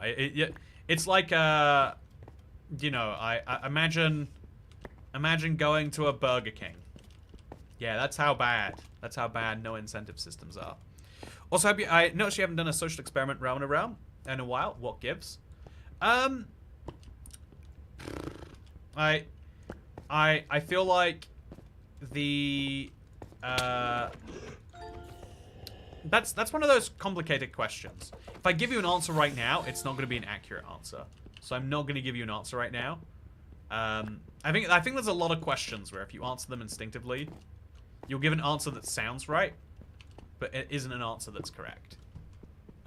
It's like you know, I imagine going to a Burger King. Yeah, that's how bad no incentive systems are. Also, I noticed you haven't done a social experiment realm in a while. What gives? I feel like the that's one of those complicated questions. If I give you an answer right now, it's not going to be an accurate answer. So I'm not going to give you an answer right now. I think there's a lot of questions where if you answer them instinctively, you'll give an answer that sounds right, but it isn't an answer that's correct.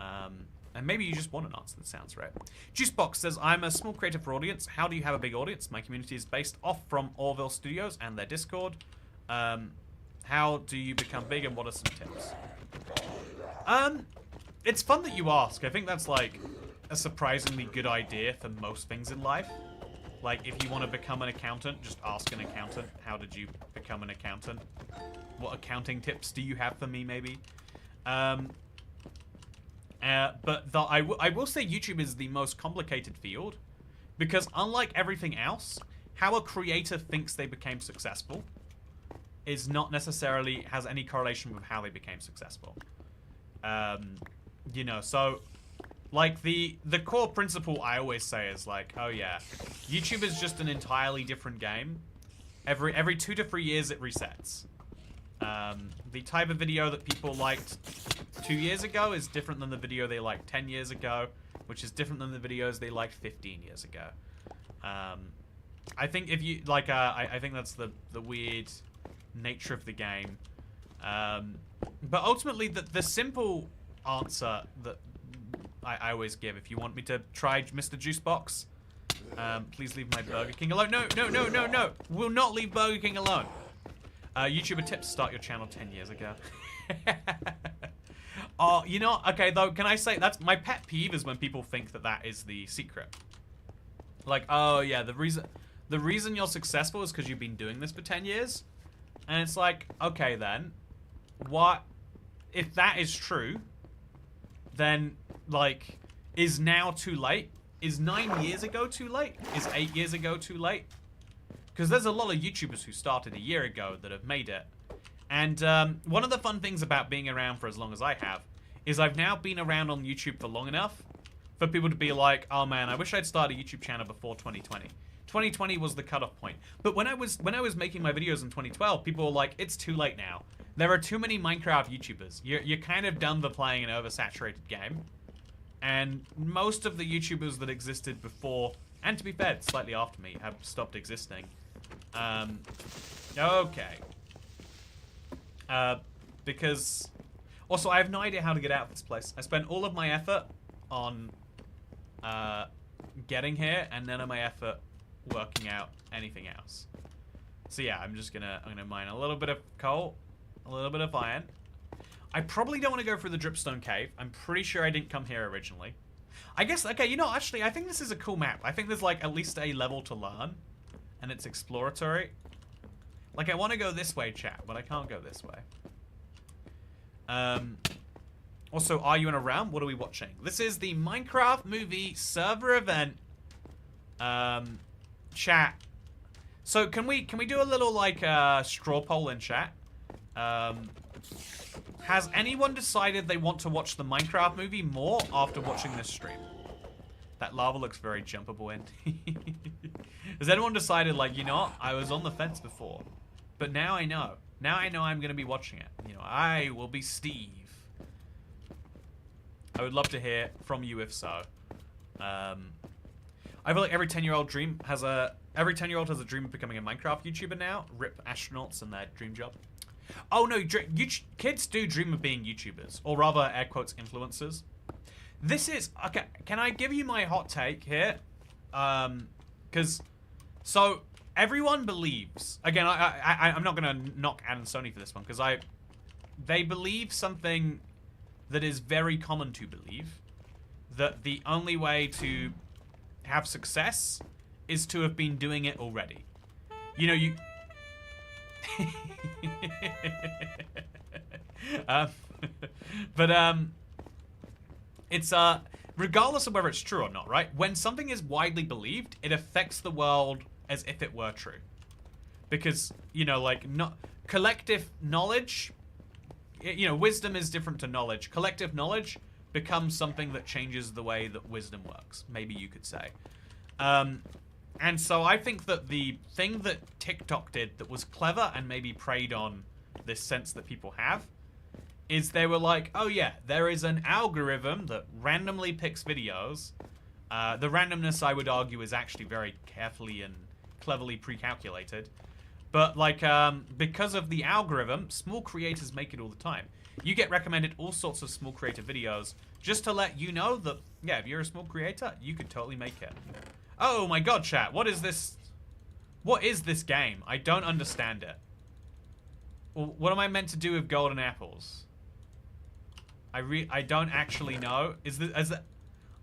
And maybe you just want an answer that sounds right. Juicebox says, I'm a small creative for audience. How do you have a big audience? My community is based off from Orville Studios and their Discord. How do you become big and what are some tips? It's fun that you ask. I think that's like a surprisingly good idea for most things in life. Like, if you want to become an accountant, just ask an accountant, how did you become an accountant? What accounting tips do you have for me, maybe? But I will say YouTube is the most complicated field, because unlike everything else, how a creator thinks they became successful is not necessarily has any correlation with how they became successful. You know, so like the core principle I always say is like, oh yeah, YouTube is just an entirely different game. Every 2 to 3 years it resets. The type of video that people liked 2 years ago is different than the video they liked 10 years ago. which is different than the videos they liked 15 years ago. I think if you like, I think that's the weird nature of the game. But ultimately, the simple answer that I always give, if you want me to try Mr. Juicebox, please leave my Burger King alone. No, no, no, no, no. We'll not leave Burger King alone. YouTuber tip to start your channel 10 years ago. Oh, you know, okay, though, can I say, that's my pet peeve is when people think that that is the secret. Like, oh, yeah, the reason you're successful is because you've been doing this for 10 years. And it's like, okay, then, what, if that is true, then, like, is now too late? Is 9 years ago too late? Is 8 years ago too late? Because there's a lot of YouTubers who started a year ago that have made it. And one of the fun things about being around for as long as I have is I've now been around on YouTube for long enough for people to be like, oh man, I wish I'd started a YouTube channel before 2020. 2020 was the cutoff point. But when I was making my videos in 2012, people were like, it's too late now. There are too many Minecraft YouTubers. You're kind of done for playing an oversaturated game. And most of the YouTubers that existed before, and to be fair, slightly after me, have stopped existing. Okay. Because... Also, I have no idea how to get out of this place. I spent all of my effort on getting here, and none of my effort working out anything else. So yeah, I'm gonna mine a little bit of coal, a little bit of iron. I probably don't want to go through the dripstone cave. I'm pretty sure I didn't come here originally. I guess, okay, you know, actually, I think this is a cool map. I think there's like at least a level to learn, and it's exploratory. Like, I want to go this way, chat, but I can't go this way. Also, are you in a realm? What are we watching? This is the Minecraft movie server event. Chat. So can we do a little like straw poll in chat? Has anyone decided they want to watch the Minecraft movie more after watching this stream? That lava looks very jumpable in. Has anyone decided, like, you know what? I was on the fence before, but now I know. Now I know I'm going to be watching it. You know, I will be Steve. I would love to hear from you if so. I feel like every 10-year-old has a dream of becoming a Minecraft YouTuber now. Rip astronauts and their dream job. Oh no, kids do dream of being YouTubers, or rather, air quotes, influencers. This is okay. Can I give you my hot take here? Because so everyone believes. Again, I'm not gonna knock Ad and Sony for this one because they believe something that is very common to believe, that the only way to have success is to have been doing it already. You know, you... it's regardless of whether it's true or not, right? When something is widely believed, it affects the world as if it were true. Because, you know, like, collective knowledge, you know, wisdom is different to knowledge. Collective knowledge becomes something that changes the way that wisdom works, maybe you could say. And so I think that the thing that TikTok did that was clever and maybe preyed on this sense that people have is they were like, oh yeah, there is an algorithm that randomly picks videos. The randomness, I would argue, is actually very carefully and cleverly pre-calculated. But like, because of the algorithm, small creators make it all the time. You get recommended all sorts of small creator videos just to let you know that, yeah, if you're a small creator, you could totally make it. Oh my god, chat, what is this? What is this game? I don't understand it. Well, what am I meant to do with golden apples? I don't actually know.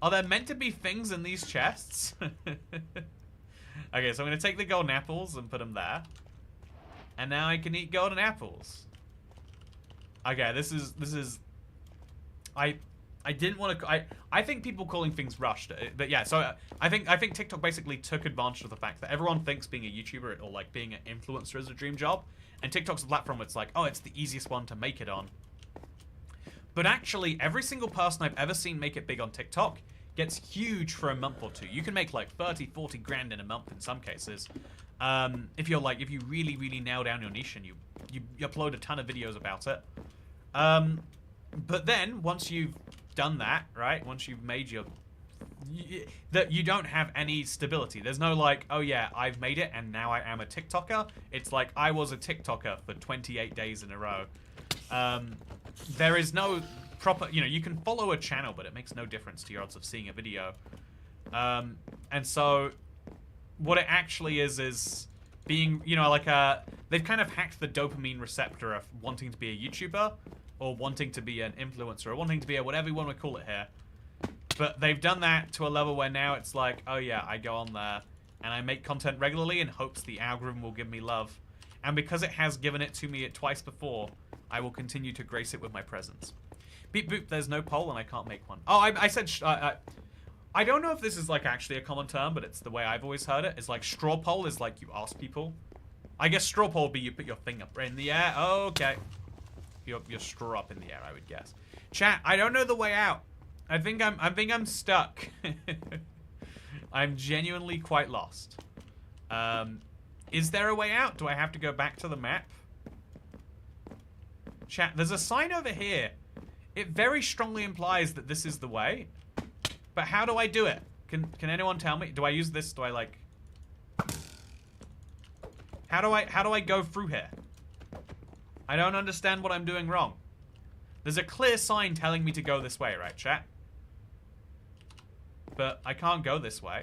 Are there meant to be things in these chests? Okay, so I'm gonna take the golden apples and put them there. And now I can eat golden apples. Okay, this is I didn't want to. I think people calling things rushed, but yeah. So I think TikTok basically took advantage of the fact that everyone thinks being a YouTuber or like being an influencer is a dream job, and TikTok's a platform where it's like, oh, it's the easiest one to make it on. But actually, every single person I've ever seen make it big on TikTok gets huge for a month or two. You can make like 30, 40 grand in a month in some cases. If you really, really nail down your niche and you upload a ton of videos about it. But then once you've done that, right? Once you've made your that you don't have any stability. There's no like, oh yeah, I've made it and now I am a TikToker. It's like I was a TikToker for 28 days in a row. There is no proper, you can follow a channel, but it makes no difference to your odds of seeing a video. And so what it actually is being, they've kind of hacked the dopamine receptor of wanting to be a YouTuber or wanting to be an influencer or wanting to be a whatever you want to call it here. But they've done that to a level where now it's like, oh yeah, I go on there and I make content regularly in hopes the algorithm will give me love. And because it has given it to me twice before, I will continue to grace it with my presence. Beep boop, there's no poll and I can't make one. Oh, I said, I don't know if this is like actually a common term, but it's the way I've always heard it. It's like straw poll is like you ask people. I guess straw poll would be you put your thing up in the air. Oh, okay. Your straw up in the air, I would guess. Chat, I don't know the way out. I think I'm stuck. I'm genuinely quite lost. Is there a way out? Do I have to go back to the map? Chat, there's a sign over here. It very strongly implies that this is the way. But how do I do it? Can anyone tell me? Do I use this? Do I like... How do I go through here? I don't understand what I'm doing wrong. There's a clear sign telling me to go this way, right, chat? But I can't go this way.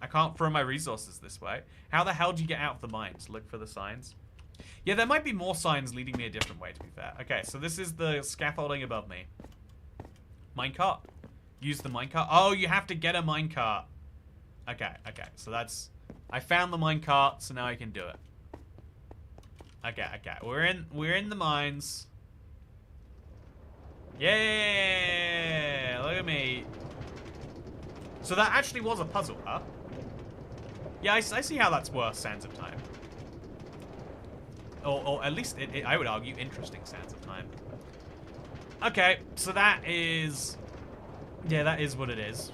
I can't throw my resources this way. How the hell do you get out of the mines? Look for the signs. Yeah, there might be more signs leading me a different way, to be fair. Okay, so this is the scaffolding above me. Minecart. Use the minecart. Oh, you have to get a minecart. Okay, so that's... I found the minecart, so now I can do it. Okay. We're in the mines. Yeah, look at me. So that actually was a puzzle, huh? Yeah, I see how that's worth Sands of Time. Or at least, I would argue, interesting Sands of Time. Okay, so that is... Yeah, that is what it is.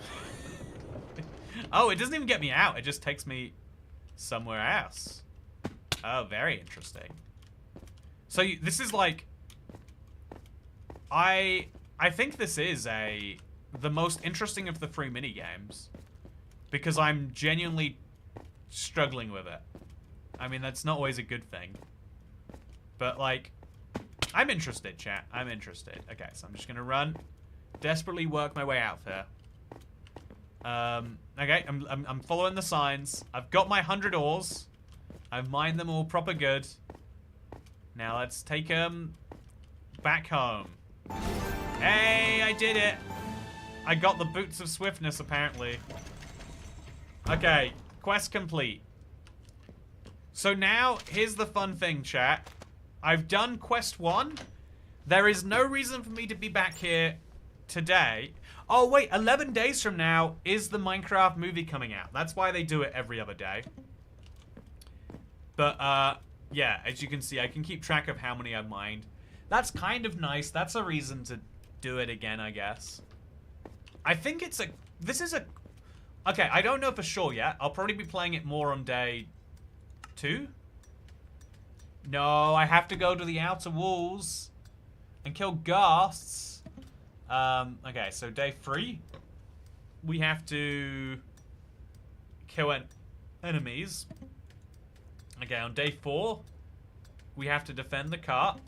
Oh, it doesn't even get me out. It just takes me somewhere else. Oh, very interesting. So this is like... I think this is the most interesting of the 3 minigames. Because I'm genuinely struggling with it. I mean, that's not always a good thing. But, like, I'm interested, chat. I'm interested. Okay, so I'm just gonna run. Desperately work my way out here. Okay, I'm following the signs. I've got my 100 ores. I've mined them all proper good. Now let's take them back home. Hey, I did it. I got the boots of swiftness, apparently. Okay, quest complete. So now, here's the fun thing, chat. I've done quest 1. There is no reason for me to be back here today. Oh, wait, 11 days from now is the Minecraft movie coming out. That's why they do it every other day. But, yeah, as you can see, I can keep track of how many I've mined. That's kind of nice. That's a reason to do it again, I guess. I think it's a... This is a... Okay, I don't know for sure yet. I'll probably be playing it more on day 2. No, I have to go to the outer walls and kill ghasts. Okay, so day 3. We have to kill enemies. Okay, on day 4, we have to defend the cart.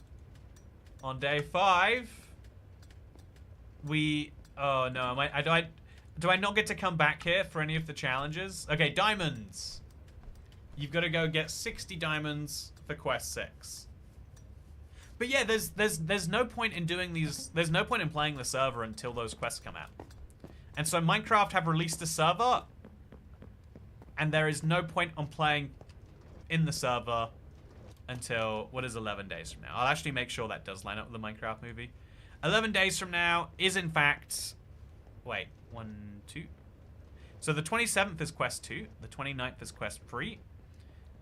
On day 5, we... Oh, no. Do I not get to come back here for any of the challenges? Okay, diamonds. You've got to go get 60 diamonds for quest 6. But yeah, there's no point in doing these... There's no point in playing the server until those quests come out. And so Minecraft have released a server, and there is no point on playing in the server until, what is 11 days from now? I'll actually make sure that does line up with the Minecraft movie. 11 days from now is in fact... Wait, 1, 2... So the 27th is quest 2, the 29th is quest 3,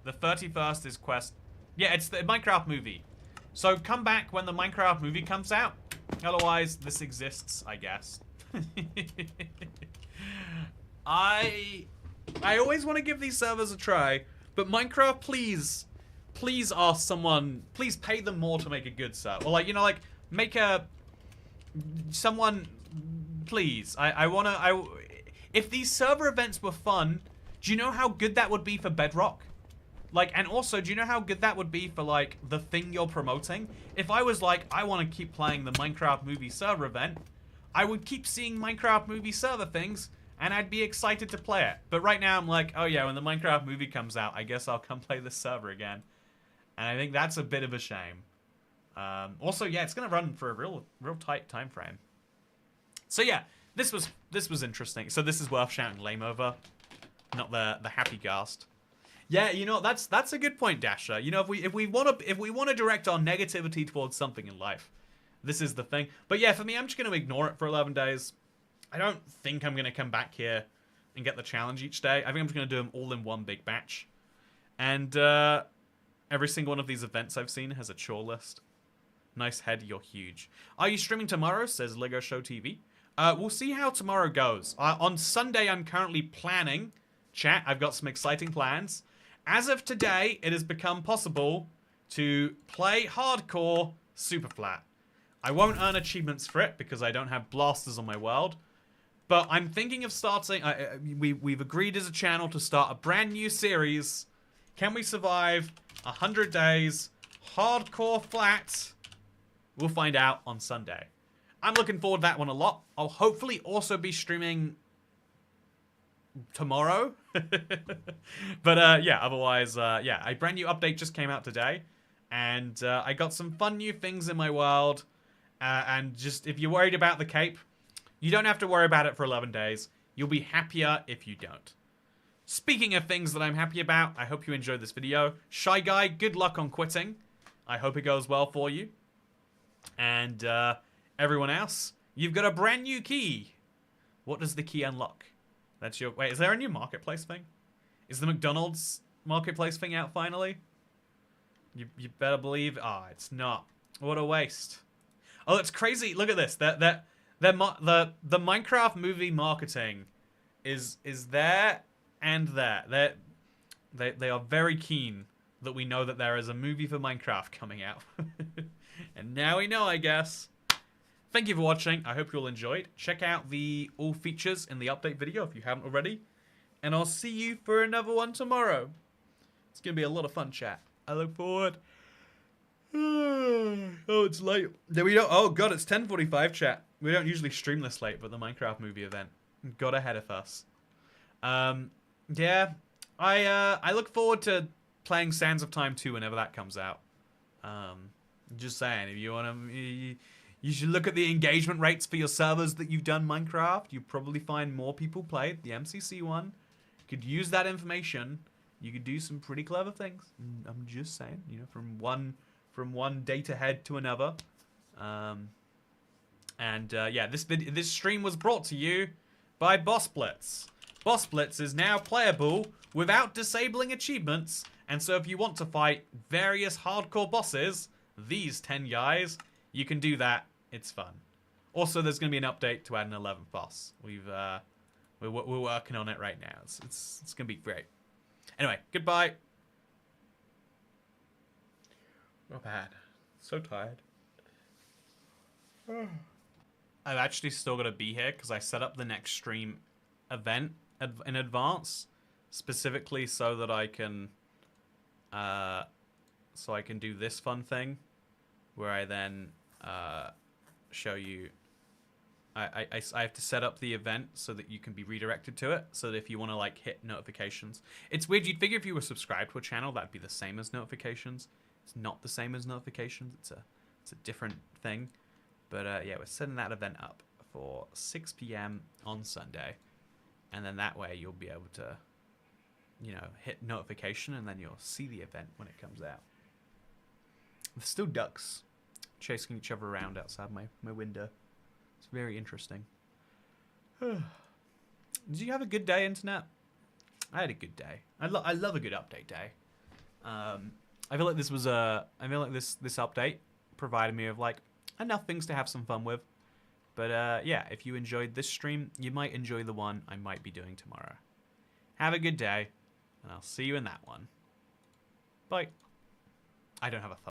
the 31st is quest... Yeah, it's the Minecraft movie. So come back when the Minecraft movie comes out. Otherwise, this exists, I guess. I always want to give these servers a try, but Minecraft, please ask someone, please pay them more to make a good server. Or like, make someone please. If these server events were fun, do you know how good that would be for Bedrock? Like, and also, do you know how good that would be for, like, the thing you're promoting? If I was like, I want to keep playing the Minecraft movie server event, I would keep seeing Minecraft movie server things, and I'd be excited to play it. But right now, I'm like, oh yeah, when the Minecraft movie comes out, I guess I'll come play this server again. And I think that's a bit of a shame. Also, yeah, it's gonna run for a real tight time frame. So yeah, this was interesting. So this is worth shouting lame over, not the happy ghast. Yeah, you know, that's a good point, Dasher. You know, if we want to direct our negativity towards something in life, this is the thing. But yeah, for me, I'm just gonna ignore it for 11 days. I don't think I'm gonna come back here and get the challenge each day. I think I'm just gonna do them all in one big batch. And every single one of these events I've seen has a chore list. Nice head, you're huge. Are you streaming tomorrow? Says Lego Show TV. We'll see how tomorrow goes. On Sunday, I'm currently planning. Chat, I've got some exciting plans. As of today, it has become possible to play hardcore super flat. I won't earn achievements for it because I don't have blasters on my world. But I'm thinking of starting... we've agreed as a channel to start a brand new series. Can we survive 100 days hardcore flat? We'll find out on Sunday. I'm looking forward to that one a lot. I'll hopefully also be streaming tomorrow. But yeah, otherwise, yeah, a brand new update just came out today. And I got some fun new things in my world. And just, if you're worried about the cape, you don't have to worry about it for 11 days. You'll be happier if you don't. Speaking of things that I'm happy about, I hope you enjoyed this video. Shy Guy, good luck on quitting. I hope it goes well for you. And everyone else, you've got a brand new key. What does the key unlock? That's your... Wait, is there a new marketplace thing? Is the McDonald's marketplace thing out finally? You better believe... Ah, it's not. What a waste. Oh, it's crazy. Look at this. The Minecraft movie marketing is there and there. They are very keen that we know that there is a movie for Minecraft coming out. And now we know, I guess. Thank you for watching. I hope you all enjoyed. Check out the all features in the update video if you haven't already. And I'll see you for another one tomorrow. It's going to be a lot of fun, chat. I look forward. Oh, it's late. There we go. Oh, God, it's 10:45, chat. We don't usually stream this late, but the Minecraft movie event got ahead of us. Yeah, I look forward to playing Sands of Time 2 whenever that comes out. Just saying, if you want to, you should look at the engagement rates for your servers that you've done Minecraft. You probably find more people played the MCC one. You could use that information. You could do some pretty clever things. I'm just saying, you know, from one data head to another. Yeah, this stream was brought to you by Boss Blitz. Boss Blitz is now playable without disabling achievements, and so if you want to fight various hardcore bosses, these 10 guys, you can do that. It's fun. Also, there's going to be an update to add an 11th boss. We're working on it right now. It's going to be great. Anyway, goodbye. Not bad. So tired. I've actually still got to be here because I set up the next stream event in advance, specifically so that I can do this fun thing where I then show you. I have to set up the event so that you can be redirected to it, so that if you want to like hit notifications. It's weird, you'd figure if you were subscribed to a channel that'd be the same as notifications. It's not the same as notifications. It's a different thing. But yeah, we're setting that event up for 6 p.m. on Sunday. And then that way you'll be able to, you know, hit notification and then you'll see the event when it comes out. There's still ducks chasing each other around outside my window. It's very interesting. Did you have a good day, Internet? I had a good day. I love a good update day. I feel like this was this update provided me with like enough things to have some fun with. But yeah, if you enjoyed this stream, you might enjoy the one I might be doing tomorrow. Have a good day, and I'll see you in that one. Bye. I don't have a